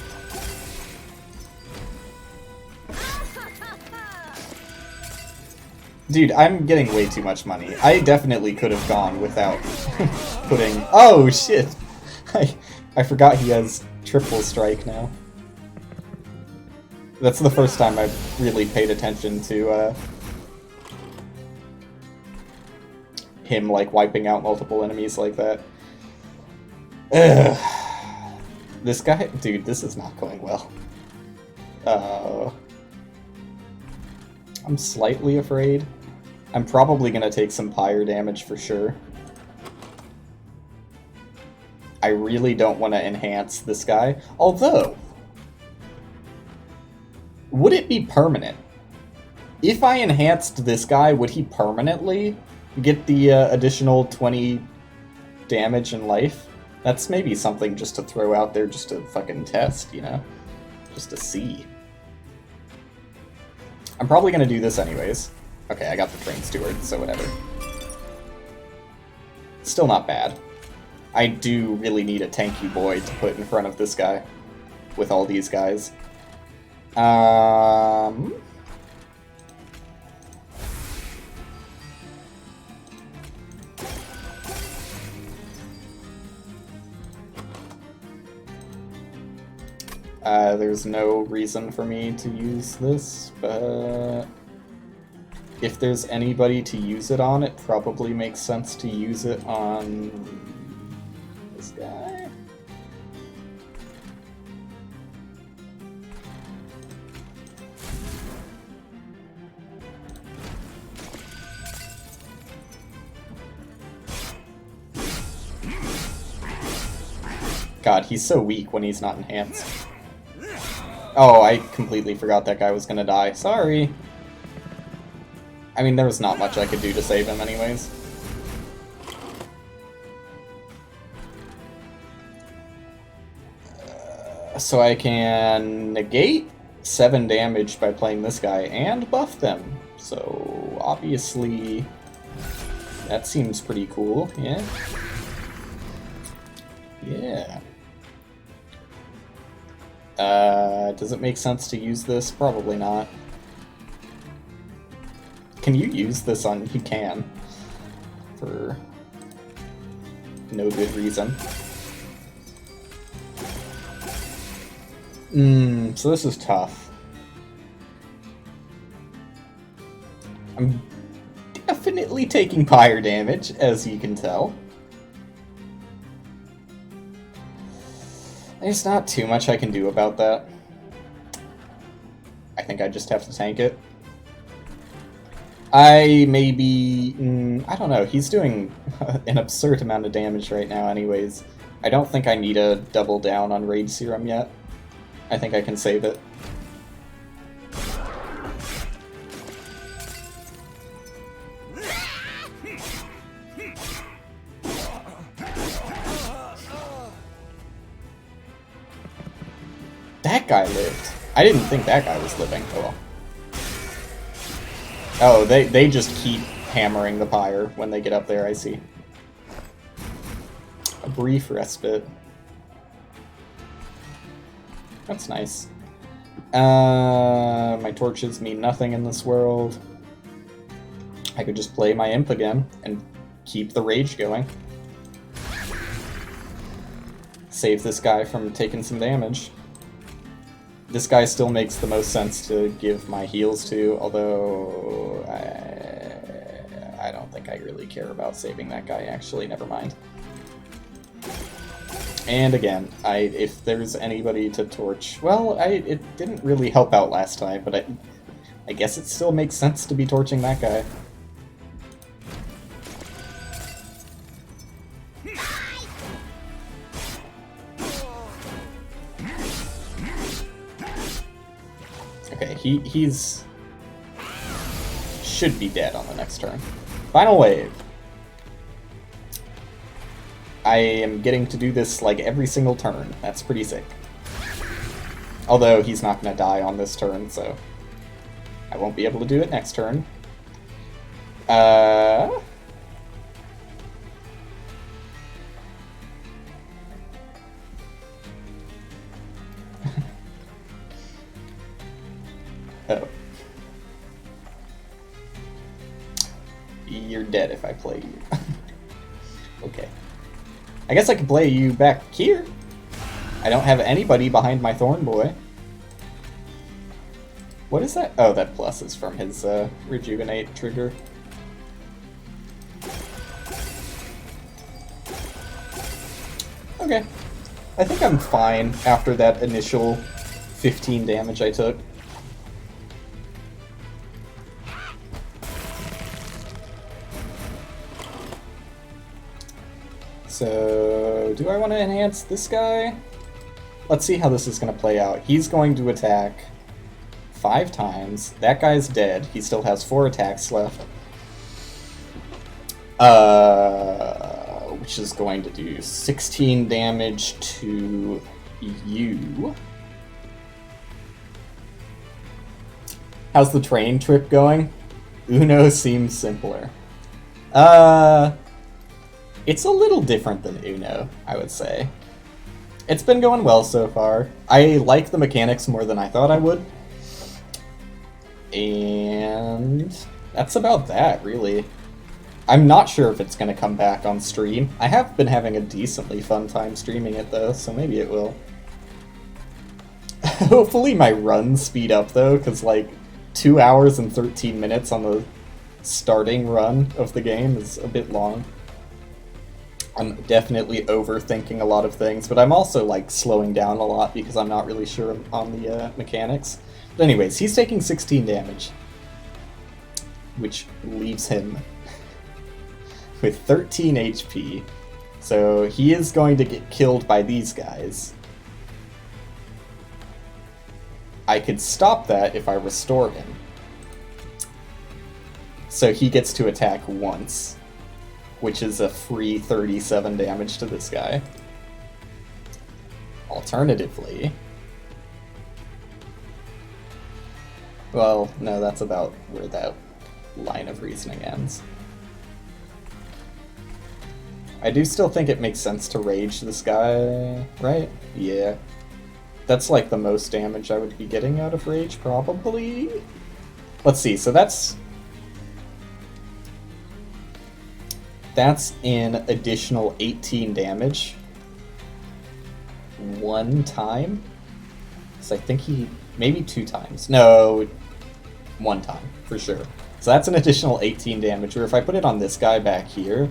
Dude, I'm getting way too much money. I definitely could have gone without putting... Oh, shit! I forgot he has triple strike now. That's the first time I've really paid attention to, him, like, wiping out multiple enemies like that. Ugh. This guy... Dude, this is not going well. I'm slightly afraid. I'm probably gonna take some pyre damage for sure. I really don't want to enhance this guy. Although... Would it be permanent? If I enhanced this guy, would he permanently get the additional 20 damage and life? That's maybe something just to throw out there just to fucking test, you know? Just to see. I'm probably gonna do this anyways. Okay, I got the Train Steward, so whatever. Still not bad. I do really need a tanky boy to put in front of this guy. With all these guys. There's no reason for me to use this, but if there's anybody to use it on, it probably makes sense to use it on this guy. God, he's so weak when he's not enhanced. Oh, I completely forgot that guy was gonna die. Sorry. I mean, there was not much I could do to save him anyways. So I can negate 7 damage by playing this guy and buff them. So, obviously, that seems pretty cool, yeah? Yeah. Does it make sense to use this? Probably not. Can you use this on... You can. For no good reason. So this is tough. definitely taking fire damage, as you can tell. There's not too much I can do about that. I think I just have to tank it. I don't know, he's doing an absurd amount of damage right now anyways. I don't think I need to double down on Rage Serum yet. I think I can save it. That guy lived. I didn't think that guy was living. Oh well. Oh, they just keep hammering the pyre when they get up there, I see. A brief respite. That's nice. My torches mean nothing in this world. I could just play my imp again and keep the rage going. Save this guy from taking some damage. This guy still makes the most sense to give my heals to, although I don't think I really care about saving that guy, actually, never mind. And again, if there's anybody to torch, well, it didn't really help out last time, but I guess it still makes sense to be torching that guy. Okay, he's should be dead on the next turn. Final wave. I am getting to do this like every single turn. That's pretty sick. Although he's not gonna die on this turn, so I won't be able to do it next turn. Oh. You're dead if I play you. Okay. I guess I can play you back here. I don't have anybody behind my Thorn Boy. What is that? Oh, that plus is from his Rejuvenate trigger. Okay. I think I'm fine after that initial 15 damage I took. So, do I want to enhance this guy? Let's see how this is going to play out. He's going to attack 5 times. That guy's dead. He still has 4 attacks left. Which is going to do 16 damage to you. How's the train trip going? Uno seems simpler. It's a little different than Uno, I would say. It's been going well so far. I like the mechanics more than I thought I would. And that's about that, really. I'm not sure if it's going to come back on stream. I have been having a decently fun time streaming it, though, so maybe it will. Hopefully my runs speed up, though, because, like, 2 hours and 13 minutes on the starting run of the game is a bit long. I'm definitely overthinking a lot of things, but I'm also, like, slowing down a lot because I'm not really sure on the mechanics. But anyways, he's taking 16 damage, which leaves him with 13 HP. So he is going to get killed by these guys. I could stop that if I restore him. So he gets to attack once, which is a free 37 damage to this guy. Alternatively... Well, no, that's about where that line of reasoning ends. I do still think it makes sense to rage this guy, right? Yeah. That's like the most damage I would be getting out of rage, probably? Let's see, so that's an additional 18 damage. One time? So I think maybe 2 times. No, 1 time, for sure. So that's an additional 18 damage, or if I put it on this guy back here,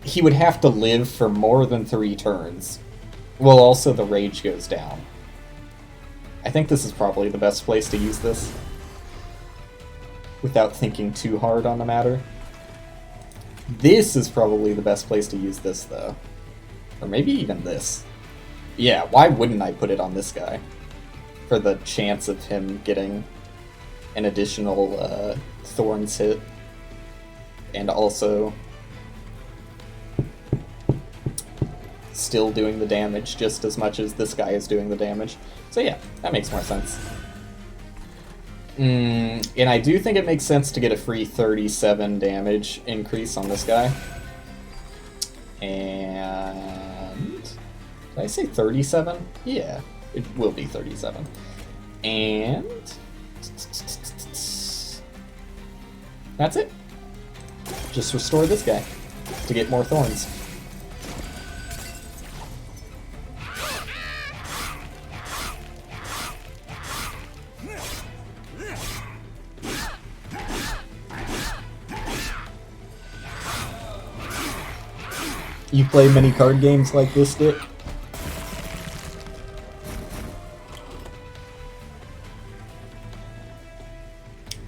he would have to live for more than 3 turns. Well, also the rage goes down. I think this is probably the best place to use this, without thinking too hard on the matter. This is probably the best place to use this, though. Or maybe even this. Yeah, why wouldn't I put it on this guy? For the chance of him getting an additional Thorns hit. And also still doing the damage just as much as this guy is doing the damage. So yeah, that makes more sense. And I do think it makes sense to get a free 37 damage increase on this guy. And... did I say 37? Yeah, it will be 37. And... that's it. Just restore this guy to get more thorns. You play many card games like this, Dick?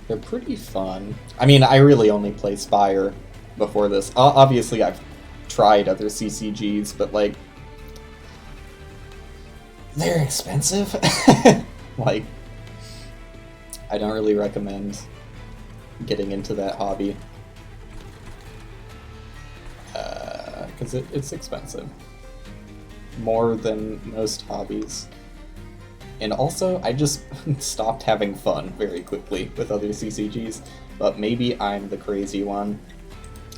They're pretty fun. I mean, I really only play Spire before this. Obviously, I've tried other CCGs, but, like, they're expensive. Like, I don't really recommend getting into that hobby. Because it's expensive. More than most hobbies. And also, I just stopped having fun very quickly with other CCGs, but maybe I'm the crazy one.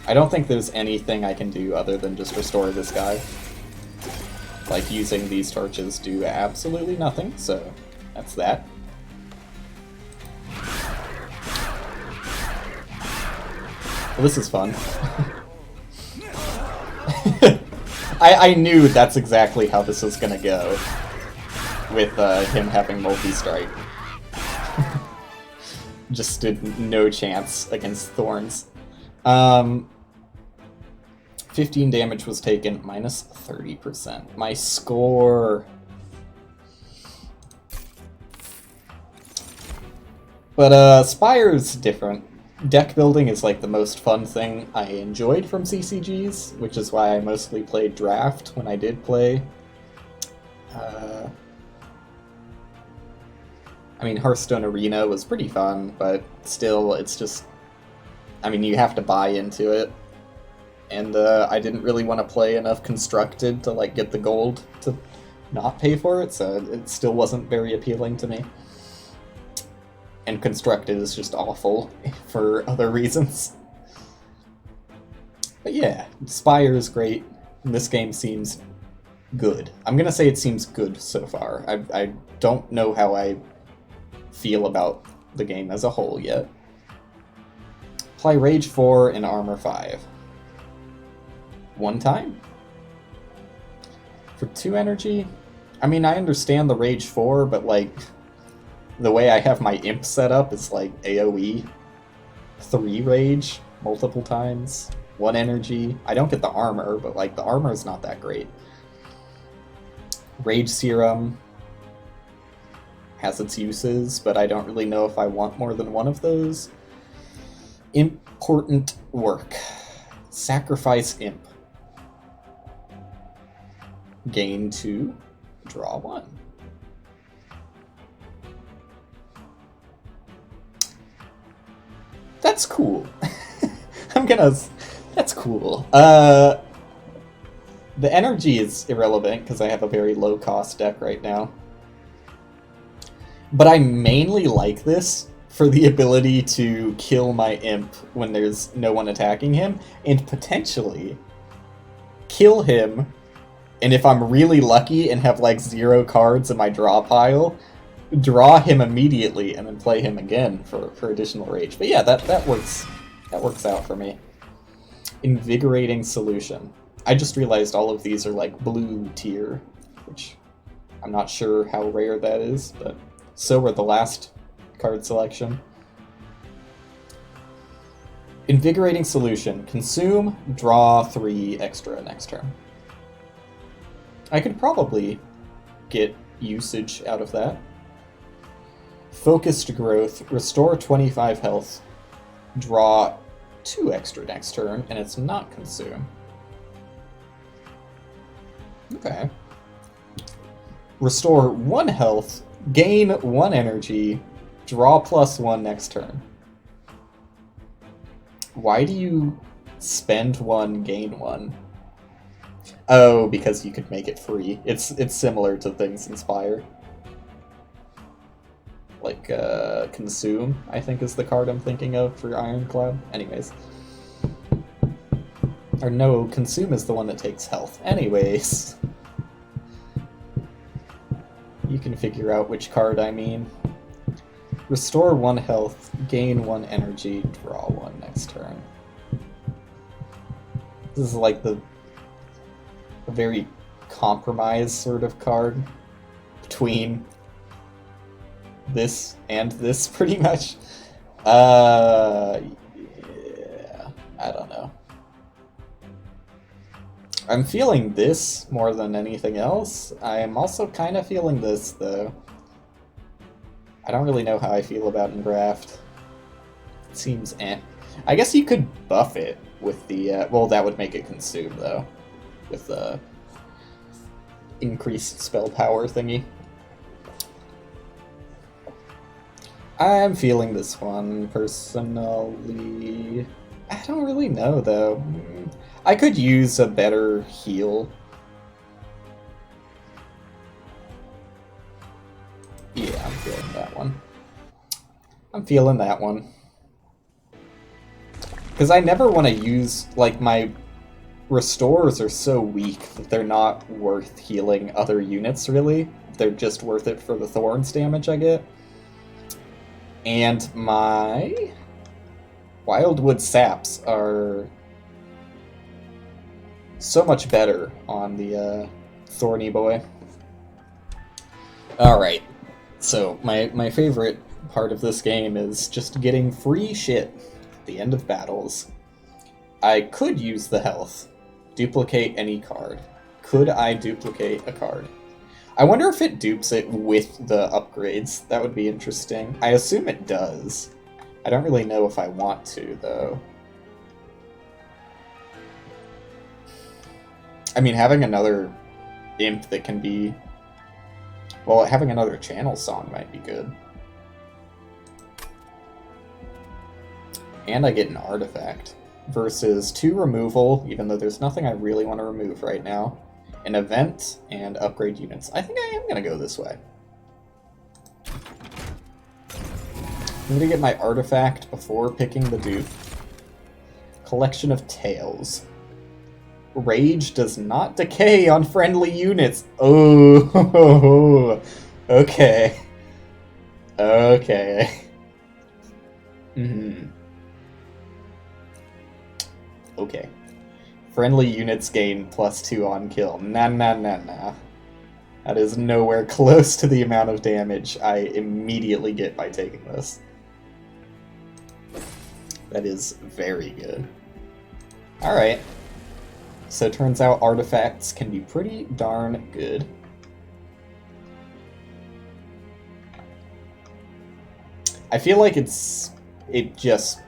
I don't think there's anything I can do other than just restore this guy. Like, using these torches do absolutely nothing, so that's that. Well, this is fun. I knew that's exactly how this was gonna go, with him having multi-strike. Just stood no chance against Thorns. 15 damage was taken, minus 30%. My score... But Spire's different. Deck building is like the most fun thing I enjoyed from CCGs, which is why I mostly played Draft when I did play. I mean, Hearthstone Arena was pretty fun, but still, it's just... I mean, you have to buy into it. And I didn't really want to play enough Constructed to, like, get the gold to not pay for it, so it still wasn't very appealing to me. And Constructed is just awful for other reasons. But yeah, Spire is great. This game seems good. I'm gonna say it seems good so far. I don't know how I feel about the game as a whole yet. Apply Rage 4 and Armor 5. One time? For 2 energy? I mean, I understand the Rage 4, but like... the way I have my imp set up is like AoE, 3 rage, multiple times, 1 energy. I don't get the armor, but like the armor is not that great. Rage Serum has its uses, but I don't really know if I want more than one of those. Important work. Sacrifice Imp. Gain 2, draw 1. That's cool. That's cool. The energy is irrelevant because I have a very low cost deck right now. But I mainly like this for the ability to kill my imp when there's no one attacking him, and potentially kill him, and if I'm really lucky and have like 0 cards in my draw pile, draw him immediately and then play him again for additional rage. But yeah, that works out for me. Invigorating Solution. I just realized all of these are like blue tier, which I'm not sure how rare that is, but so were the last card selection. Invigorating Solution. Consume, draw 3 extra next turn. I could probably get usage out of that. Focused Growth. Restore 25 health. Draw 2 extra next turn, and it's not Consume. Okay. Restore 1 health. Gain 1 energy. Draw +1 next turn. Why do you spend 1, gain 1? Oh, because you could make it free. It's similar to things Inspire. Like, Consume, I think is the card I'm thinking of for Ironclad. Anyways. Or no, Consume is the one that takes health. Anyways. You can figure out which card I mean. Restore 1 health, gain 1 energy, draw 1 next turn. This is like a very compromised sort of card between this and this, pretty much. Yeah, I don't know. I'm feeling this more than anything else. I am also kind of feeling this, though. I don't really know how I feel about Engraft. It seems eh. I guess you could buff it with the, well, that would make it Consume, though. With the increased spell power thingy. I'm feeling this one, personally. I don't really know, though. I could use a better heal. Yeah, I'm feeling that one. I'm feeling that one. Because I never want to use, like, my restores are so weak that they're not worth healing other units, really. They're just worth it for the Thorns damage I get. And my Wildwood Saps are so much better on the Thorny Boy. Alright, so my favorite part of this game is just getting free shit at the end of battles. I could use the health. Duplicate any card. Could I duplicate a card? I wonder if it dupes it with the upgrades. That would be interesting. I assume it does. I don't really know if I want to, though. I mean, having another imp that can be... Well, having another channel song might be good. And I get an artifact. Versus 2 removal, even though there's nothing I really want to remove right now. An event, and upgrade units. I think I am going to go this way. I'm going to get my artifact before picking the dupe. Collection of Tails. Rage does not decay on friendly units. Oh, okay. Okay. Okay. Friendly units gain +2 on kill. Nah. That is nowhere close to the amount of damage I immediately get by taking this. That is very good. Alright. So it turns out artifacts can be pretty darn good. I feel like it just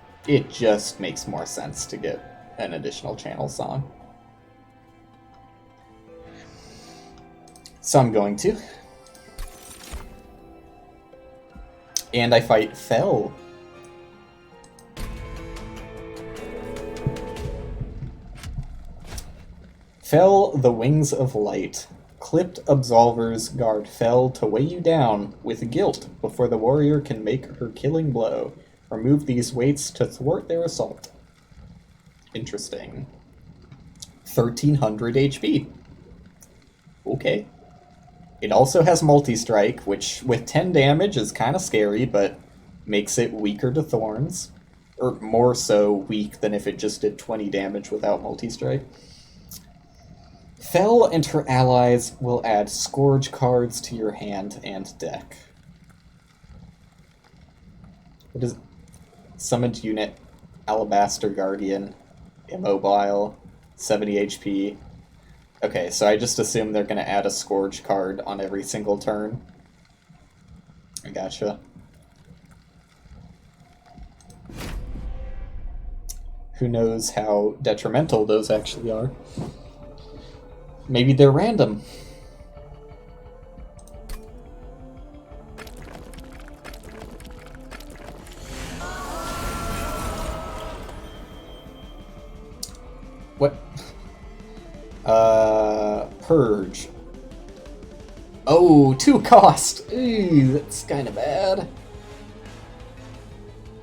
makes more sense to get an additional channel song. So I'm going to. And I fight Fell. Fell the Wings of Light. Clipped Absolvers guard Fell to weigh you down with guilt before the warrior can make her killing blow. Remove these weights to thwart their assault. Interesting. 1300 HP. Okay. It also has multi-strike, which with 10 damage is kind of scary, but makes it weaker to thorns. Or more so weak than if it just did 20 damage without multi-strike. Fell and her allies will add Scourge cards to your hand and deck. What is... Summoned unit Alabaster Guardian, immobile, 70 HP. Okay, so I just assume they're going to add a Scourge card on every single turn. I gotcha. Who knows how detrimental those actually are? Maybe they're random. What? Purge. Oh, 2 cost! Ooh, that's kind of bad.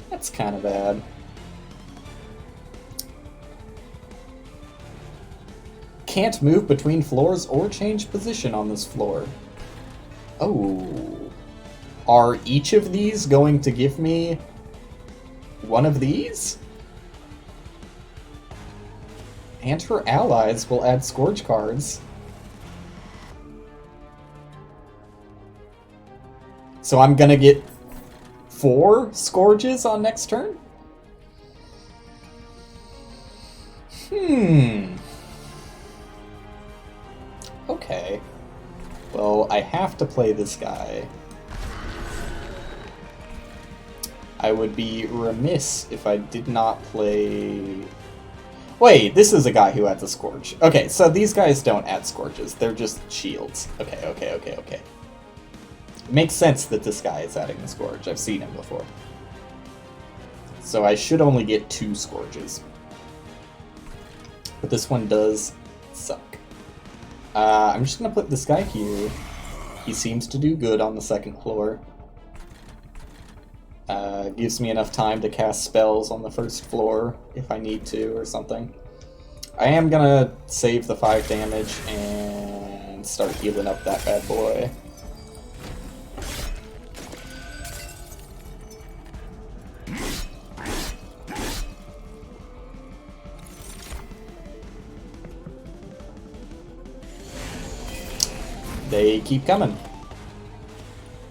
That's kind of bad. Can't move between floors or change position on this floor. Oh. Are each of these going to give me one of these? And her allies will add Scourge cards. So I'm gonna get 4 Scourges on next turn? Okay. Well, I have to play this guy. I would be remiss if I did not play... Wait, this is a guy who adds a Scourge. Okay, so these guys don't add Scourges. They're just shields. Okay. It makes sense that this guy is adding the Scourge. I've seen him before. So I should only get 2 Scourges. But this one does suck. I'm just gonna put this guy here. He seems to do good on the 2nd floor. Gives me enough time to cast spells on the 1st floor if I need to or something. I am gonna save the 5 damage and start healing up that bad boy. They keep coming.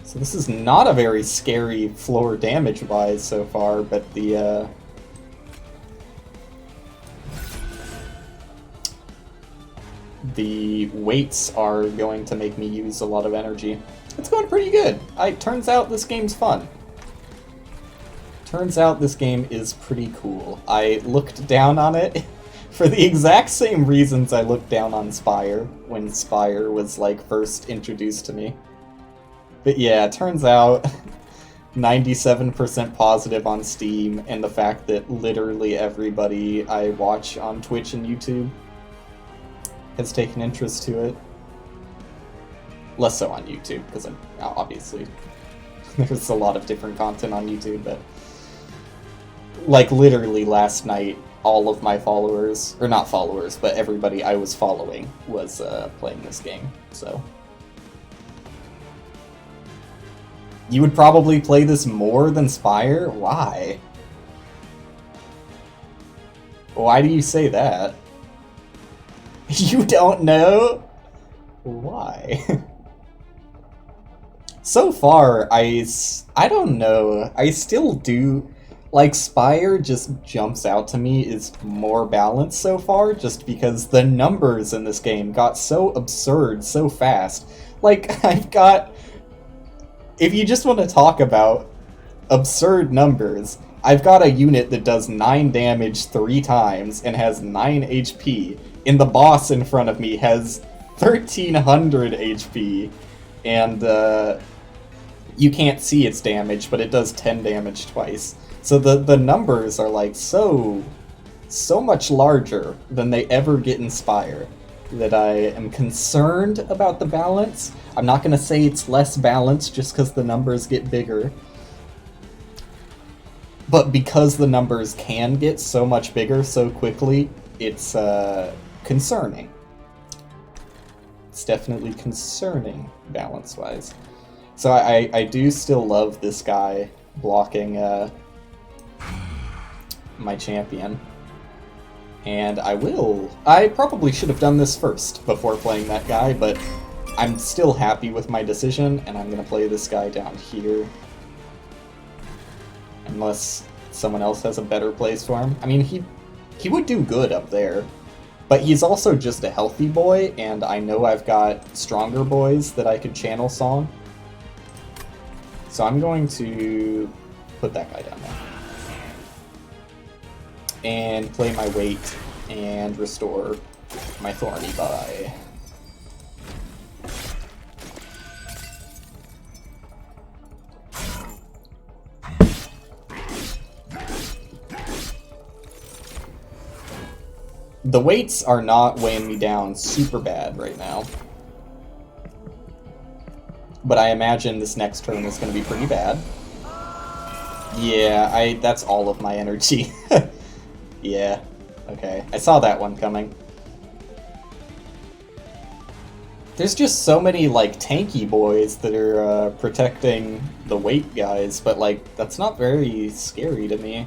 So this is not a very scary floor damage-wise so far, but the weights are going to make me use a lot of energy. It's going pretty good. Turns out this game's fun. Turns out this game is pretty cool. I looked down on it for the exact same reasons I looked down on Spire when Spire was, like, first introduced to me. But yeah, it turns out 97% positive on Steam, and the fact that literally everybody I watch on Twitch and YouTube has taken interest to it. Less so on YouTube, because obviously there's a lot of different content on YouTube, but like literally last night, all of my followers, or not followers, but everybody I was following was playing this game, so... You would probably play this more than Spire? Why? Why do you say that? You don't know? Why? So far, I don't know. I still do... Like, Spire just jumps out to me as more balanced so far, just because the numbers in this game got so absurd so fast. Like, I've got... If you just want to talk about absurd numbers, I've got a unit that does 9 damage 3 times and has 9 HP, and the boss in front of me has 1300 HP, and you can't see its damage, but it does 10 damage twice. So the numbers are like so much larger than they ever get in Spire that I am concerned about the balance. I'm not going to say it's less balanced just because the numbers get bigger. But because the numbers can get so much bigger so quickly, it's concerning. It's definitely concerning, balance-wise. So I do still love this guy blocking my champion. And I probably should have done this first before playing that guy, but I'm still happy with my decision, and I'm going to play this guy down here. Unless someone else has a better place for him. I mean, he would do good up there, but he's also just a healthy boy, and I know I've got stronger boys that I could channel song. So I'm going to put that guy down there. And play my weight and restore my thorny by. The weights are not weighing me down super bad right now. But I imagine this next turn is going to be pretty bad. Yeah, that's all of my energy. Yeah, okay. I saw that one coming. There's just so many, like, tanky boys that are protecting the weight guys, but, like, that's not very scary to me.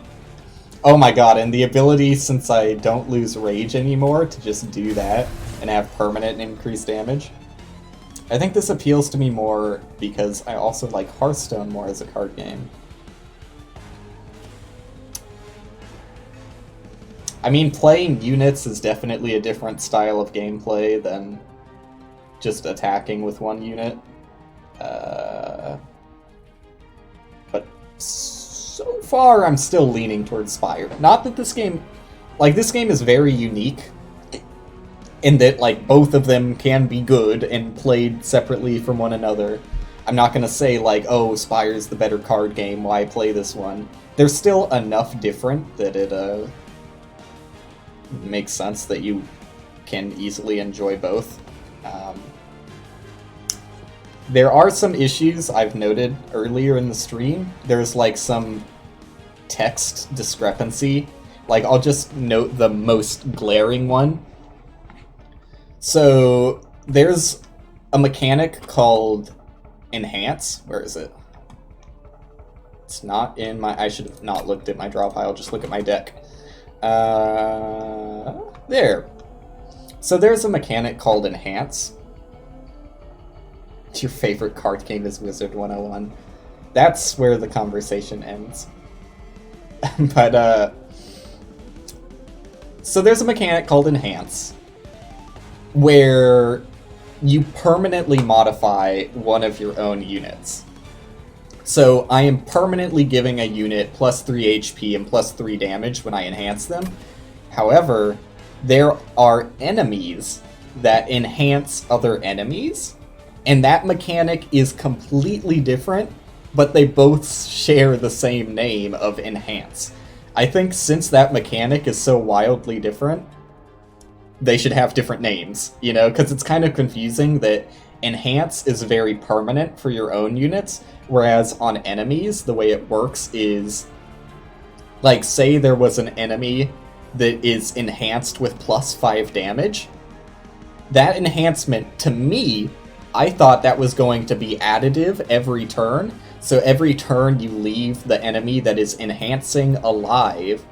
Oh my god, and the ability, since I don't lose rage anymore, to just do that and have permanent increased damage. I think this appeals to me more because I also like Hearthstone more as a card game. I mean, playing units is definitely a different style of gameplay than just attacking with one unit. But so far, I'm still leaning towards Spire. Not that this game... Like, this game is very unique in that, like, both of them can be good and played separately from one another. I'm not gonna say, like, oh, Spire's the better card game, why play this one? They're still enough different that it, makes sense that you can easily enjoy both. There are some issues I've noted earlier in the stream. There's, like, some text discrepancy. Like, I'll just note the most glaring one. So, there's a mechanic called Enhance. Where is it? It's not in my... I should have not looked at my draw pile, just look at my deck. There. So there's a mechanic called Enhance. Your favorite card game is Wizard 101. That's where the conversation ends. But, so there's a mechanic called Enhance, where you permanently modify one of your own units. So I am permanently giving a unit plus 3 HP and plus 3 damage when I enhance them. However, there are enemies that enhance other enemies, and that mechanic is completely different, but they both share the same name of Enhance. I think since that mechanic is so wildly different, they should have different names, you know, because it's kind of confusing that Enhance is very permanent for your own units, whereas on enemies, the way it works is, like, say there was an enemy that is enhanced with plus 5 damage. That enhancement, to me, I thought that was going to be additive every turn, so every turn you leave the enemy that is enhancing alive,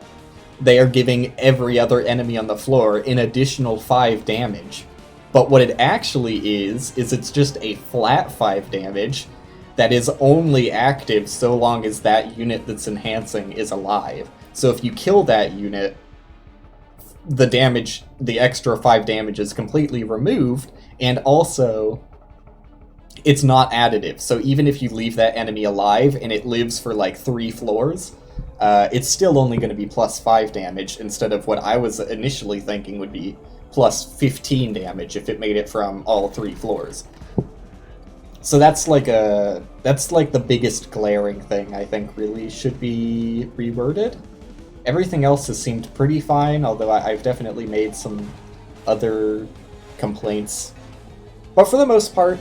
they are giving every other enemy on the floor an additional 5 damage. But what it actually is it's just a flat 5 damage that is only active so long as that unit that's enhancing is alive. So if you kill that unit, the damage, the extra 5 damage is completely removed, and also it's not additive. So even if you leave that enemy alive and it lives for like 3 floors, it's still only going to be plus 5 damage instead of what I was initially thinking would be plus 15 damage if it made it from all 3 floors. So that's like the biggest glaring thing I think really should be reworded. Everything else has seemed pretty fine, although I've definitely made some other complaints. But for the most part,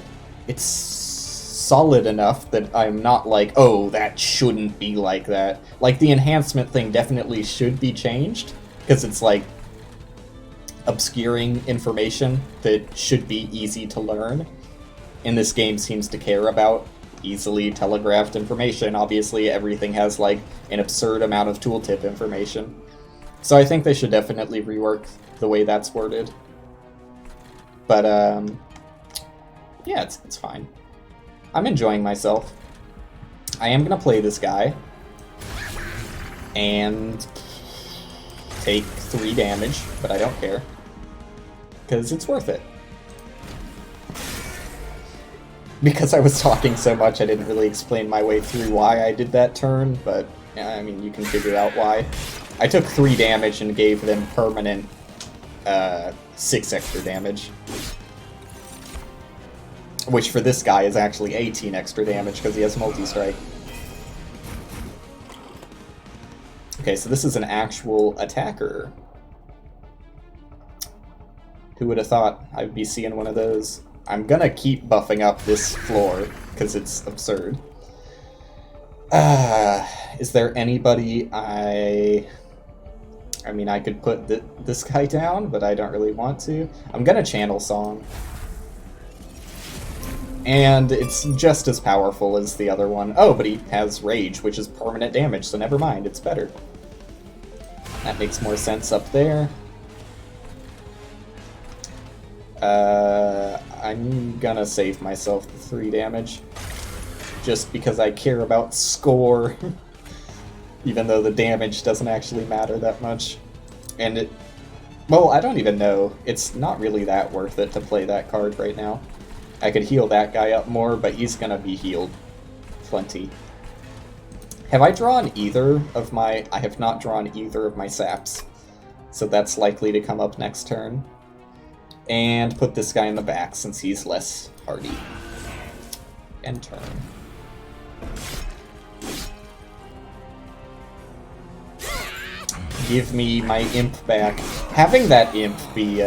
it's solid enough that I'm not like, oh, that shouldn't be like that. Like, the enhancement thing definitely should be changed, because it's like obscuring information that should be easy to learn. And this game seems to care about easily telegraphed information. Obviously, everything has like an absurd amount of tooltip information. So I think they should definitely rework the way that's worded. But, yeah, it's fine. I'm enjoying myself. I am gonna play this guy. and take 3 damage, but I don't care. Because it's worth it. Because I was talking so much, I didn't really explain my way through why I did that turn, but yeah, I mean, you can figure out why. I took 3 damage and gave them permanent 6 extra damage. Which for this guy is actually 18 extra damage because he has multi-strike. Okay, so this is an actual attacker. Who would have thought I'd be seeing one of those? I'm gonna keep buffing up this floor, because it's absurd. Is there anybody I mean, I could put this guy down, but I don't really want to. I'm gonna channel Song. And it's just as powerful as the other one. Oh, but he has Rage, which is permanent damage, so never mind, it's better. That makes more sense up there. I'm gonna save myself the 3 damage. Just because I care about score. Even though the damage doesn't actually matter that much. And it... well, I don't even know. It's not really that worth it to play that card right now. I could heal that guy up more, but he's gonna be healed plenty. Have I drawn either of my... I have not drawn either of my saps. So that's likely to come up next turn. And put this guy in the back since he's less hardy. End turn. Give me my imp back. Having that imp be,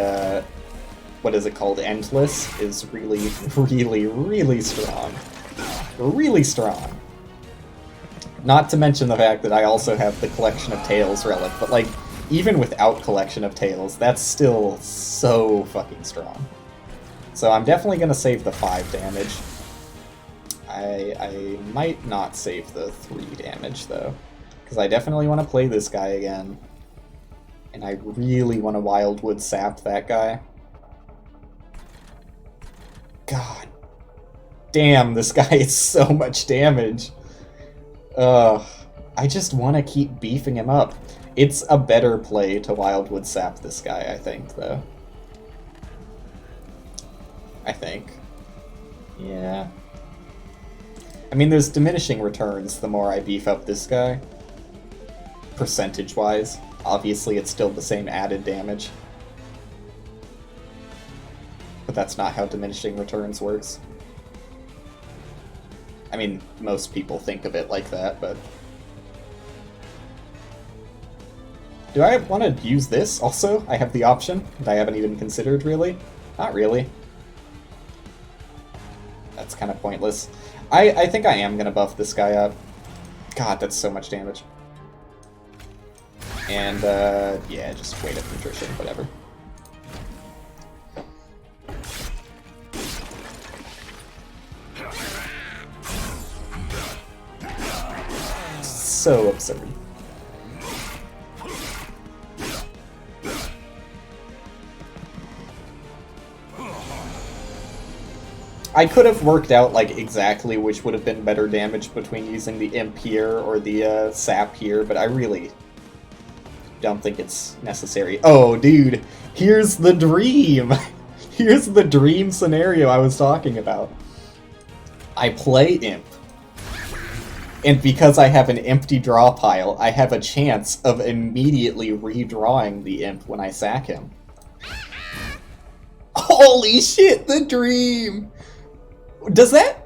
what is it called, endless, is really, really, really strong. Really strong. Not to mention the fact that I also have the Collection of Tails relic, but like, even without Collection of Tails, that's still so fucking strong. So I'm definitely gonna save the 5 damage. I might not save the 3 damage, though. Because I definitely want to play this guy again. And I really want to Wildwood Sap that guy. God. Damn, this guy is so much damage. Ugh. I just want to keep beefing him up. It's a better play to Wildwood Sap this guy, I think, though. I think. Yeah. I mean, there's diminishing returns the more I beef up this guy. Percentage-wise. Obviously, it's still the same added damage. But that's not how diminishing returns works. I mean, most people think of it like that, but... do I want to use this also? I have the option that I haven't even considered, really. Not really. That's kind of pointless. I think I am going to buff this guy up. God, that's so much damage. And, yeah, just wait up nutrition, whatever. So absurd. I could have worked out, like, exactly which would have been better damage between using the Imp here or the, Sap here, but I really don't think it's necessary. Oh, dude, here's the dream! Here's the dream scenario I was talking about. I play Imp. And because I have an empty draw pile, I have a chance of immediately redrawing the Imp when I sack him. Holy shit, the dream! Does that...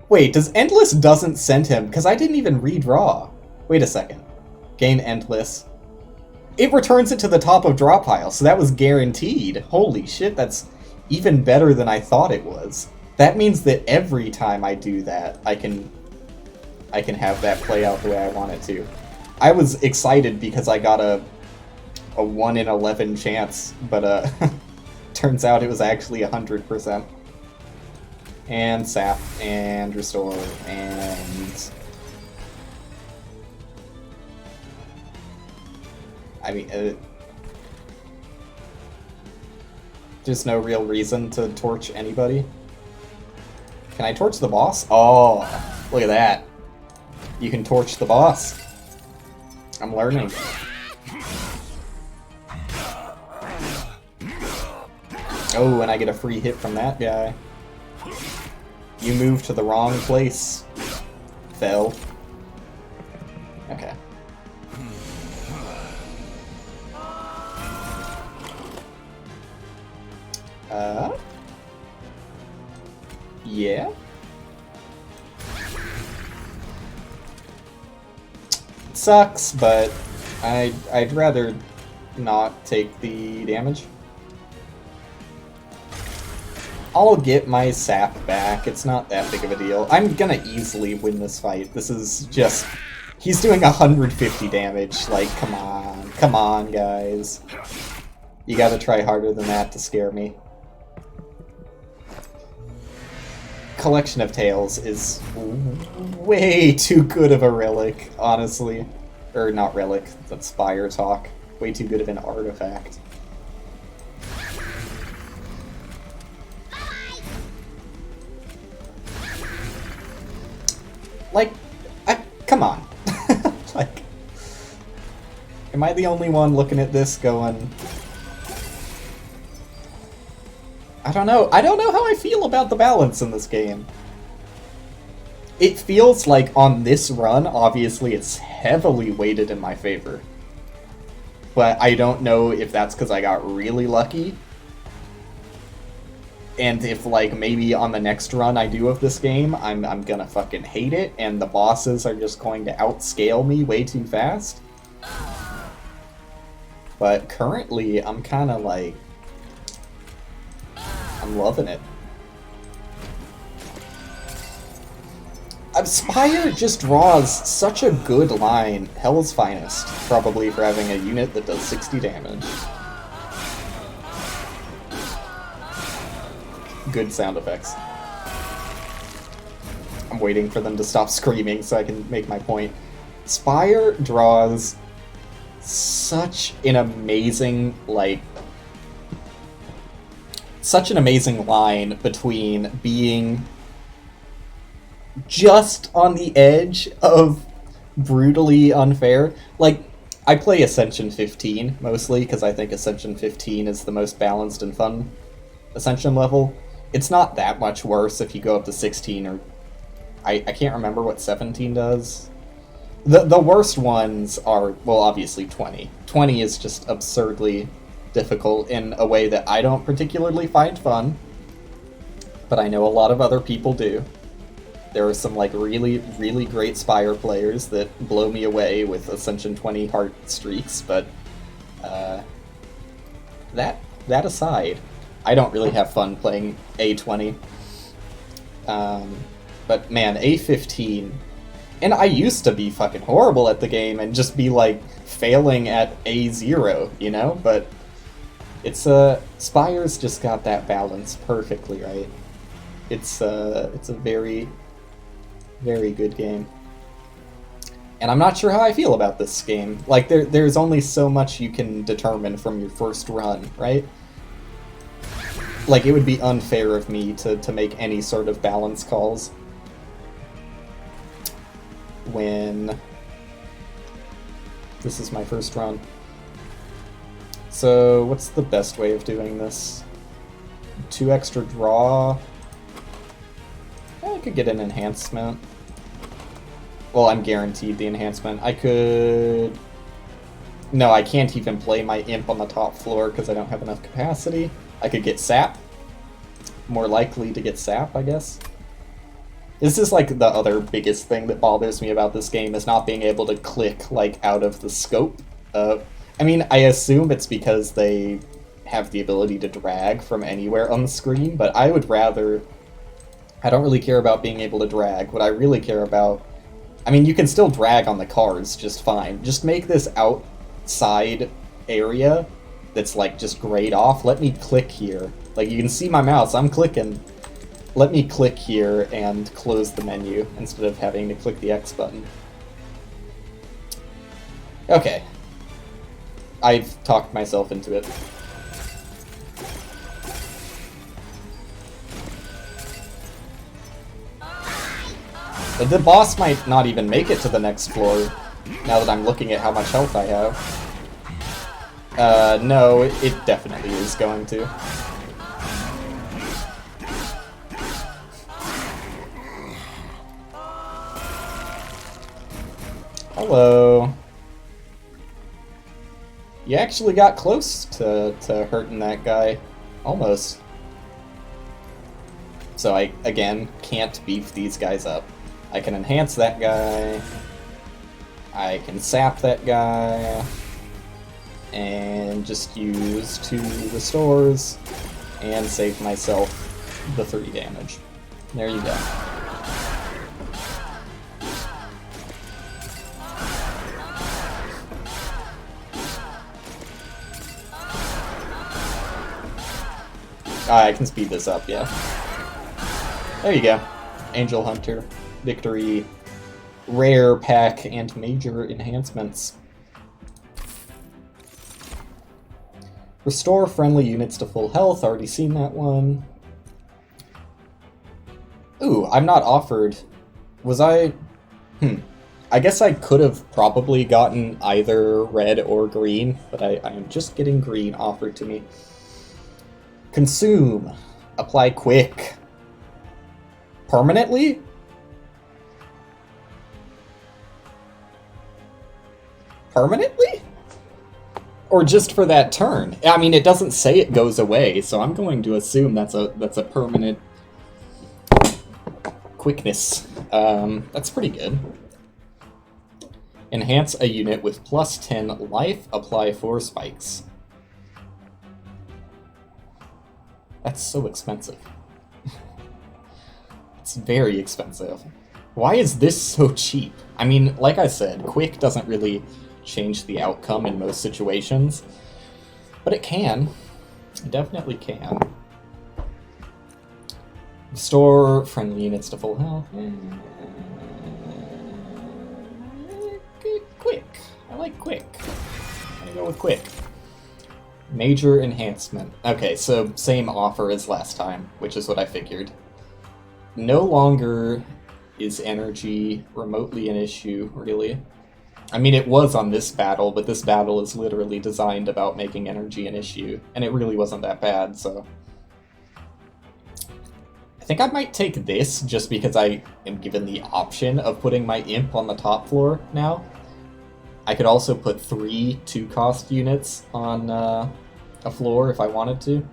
wait, does Endless doesn't send him? Because I didn't even redraw. Wait a second. Gain Endless. It returns it to the top of draw pile, so that was guaranteed. Holy shit, that's even better than I thought it was. That means that every time I do that, I can have that play out the way I want it to. I was excited because I got a 1 in 11 chance, but turns out it was actually 100%. And sap, and restore, and... I mean, there's no real reason to torch anybody. Can I torch the boss? Oh, look at that. You can torch the boss. I'm learning. Oh, and I get a free hit from that guy. You moved to the wrong place. Fell. Okay. Yeah? It sucks, but I'd rather not take the damage. I'll get my sap back, it's not that big of a deal. I'm gonna easily win this fight. This is just... He's doing 150 damage, like, come on, guys. You gotta try harder than that to scare me. Collection of Tails is way too good of a relic, honestly. Or not relic, that's Spire talk. Way too good of an artifact. Like, come on. Like, am I the only one looking at this going... I don't know how I feel about the balance in this game. It feels like on this run, obviously it's heavily weighted in my favor. But I don't know if that's because I got really lucky. And if, like, maybe on the next run I do of this game, I'm gonna fucking hate it, and the bosses are just going to outscale me way too fast. But currently, I'm kind of like... I'm loving it. Spire just draws such a good line. Hell's Finest, probably for having a unit that does 60 damage. Good sound effects. I'm waiting for them to stop screaming so I can make my point. Spire draws such an amazing, like... Such an amazing line between being just on the edge of brutally unfair. Like, I play Ascension 15 mostly because I think Ascension 15 is the most balanced and fun Ascension level. It's not that much worse if you go up to 16 or... I can't remember what 17 does. The worst ones are, well, obviously 20. 20 is just absurdly difficult in a way that I don't particularly find fun, but I know a lot of other people do. There are some, like, really, really great Spire players that blow me away with Ascension 20 heart streaks, but that aside, I don't really have fun playing A20. But man, A15, and I used to be fucking horrible at the game and just be, like, failing at A0, you know? But it's, Spire's just got that balance perfectly right. It's a very, very good game. And I'm not sure how I feel about this game. Like, there's only so much you can determine from your first run, right? Like, it would be unfair of me to make any sort of balance calls when this is my first run. So, what's the best way of doing this? 2 extra draw? I could get an enhancement. Well, I'm guaranteed the enhancement. I could... No, I can't even play my imp on the top floor because I don't have enough capacity. I could get sap. More likely to get sap, I guess. This is, like, the other biggest thing that bothers me about this game, is not being able to click, like, out of the scope. I mean, I assume it's because they have the ability to drag from anywhere on the screen, but I would rather... I don't really care about being able to drag. What I really care about... I mean, you can still drag on the cards just fine. Just make this outside area that's, like, just grayed off. Let me click here. Like, you can see my mouse. I'm clicking. Let me click here and close the menu instead of having to click the X button. Okay. I've talked myself into it. The boss might not even make it to the next floor. Now that I'm looking at how much health I have. No, it definitely is going to. Hello. You actually got close to hurting that guy. Almost. So I, again, can't beef these guys up. I can enhance that guy. I can sap that guy. And just use 2 restores and save myself the 3 damage. There you go. I can speed this up, yeah. There you go. Angel Hunter, Victory, Rare Pack, and Major Enhancements. Restore friendly units to full health, already seen that one. Ooh, I'm not offered. Was I... I guess I could have probably gotten either red or green, but I am just getting green offered to me. Consume. Apply quick. Permanently? Permanently? Or just for that turn? I mean, it doesn't say it goes away, so I'm going to assume that's a permanent quickness. That's pretty good. Enhance a unit with plus 10 life, apply 4 spikes. That's so expensive. It's very expensive. Why is this so cheap? I mean, like I said, quick doesn't really change the outcome in most situations, but it can. It definitely can. Restore friendly units to full health. Quick. I like quick. I'm gonna go with quick. Major enhancement. Okay, so same offer as last time, which is what I figured. No longer is energy remotely an issue, really. I mean, it was on this battle, but this battle is literally designed about making energy an issue, and it really wasn't that bad, so... I think I might take this, just because I am given the option of putting my imp on the top floor now. I could also put 3 2-cost units on a floor if I wanted to.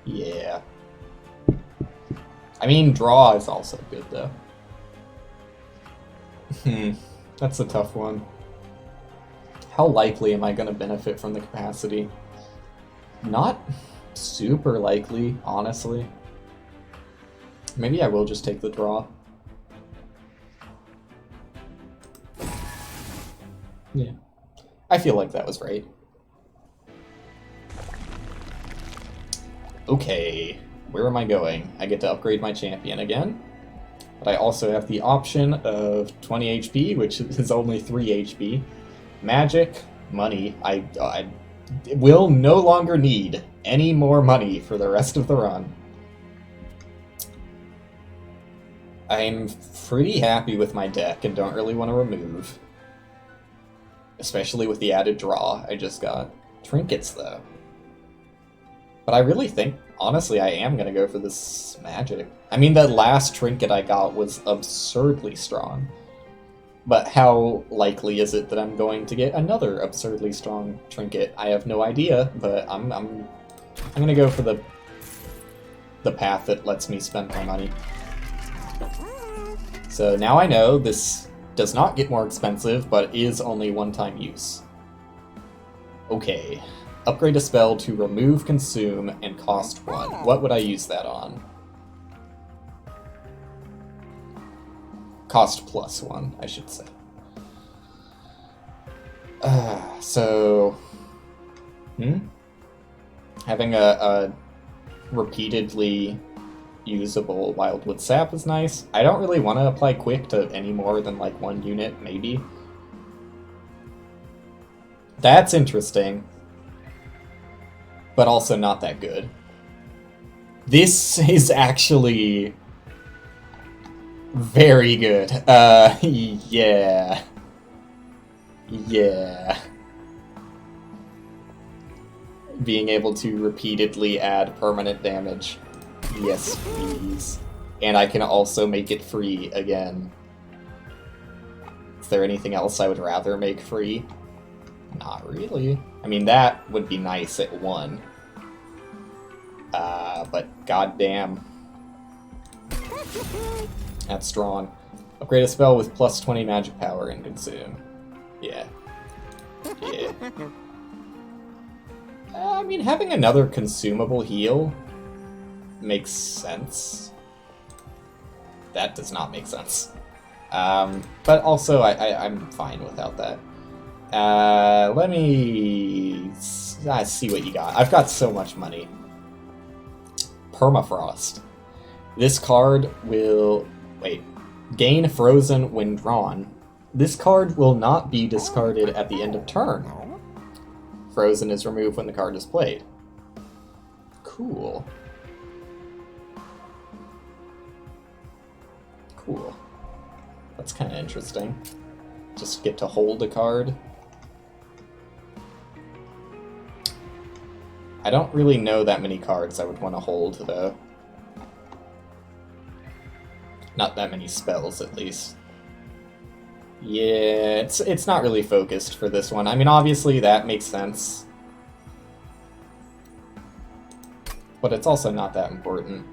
Yeah. I mean, draw is also good, though. That's a tough one. How likely am I going to benefit from the capacity? Not super likely, honestly. Maybe I will just take the draw. Yeah. I feel like that was right. Okay, where am I going? I get to upgrade my champion again, but I also have the option of 20 HP, which is only 3 HP. Magic, money. I will no longer need any more money for the rest of the run. I'm pretty happy with my deck and don't really want to remove. Especially with the added draw I just got. Trinkets, though. But I really think, honestly, I am going to go for this magic. I mean, that last trinket I got was absurdly strong. But how likely is it that I'm going to get another absurdly strong trinket? I have no idea, but I'm going to go for the path that lets me spend my money. So now I know this does not get more expensive, but is only one-time use. Okay. Upgrade a spell to remove, consume, and cost 1. What would I use that on? Cost plus 1, I should say. So... Having a repeatedly usable Wildwood Sap is nice. I don't really want to apply quick to any more than like 1 unit, maybe. That's interesting. But also not that good. This is actually Very good. Yeah. Yeah. Being able to repeatedly add permanent damage. Yes, please. And I can also make it free again. Is there anything else I would rather make free? Not really. I mean, that would be nice at 1. But goddamn. That's strong. Upgrade a spell with plus 20 magic power and consume. Yeah. Yeah. I mean, having another consumable heal makes sense. That does not make sense. But also, I'm fine without that. Let me see what you got. I've got so much money. Permafrost. This card will... Wait. Gain Frozen when drawn. This card will not be discarded at the end of turn. Frozen is removed when the card is played. Cool. Cool. That's kind of interesting. Just get to hold a card. I don't really know that many cards I would want to hold, though. Not that many spells, at least. Yeah, it's not really focused for this one. I mean, obviously that makes sense. But it's also not that important.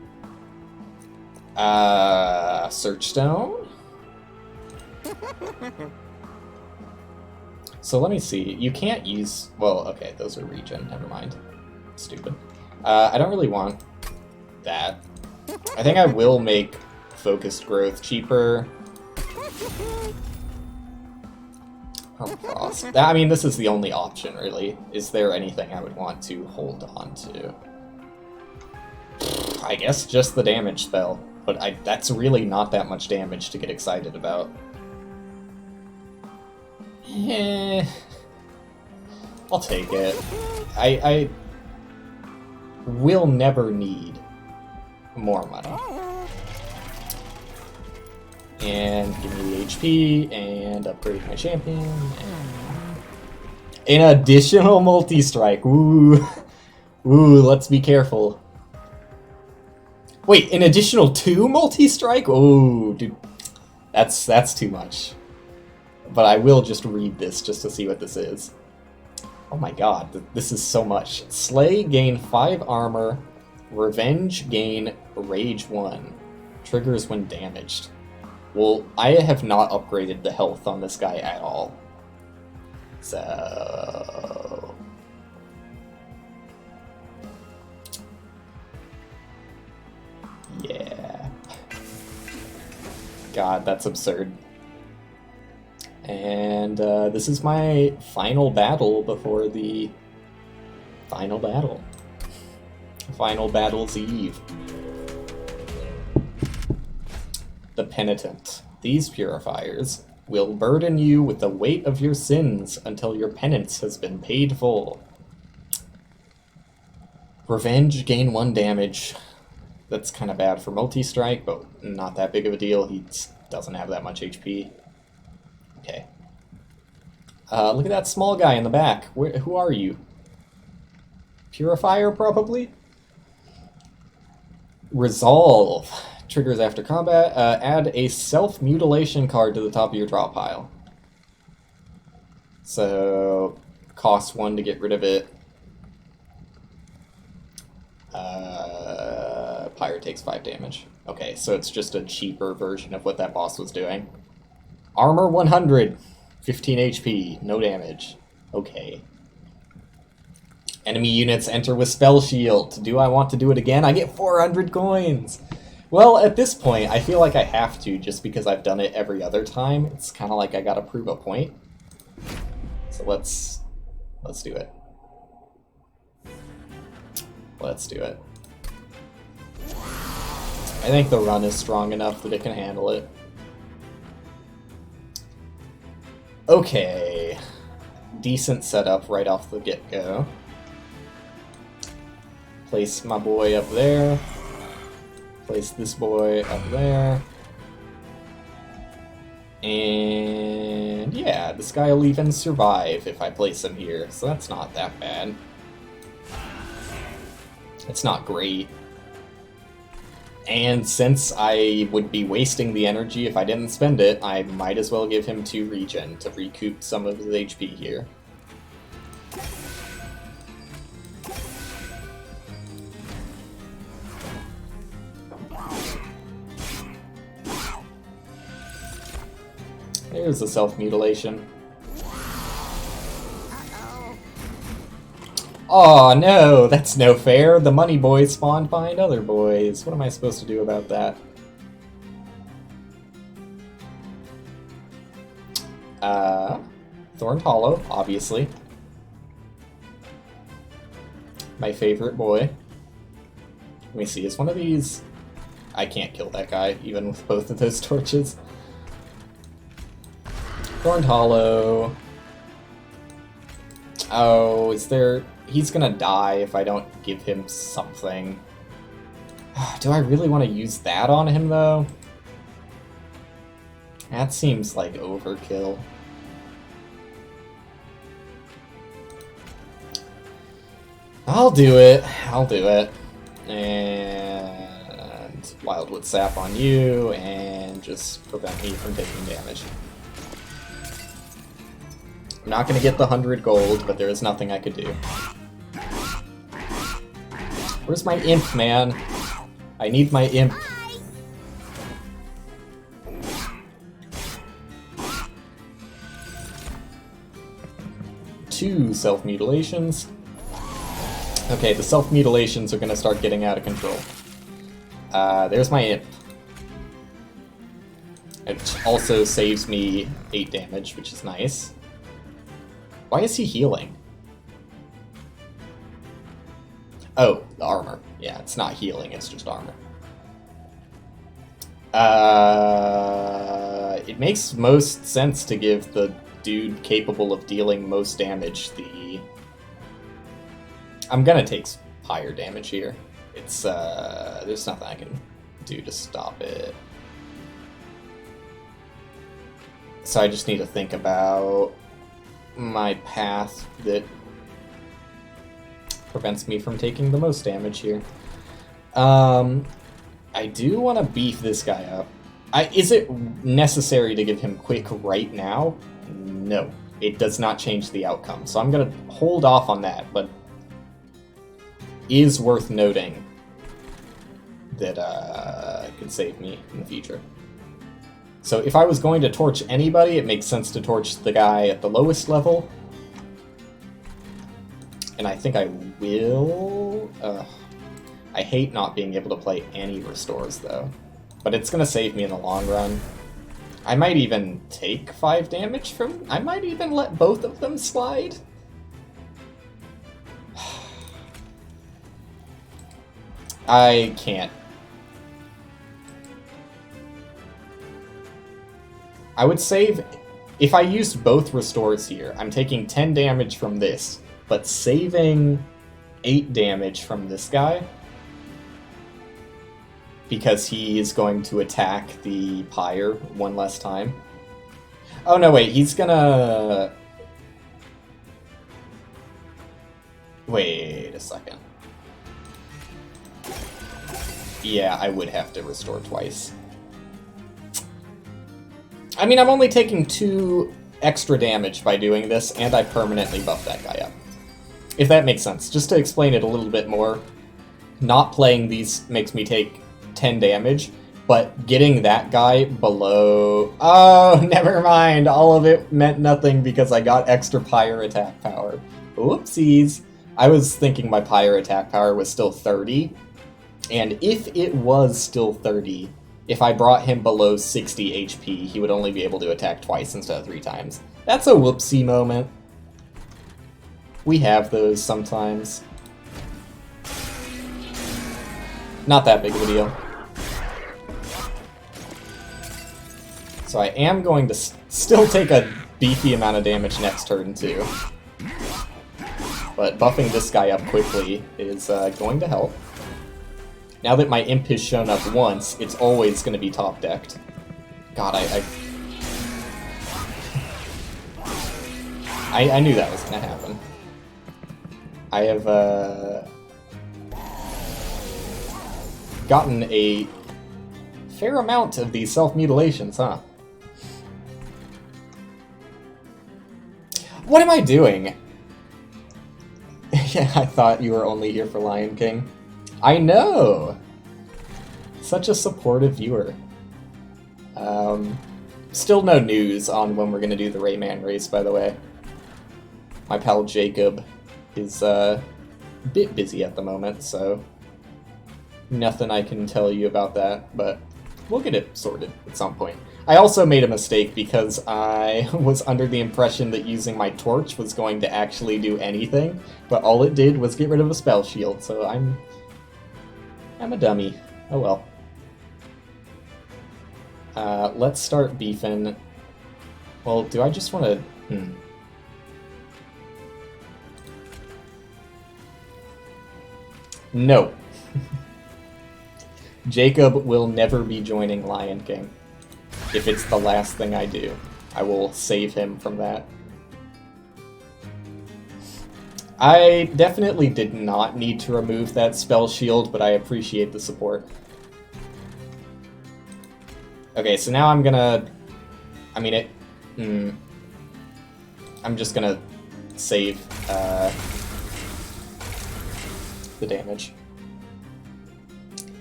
Search Stone? So let me see. You can't use... Well, okay, those are regen. Never mind. Stupid. I don't really want that. I think I will make Focused Growth cheaper. Permafrost. I mean, this is the only option, really. Is there anything I would want to hold on to? I guess just the damage spell. But that's really not that much damage to get excited about. Eh, I'll take it. I will never need more money. And give me the HP, and upgrade my champion, and... An additional multi-strike, ooh. Ooh, let's be careful. Wait, an additional 2 multi-strike? Oh, dude, that's too much. But I will just read this just to see what this is. Oh my god, this is so much. Slay, gain 5 armor. Revenge, gain Rage 1. Triggers when damaged. Well, I have not upgraded the health on this guy at all. So... yeah. God, that's absurd. And this is my final battle before the final battle. Final battle's eve. The Penitent. These purifiers will burden you with the weight of your sins until your penance has been paid full. Revenge, gain 1 damage. That's kind of bad for multi-strike, but not that big of a deal. He doesn't have that much HP. Okay. Look at that small guy in the back. Who are you? Purifier, probably? Resolve. Triggers after combat. Add a self-mutilation card to the top of your draw pile. So, cost 1 to get rid of it. Pyre takes 5 damage. Okay, so it's just a cheaper version of what that boss was doing. Armor 100. 15 HP. No damage. Okay. Enemy units enter with Spell Shield. Do I want to do it again? I get 400 coins! Well, at this point, I feel like I have to, just because I've done it every other time. It's kind of like I gotta prove a point. So let's do it. Let's do it. I think the run is strong enough that it can handle it. Okay. Decent setup right off the get-go. Place my boy up there. Place this boy up there. And yeah, this guy will even survive if I place him here, so that's not that bad. It's not great. And since I would be wasting the energy if I didn't spend it, I might as well give him 2 regen to recoup some of his HP here. There's the self-mutilation. Oh no, that's no fair. The money boys spawned behind other boys. What am I supposed to do about that? Thorned Hollow, obviously. My favorite boy. Let me see, is one of these... I can't kill that guy, even with both of those torches. Thorned Hollow. Oh, is there... He's gonna die if I don't give him something. Do I really want to use that on him, though? That seems like overkill. I'll do it. I'll do it. And Wildwood Sap on you, and just prevent me from taking damage. I'm not going to get the 100 gold, but there is nothing I could do. Where's my imp, man? I need my imp. Two self-mutilations. Okay, the self-mutilations are going to start getting out of control. There's my imp. It also saves me 8 damage, which is nice. Why is he healing? Oh, the armor. Yeah, it's not healing, it's just armor. It makes most sense to give the dude capable of dealing most damage the... I'm gonna take higher damage here. It's, there's nothing I can do to stop it. So I just need to think about my path that prevents me from taking the most damage here. I do want to beef this guy up. Is it necessary to give him quick right now? No. It does not change the outcome. So I'm going to hold off on that, but is worth noting that it could save me in the future. So if I was going to torch anybody, it makes sense to torch the guy at the lowest level. And I think I will... I hate not being able to play any restores, though. But it's going to save me in the long run. I might even take 5 damage from... I might even let both of them slide. I can't. I would save... If I used both restores here, I'm taking 10 damage from this, but saving 8 damage from this guy, because he is going to attack the pyre one less time. Oh no, wait, he's gonna... Wait a second. Yeah, I would have to restore twice. I mean, I'm only taking 2 extra damage by doing this, and I permanently buff that guy up. If that makes sense. Just to explain it a little bit more, not playing these makes me take 10 damage, but getting that guy below... Oh, never mind! All of it meant nothing because I got extra pyre attack power. Oopsies! I was thinking my pyre attack power was still 30, and if it was still 30... If I brought him below 60 HP, he would only be able to attack twice instead of 3 times. That's a whoopsie moment. We have those sometimes. Not that big of a deal. So I am going to still take a beefy amount of damage next turn, too. But buffing this guy up quickly is going to help. Now that my imp has shown up once, it's always going to be top-decked. God, I knew that was gonna happen. I have gotten a fair amount of these self-mutilations, huh? What am I doing? Yeah, I thought you were only here for Lion King. I know! Such a supportive viewer. Still no news on when we're gonna do the Rayman race, by the way. My pal Jacob is a bit busy at the moment, so nothing I can tell you about that, but we'll get it sorted at some point. I also made a mistake because I was under the impression that using my torch was going to actually do anything, but all it did was get rid of a spell shield, so I'm a dummy. Oh well. Let's start beefing. Well, do I just want to... No. Jacob will never be joining Lion King. If it's the last thing I do, I will save him from that. I definitely did not need to remove that spell shield, but I appreciate the support. Okay, so now I'm gonna... I mean, it... I'm just gonna save the damage.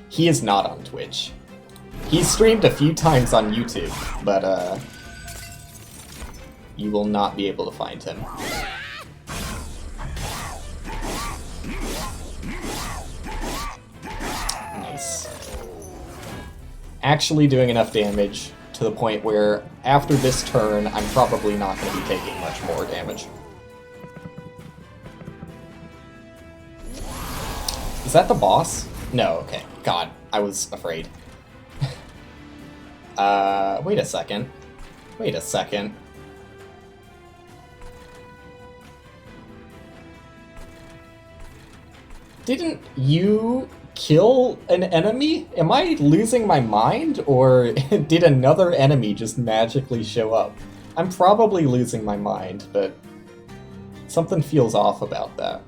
He is not on Twitch. He's streamed a few times on YouTube, but you will not be able to find him. Nice. Actually doing enough damage to the point where after this turn, I'm probably not going to be taking much more damage. Is that the boss? No, okay. God, I was afraid. Wait a second. Wait a second. Didn't you kill an enemy? Am I losing my mind, or did another enemy just magically show up? I'm probably losing my mind, but something feels off about that.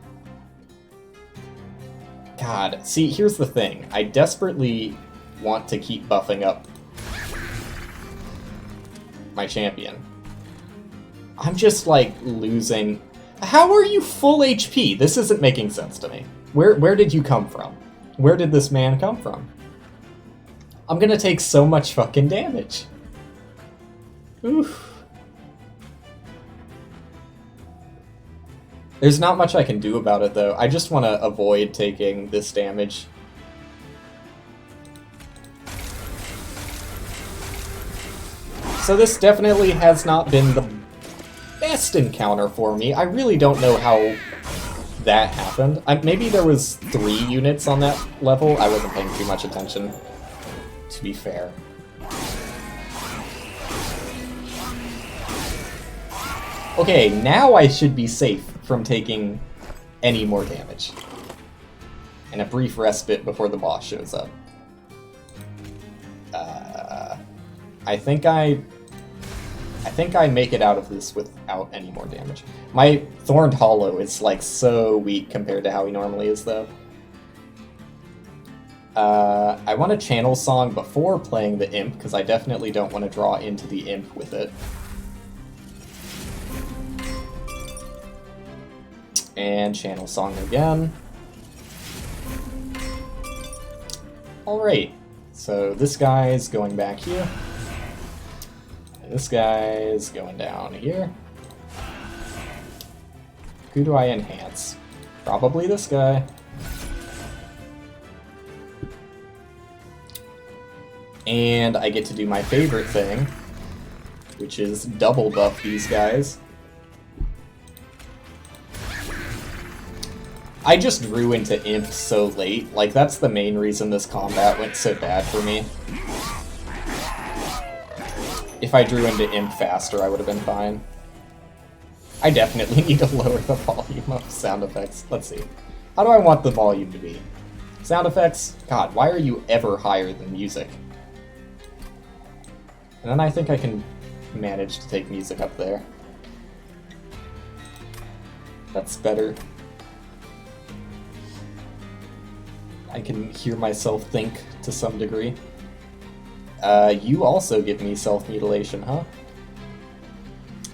God, see, here's the thing. I desperately want to keep buffing up my champion. I'm just, like, losing... How are you full HP? This isn't making sense to me. Where did you come from? Where did this man come from? I'm gonna take so much fucking damage. Oof. There's not much I can do about it, though. I just want to avoid taking this damage. So this definitely has not been the best encounter for me. I really don't know how that happened. Maybe there was 3 units on that level. I wasn't paying too much attention, to be fair. Okay, now I should be safe from taking any more damage. And a brief respite before the boss shows up. I think I make it out of this without any more damage. My Thorned Hollow is like so weak compared to how he normally is, though. I want to channel song before playing the imp, because I definitely don't want to draw into the imp with it. And channel song again. Alright, so this guy's going back here. And this guy's going down here. Who do I enhance? Probably this guy. And I get to do my favorite thing, which is double buff these guys. I just drew into Imp so late, like that's the main reason this combat went so bad for me. If I drew into Imp faster, I would have been fine. I definitely need to lower the volume of sound effects. Let's see. How do I want the volume to be? Sound effects? God, why are you ever higher than music? And then I think I can manage to take music up there. That's better. I can hear myself think to some degree. You also give me self-mutilation, huh?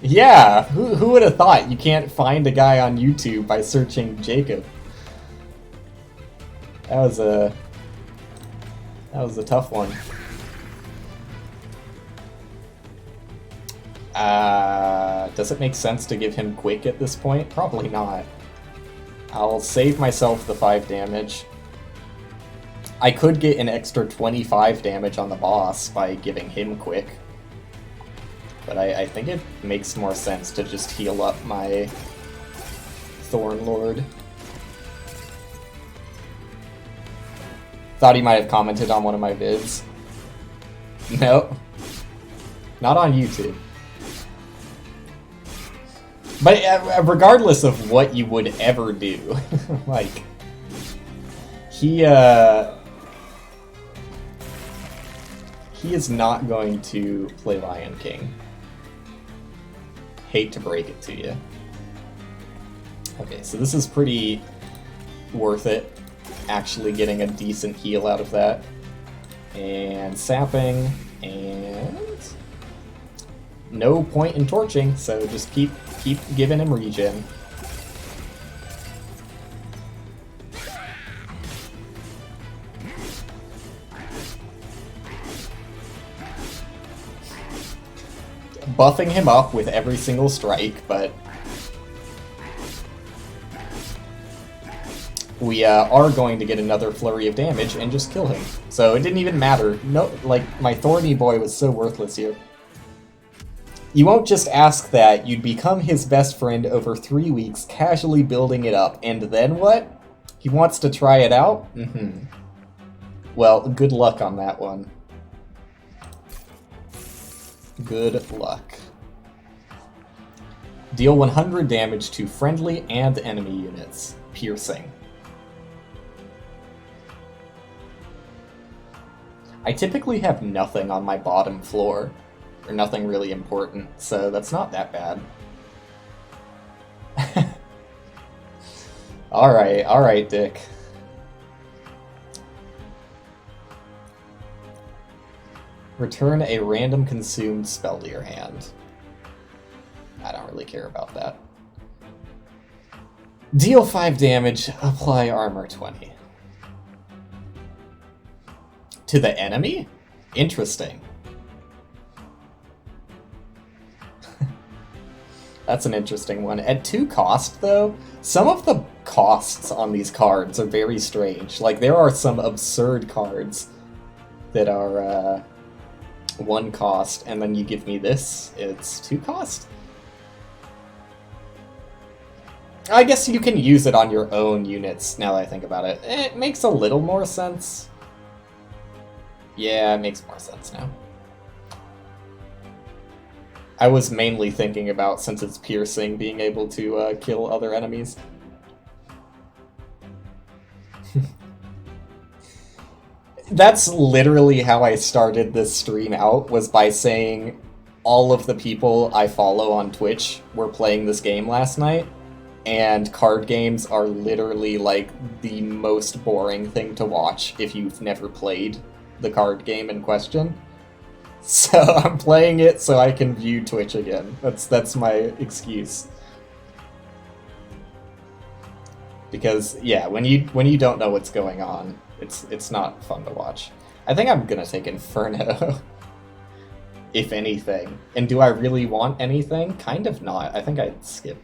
Yeah, who would have thought you can't find a guy on YouTube by searching Jacob? That was a tough one. Does it make sense to give him quick at this point? Probably not. I'll save myself the 5 damage. I could get an extra 25 damage on the boss by giving him quick. But I think it makes more sense to just heal up my Thorn Lord. Thought he might have commented on one of my vids. Nope. Not on YouTube. But regardless of what you would ever do, like, he is not going to play Lion King. Hate to break it to you. Okay, so this is pretty worth it, actually getting a decent heal out of that. And sapping, and no point in torching, so just keep giving him regen. Buffing him up with every single strike, but we are going to get another flurry of damage and just kill him. So it didn't even matter. No, like, my Thorny boy was so worthless here. You won't just ask that, you'd become his best friend over 3 weeks, casually building it up, and then what? He wants to try it out? Mm-hmm. Well, good luck on that one. Good luck. Deal 100 damage to friendly and enemy units. Piercing. I typically have nothing on my bottom floor, or nothing really important, so that's not that bad. Alright, Dick. Return a random consumed spell to your hand. I don't really care about that. Deal 5 damage, apply armor 20. To the enemy? Interesting. That's an interesting one. At 2 cost, though, some of the costs on these cards are very strange. Like, there are some absurd cards that are 1 cost, and then you give me this, it's 2 cost? I guess you can use it on your own units, now that I think about it. It makes a little more sense. Yeah, it makes more sense now. I was mainly thinking about, since it's piercing, being able to kill other enemies. That's literally how I started this stream out, was by saying all of the people I follow on Twitch were playing this game last night, and card games are literally like the most boring thing to watch if you've never played the card game in question. So I'm playing it so I can view Twitch again. That's my excuse. Because yeah, when you don't know what's going on, it's not fun to watch. I think I'm gonna take Inferno, if anything. And do I really want anything? Kind of not. I think I'd skip.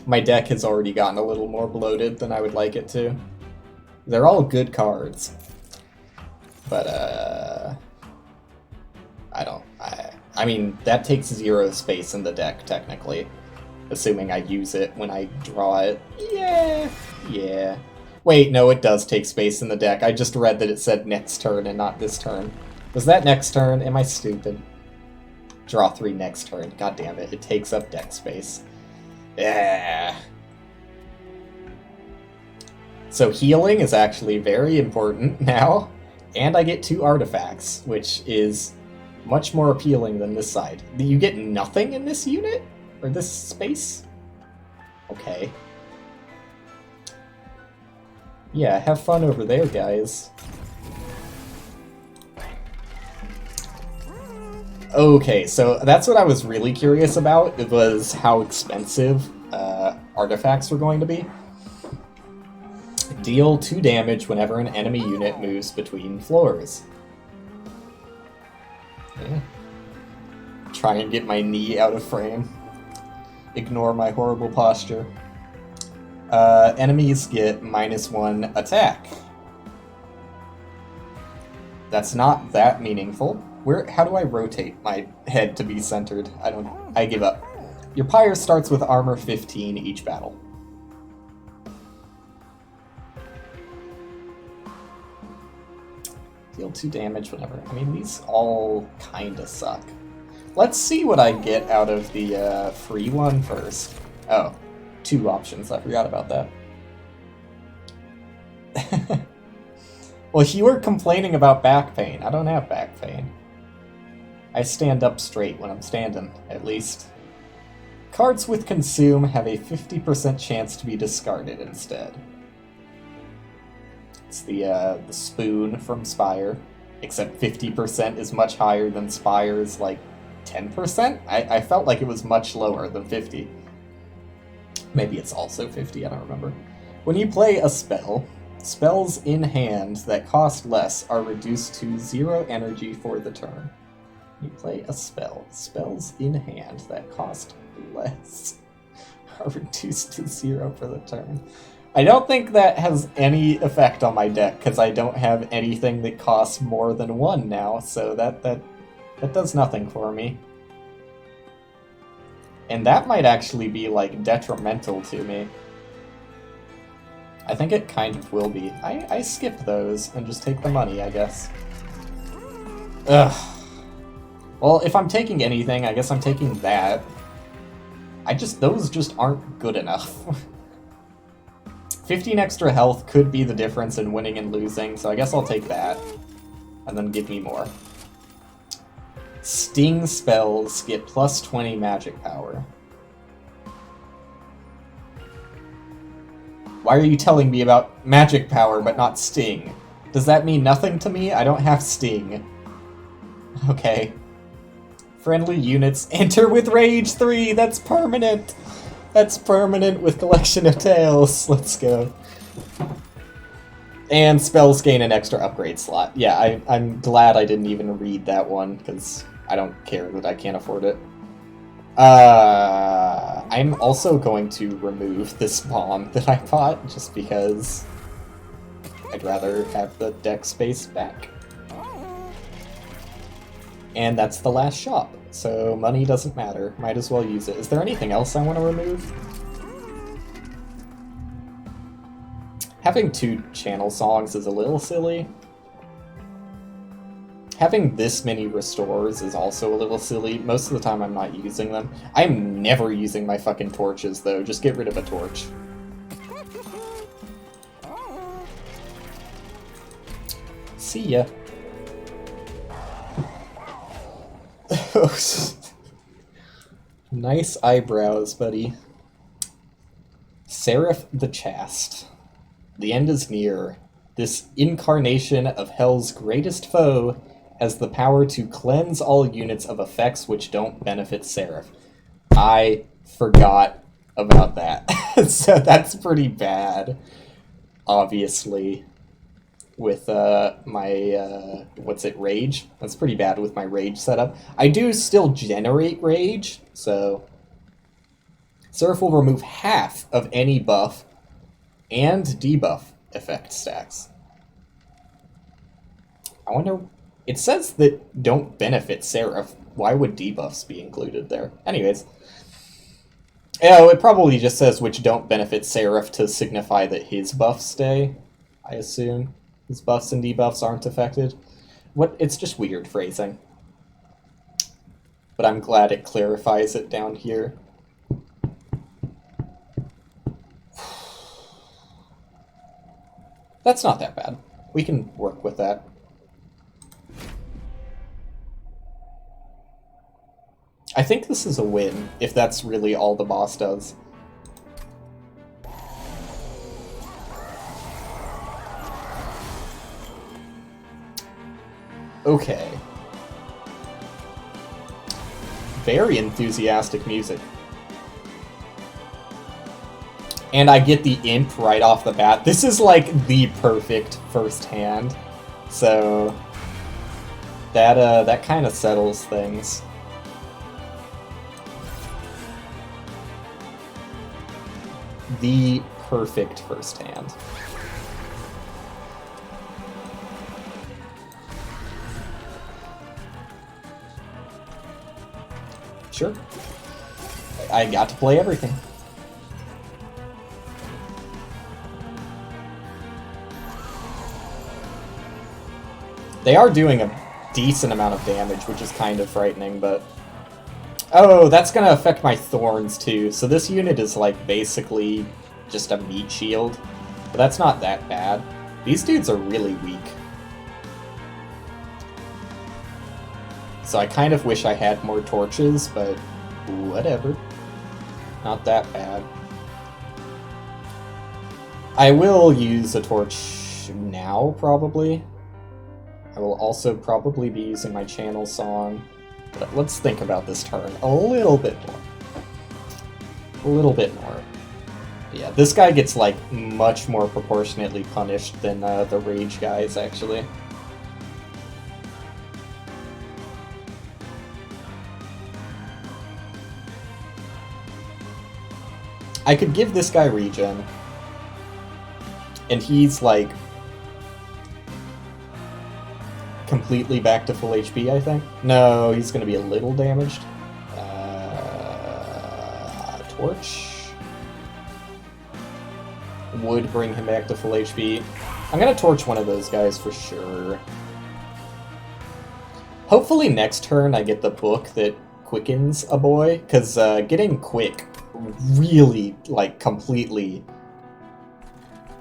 My deck has already gotten a little more bloated than I would like it to. They're all good cards. But, I mean, that takes 0 space in the deck, technically. Assuming I use it when I draw it. Yeah. Wait, no, it does take space in the deck. I just read that it said next turn and not this turn. Was that next turn? Am I stupid? Draw 3 next turn. God damn it, it takes up deck space. Yeah. So healing is actually very important now. And I get 2 artifacts, which is much more appealing than this side. You get nothing in this unit? Or this space? Okay. Yeah, have fun over there, guys. Okay, so that's what I was really curious about. It was how expensive artifacts were going to be. Deal 2 damage whenever an enemy unit moves between floors. Yeah. Try and get my knee out of frame. Ignore my horrible posture. Enemies get -1 attack. That's not that meaningful. How do I rotate my head to be centered? I give up. Your pyre starts with armor 15 each battle. Deal 2 damage whenever. I mean, these all kinda suck. Let's see what I get out of the free one first. Oh, 2 options. I forgot about that. Well, you were complaining about back pain. I don't have back pain. I stand up straight when I'm standing, at least. Cards with Consume have a 50% chance to be discarded instead. It's the spoon from Spire, except 50% is much higher than Spire's, like, 10%? I felt like it was much lower than 50. Maybe it's also 50, I don't remember. When you play a spell, spells in hand that cost less are reduced to 0 energy for the turn. You play a spell. Spells in hand that cost less are reduced to 0 for the turn. I don't think that has any effect on my deck, because I don't have anything that costs more than 1 now, so that does nothing for me. And that might actually be, like, detrimental to me. I think it kind of will be. I skip those and just take the money, I guess. Ugh. Well, if I'm taking anything, I guess I'm taking that. Those just aren't good enough. 15 extra health could be the difference in winning and losing, so I guess I'll take that. And then give me more. Sting spells get +20 magic power. Why are you telling me about magic power but not Sting? Does that mean nothing to me? I don't have Sting. Okay. Friendly units enter with Rage 3! That's permanent! That's permanent with Collection of Tales. Let's go. And spells gain an extra upgrade slot. Yeah, I'm glad I didn't even read that one, because I don't care that I can't afford it. I'm also going to remove this bomb that I bought, just because I'd rather have the deck space back. And that's the last shop, so money doesn't matter. Might as well use it. Is there anything else I want to remove? Having 2 channel songs is a little silly. Having this many restores is also a little silly. Most of the time I'm not using them. I'm never using my fucking torches, though. Just get rid of a torch. See ya. Nice eyebrows, buddy. Seraph the Chaste. The end is near. This incarnation of Hell's greatest foe has the power to cleanse all units of effects which don't benefit Seraph. I forgot about that. So that's pretty bad, obviously. With my, Rage? That's pretty bad with my Rage setup. I do still generate Rage, so Seraph will remove half of any buff and debuff effect stacks. I wonder... It says that don't benefit Seraph. Why would debuffs be included there? Anyways. Oh, it probably just says which don't benefit Seraph to signify that his buffs stay, I assume. His buffs and debuffs aren't affected. It's just weird phrasing. But I'm glad it clarifies it down here. That's not that bad. We can work with that. I think this is a win, if that's really all the boss does. Okay. Very enthusiastic music. And I get the imp right off the bat. This is like the perfect first hand. So that kind of settles things. The perfect first hand. Sure. I got to play everything. They are doing a decent amount of damage, which is kind of frightening, but... Oh, that's gonna affect my thorns too. So this unit is like basically just a meat shield. But that's not that bad. These dudes are really weak. So I kind of wish I had more torches, but whatever. Not that bad. I will use a torch now, probably. I will also probably be using my channel song. But let's think about this turn a little bit more. A little bit more. Yeah, this guy gets, like, much more proportionately punished than the rage guys, actually. I could give this guy regen. And he's, like, completely back to full HP, I think. No, he's going to be a little damaged. Torch would bring him back to full HP. I'm going to torch one of those guys for sure. Hopefully next turn I get the book that quickens a boy, because getting quick really, like, completely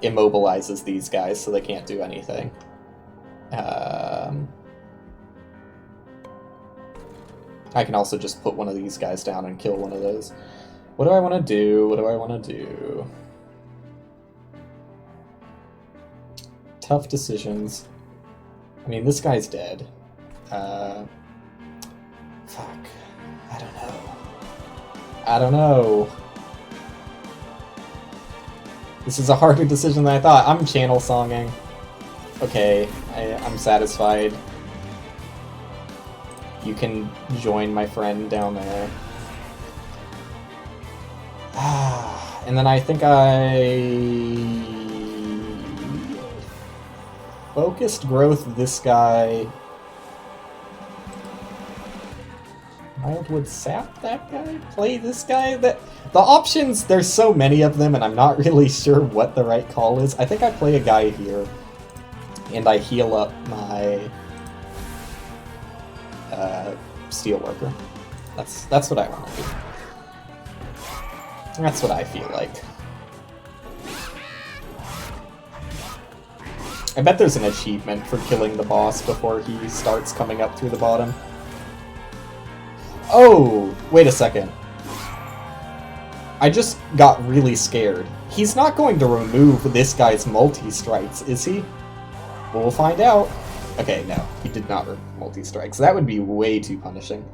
immobilizes these guys so they can't do anything. I can also just put one of these guys down and kill one of those. What do I want to do? What do I want to do? Tough decisions. I mean, this guy's dead. Fuck. I don't know. I don't know. This is a harder decision than I thought. I'm channel songing. Okay, I'm satisfied. You can join my friend down there. And then I think focused growth this guy. Wildwood sap that guy? Play this guy? The options, there's so many of them and I'm not really sure what the right call is. I think I play a guy here and I heal up my Steelworker. That's what I want to do. That's what I feel like. I bet there's an achievement for killing the boss before he starts coming up through the bottom. Oh, wait a second. I just got really scared. He's not going to remove this guy's multi-strikes, is he? Well, we'll find out. Okay, no, he did not remove multi-strikes. That would be way too punishing.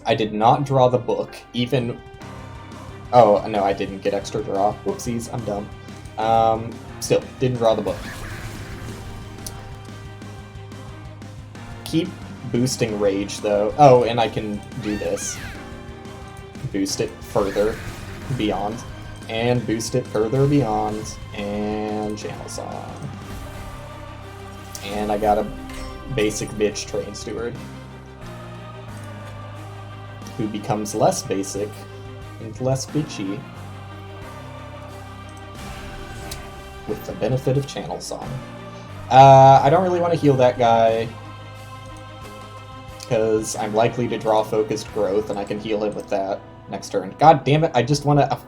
I did not draw the book, even... Oh, no, I didn't get extra draw. Whoopsies, I'm dumb. Still, didn't draw the book. Keep boosting rage, though. Oh, and I can do this. Boost it further beyond. And boost it further beyond. And channel song. And I got a basic bitch train steward. Who becomes less basic and less bitchy with the benefit of channel song. I don't really want to heal that guy because I'm likely to draw focused growth and I can heal him with that next turn. God damn it, I just want to...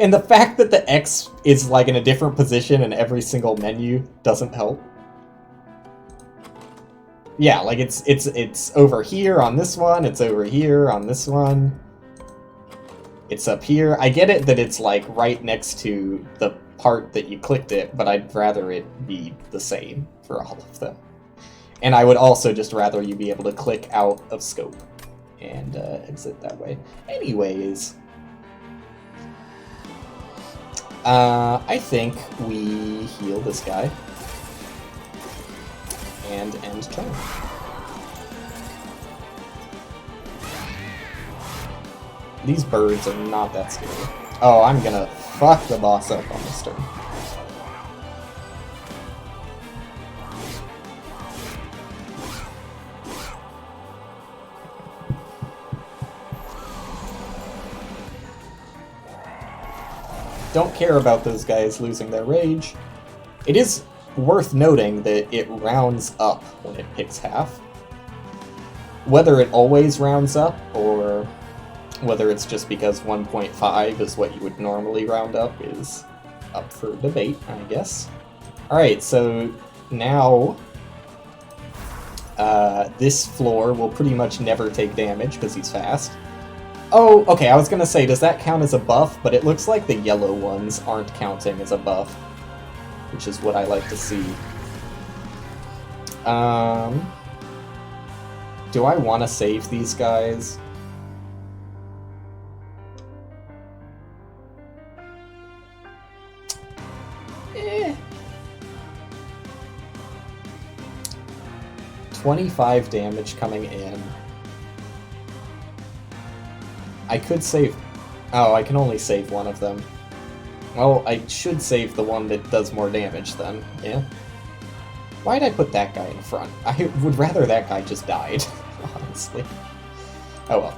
And the fact that the X is like in a different position in every single menu doesn't help. Yeah, like it's over here on this one, it's over here on this one. It's up here. I get it that it's like right next to the part that you clicked it, but I'd rather it be the same for all of them. And I would also just rather you be able to click out of scope and exit that way. Anyways, I think we heal this guy and end turn. These birds are not that scary. Oh, I'm gonna fuck the boss up on this turn. Don't care about those guys losing their rage. It is worth noting that it rounds up when it picks half. Whether it always rounds up, or whether it's just because 1.5 is what you would normally round up, is up for debate, I guess. Alright, so now this floor will pretty much never take damage because he's fast. Oh, okay, I was gonna say, does that count as a buff? But it looks like the yellow ones aren't counting as a buff, which is what I like to see. Do I want to save these guys? Eh. 25 damage coming in. I could save... Oh, I can only save one of them. Well, I should save the one that does more damage then, yeah? Why'd I put that guy in front? I would rather that guy just died, honestly. Oh well.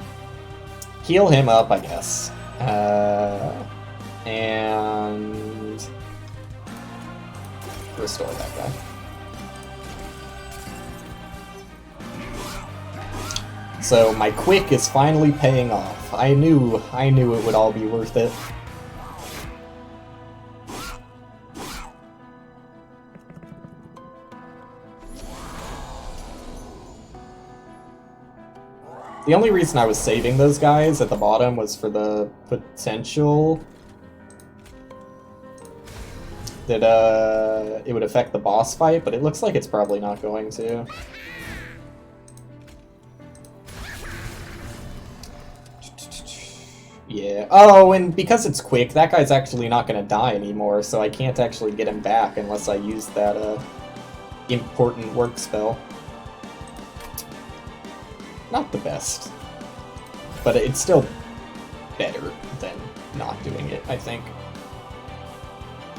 Heal him up, I guess. And... restore that guy. So my quick is finally paying off. I knew it would all be worth it. The only reason I was saving those guys at the bottom was for the potential that it would affect the boss fight, but it looks like it's probably not going to. Yeah. Oh, and because it's quick, that guy's actually not going to die anymore, so I can't actually get him back unless I use that important work spell. Not the best. But it's still better than not doing it, I think.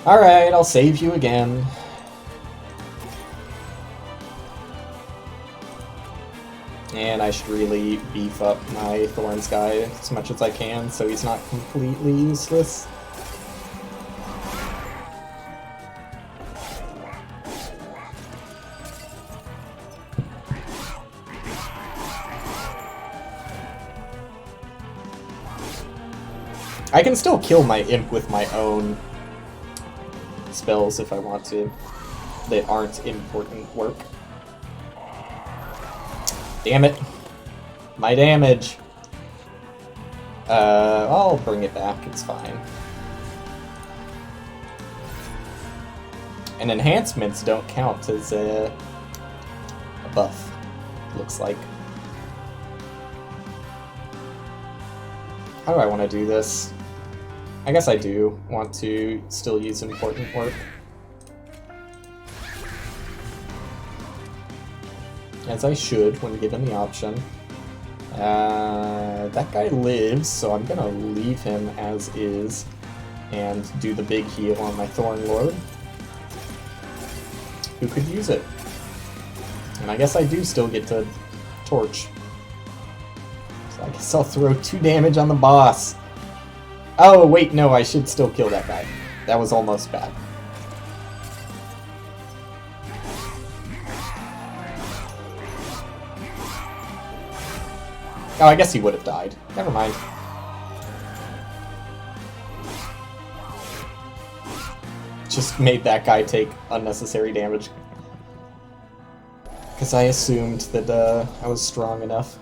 Alright, I'll save you again. And I should really beef up my Thorns guy as much as I can so he's not completely useless. I can still kill my imp with my own spells if I want to, that aren't important work. Damn it. My damage. I'll bring it back, it's fine. And enhancements don't count as a buff, looks like. How do I want to do this? I guess I do want to still use important work. As I should when given the option. That guy lives, so I'm gonna leave him as is and do the big heal on my Thorn Lord, who could use it. And I guess I do still get to torch. So I guess I'll throw 2 damage on the boss. Oh, wait, no, I should still kill that guy. That was almost bad. Oh, I guess he would have died. Never mind. Just made that guy take unnecessary damage. Because I assumed that I was strong enough.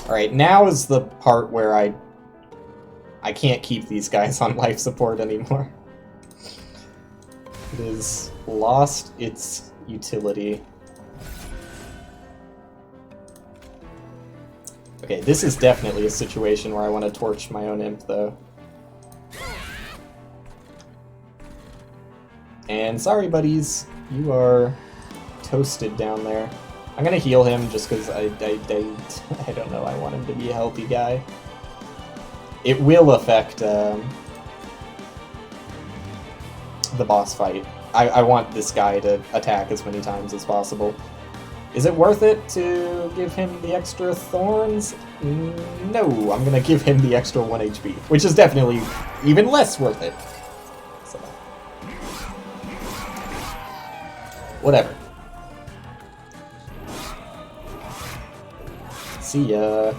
Alright, now is the part where I can't keep these guys on life support anymore. It has lost its utility. Okay, this is definitely a situation where I want to torch my own imp, though. And sorry, buddies, you are toasted down there. I'm gonna heal him just because I don't know, I want him to be a healthy guy. It will affect the boss fight. I want this guy to attack as many times as possible. Is it worth it to give him the extra thorns? No, I'm gonna give him the extra 1 HP, which is definitely even less worth it. So. Whatever. See ya.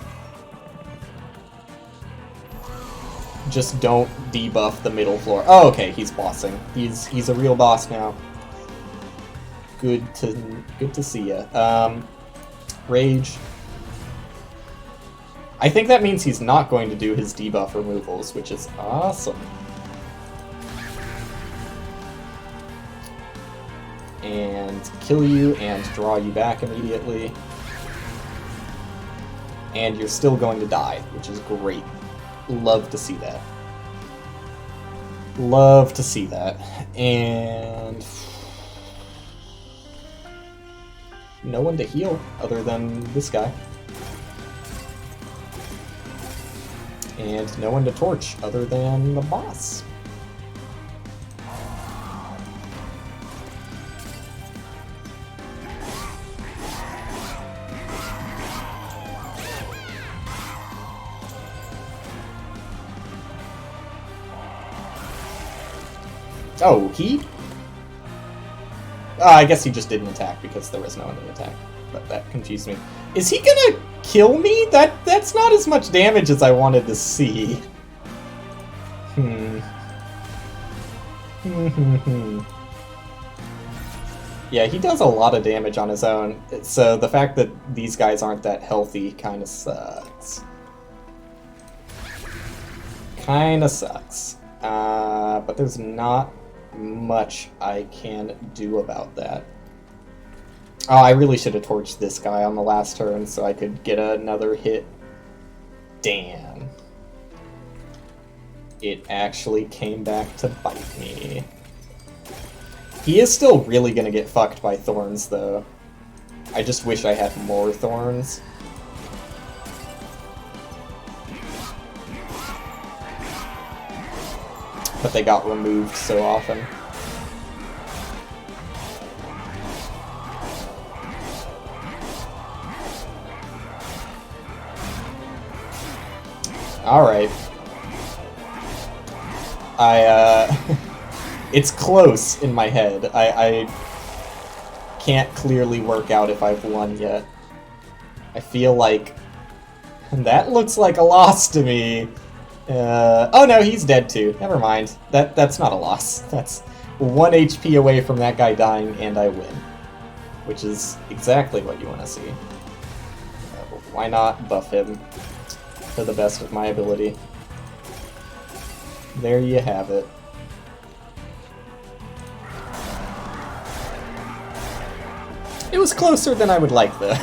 Just don't debuff the middle floor. Oh, okay, he's bossing. He's a real boss now. Good to see ya. Rage. I think that means he's not going to do his debuff removals, which is awesome. And kill you and draw you back immediately. And you're still going to die, which is great. Love to see that. Love to see that. And no one to heal other than this guy. And no one to torch other than the boss. Oh, he? I guess he just didn't attack because there was no one to attack. But that confused me. Is he gonna kill me? That's not as much damage as I wanted to see. Yeah, he does a lot of damage on his own. So the fact that these guys aren't that healthy kind of sucks. Kinda sucks. But there's not much I can do about that. Oh, I really should have torched this guy on the last turn so I could get another hit. Damn. It actually came back to bite me. He is still really gonna get fucked by thorns, though. I just wish I had more thorns. But they got removed so often. Alright. It's close in my head. I can't clearly work out if I've won yet. I feel like that looks like a loss to me. Oh no, he's dead too. Never mind. That's not a loss. That's 1 HP away from that guy dying, and I win. Which is exactly what you want to see. Why not buff him to the best of my ability? There you have it. It was closer than I would like, though.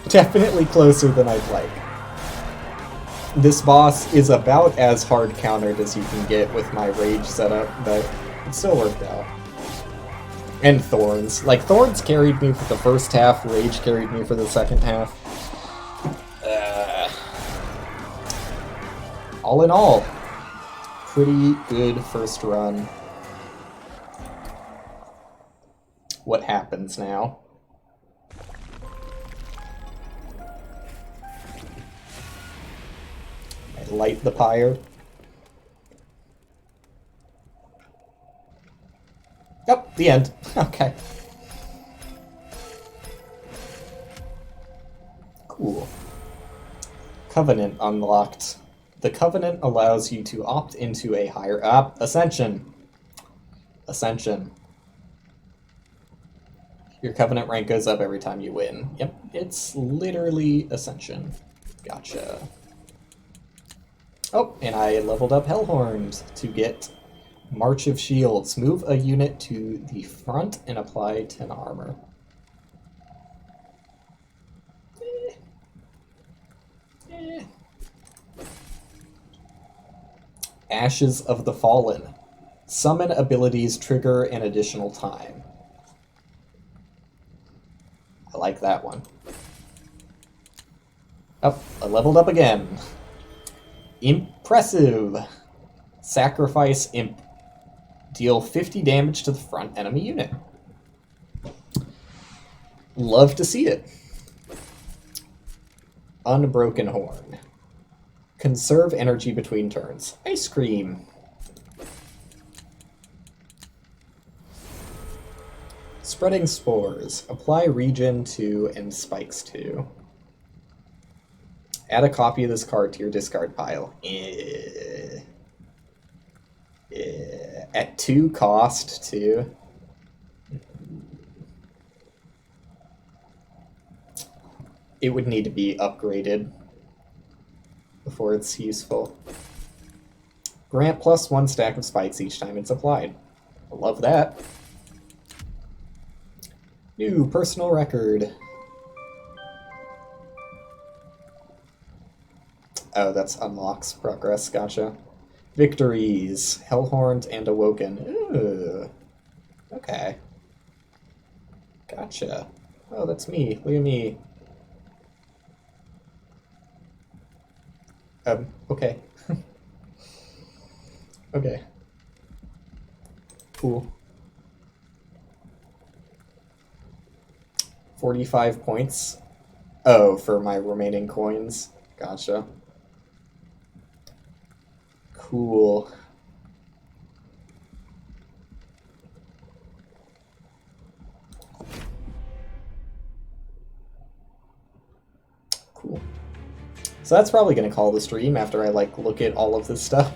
Definitely closer than I'd like. This boss is about as hard countered as you can get with my rage setup, but it still worked out. And thorns. Like, thorns carried me for the first half, rage carried me for the second half. All in all, pretty good first run. What happens now? I light the pyre. Oh, the end. Okay. Cool. Covenant unlocked. The Covenant allows you to opt into a higher Ascension. Ascension. Your Covenant rank goes up every time you win. Yep, it's literally Ascension. Gotcha. Oh, and I leveled up Hellhorns to get March of Shields. Move a unit to the front and apply 10 armor. Ashes of the Fallen. Summon abilities trigger an additional time. I like that one. Oh, I leveled up again. Impressive. Sacrifice Imp. Deal 50 damage to the front enemy unit. Love to see it. Unbroken Horn. Conserve energy between turns. Ice Cream. Spreading Spores. Apply Regen to and Spikes to. Add a copy of this card to your discard pile. At 2 cost, too. It would need to be upgraded before it's useful. Grant +1 stack of spikes each time it's applied. I love that. New personal record. Oh, that's unlocks progress, gotcha. Victories. Hellhorned and Awoken. Ooh. Okay. Gotcha. Oh, that's me. Look at me. Okay. Okay. Cool. 45 points. Oh, for my remaining coins. Gotcha. Cool. Cool. So that's probably going to call the stream after I look at all of this stuff.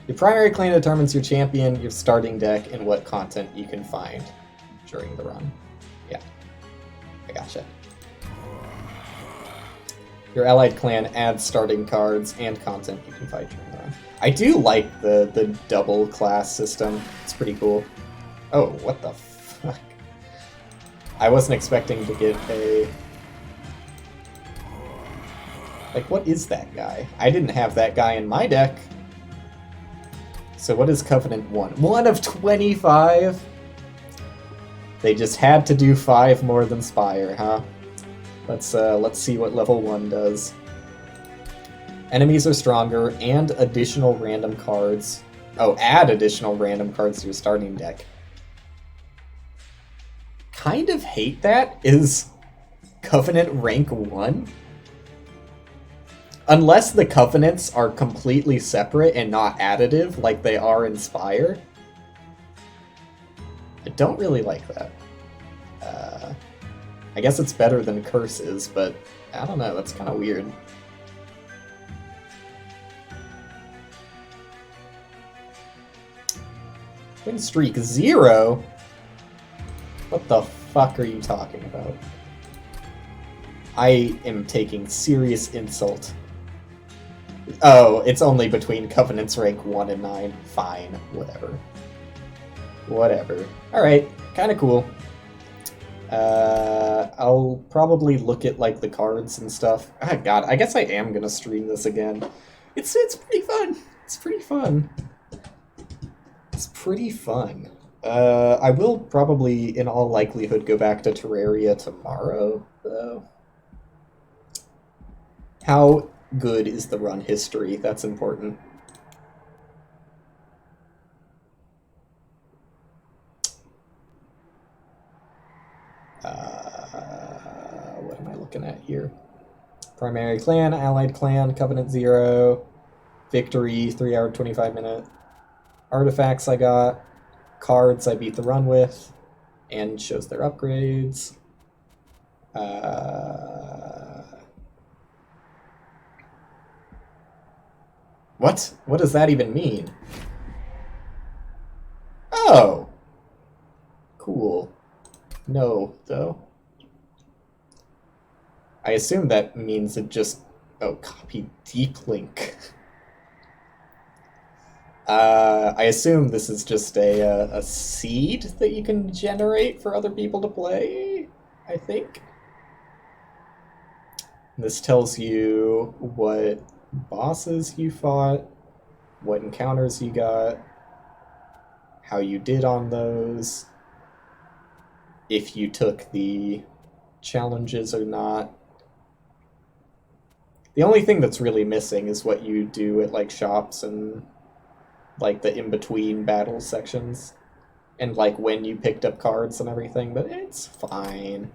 Your primary clan determines your champion, your starting deck, and what content you can find during the run. Yeah, I gotcha. Your allied clan adds starting cards and content you can find during the run. I do like the double class system. It's pretty cool. Oh, what the fuck? I wasn't expecting to get a... Like, what is that guy? I didn't have that guy in my deck. So what is Covenant 1? 1 of 25? They just had to do 5 more than Spire, huh? Let's see what level 1 does. Enemies are stronger and additional random cards. Oh, add additional random cards to your starting deck. Kind of hate that. Is Covenant rank 1? Unless the Covenants are completely separate and not additive like they are in Spire. I don't really like that. I guess it's better than Curses, but I don't know, that's kind of weird. Win streak 0? What the fuck are you talking about? I am taking serious insult. Oh, it's only between Covenants rank 1 and 9. Fine, whatever. Whatever. Alright, kinda cool. I'll probably look at, the cards and stuff. Ah, God, I guess I am gonna stream this again. It's pretty fun. It's pretty fun. It's pretty fun. I will probably, in all likelihood, go back to Terraria tomorrow, though. How good is the run history? That's important. What am I looking at here? Primary clan, allied clan, Covenant 0, victory, 3 hour, 25 minute. Artifacts I got, cards I beat the run with, and shows their upgrades. What? What does that even mean? Oh! Cool. No, though. I assume that means it just... Oh, copy deep link. I assume this is just a seed that you can generate for other people to play, I think. This tells you what bosses you fought, what encounters you got, how you did on those, if you took the challenges or not. The only thing that's really missing is what you do at like shops and like the in-between battle sections and like when you picked up cards and everything, but it's fine.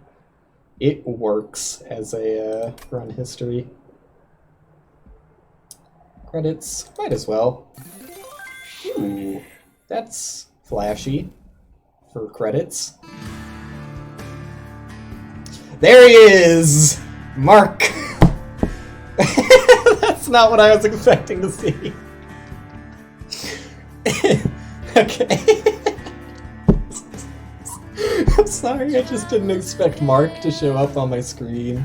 It works as a run history. Credits, might as well. Ooh, that's flashy for credits. There he is! Mark! That's not what I was expecting to see. Okay. I'm sorry, I just didn't expect Mark to show up on my screen.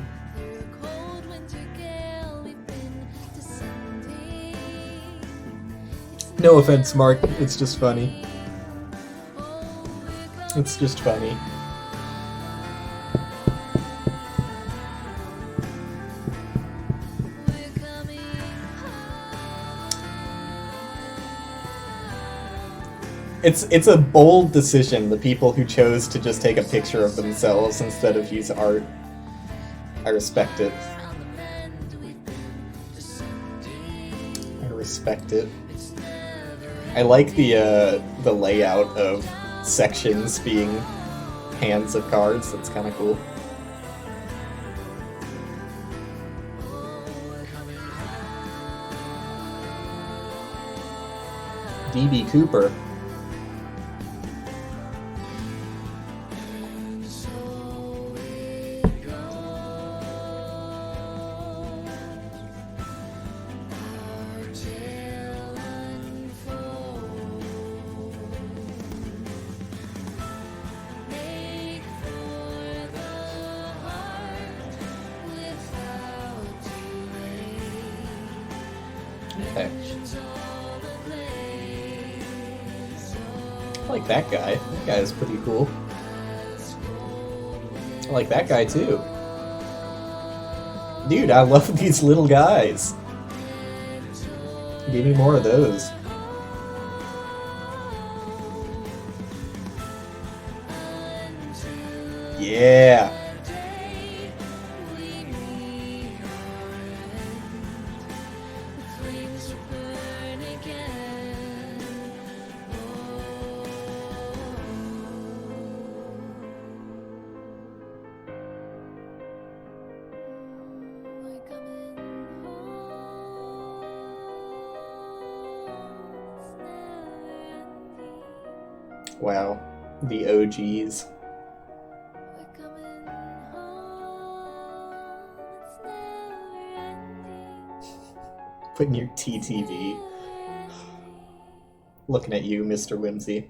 No offense, Mark, it's just funny. It's just funny. It's a bold decision, the people who chose to just take a picture of themselves instead of use art. I respect it. I respect it. I like the layout of sections being hands of cards. That's kind of cool. DB Cooper. Okay. I like that guy. That guy is pretty cool. I like that guy too. Dude, I love these little guys. Give me more of those. Yeah. Wow, the OGs. Putting your TTV. Looking at you, Mr. Whimsy.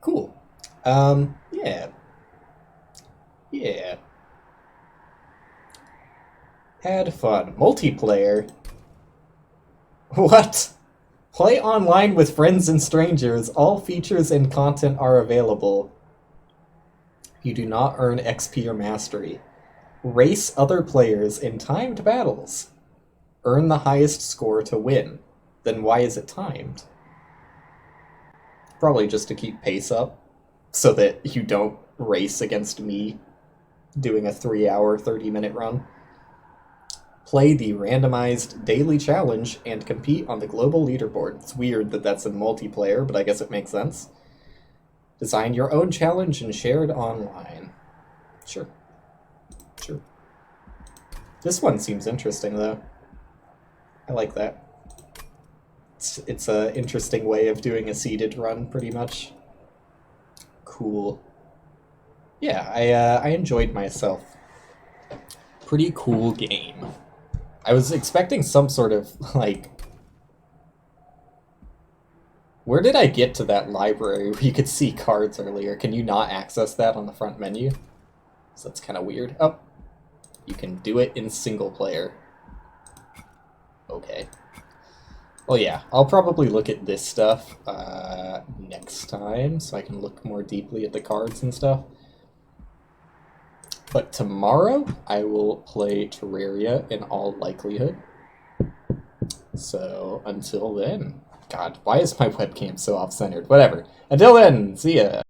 Cool. Yeah. Yeah. Had fun. Multiplayer? What? Play online with friends and strangers. All features and content are available. You do not earn XP or mastery. Race other players in timed battles. Earn the highest score to win. Then why is it timed? Probably just to keep pace up, so that you don't race against me doing a 3-hour, 30-minute run. Play the randomized daily challenge and compete on the global leaderboard. It's weird that that's in multiplayer, but I guess it makes sense. Design your own challenge and share it online. Sure. Sure. This one seems interesting, though. I like that. It's an interesting way of doing a seeded run, pretty much. Cool. Yeah, I enjoyed myself. Pretty cool game. I was expecting some sort of, like, Where did I get to that library where you could see cards earlier? Can you not access that on the front menu? So that's kind of weird. Oh, you can do it in single player. Okay. Well, yeah, I'll probably look at this stuff next time, so I can look more deeply at the cards and stuff. But tomorrow, I will play Terraria in all likelihood. So, until then... God, why is my webcam so off-centered? Whatever. Until then, see ya!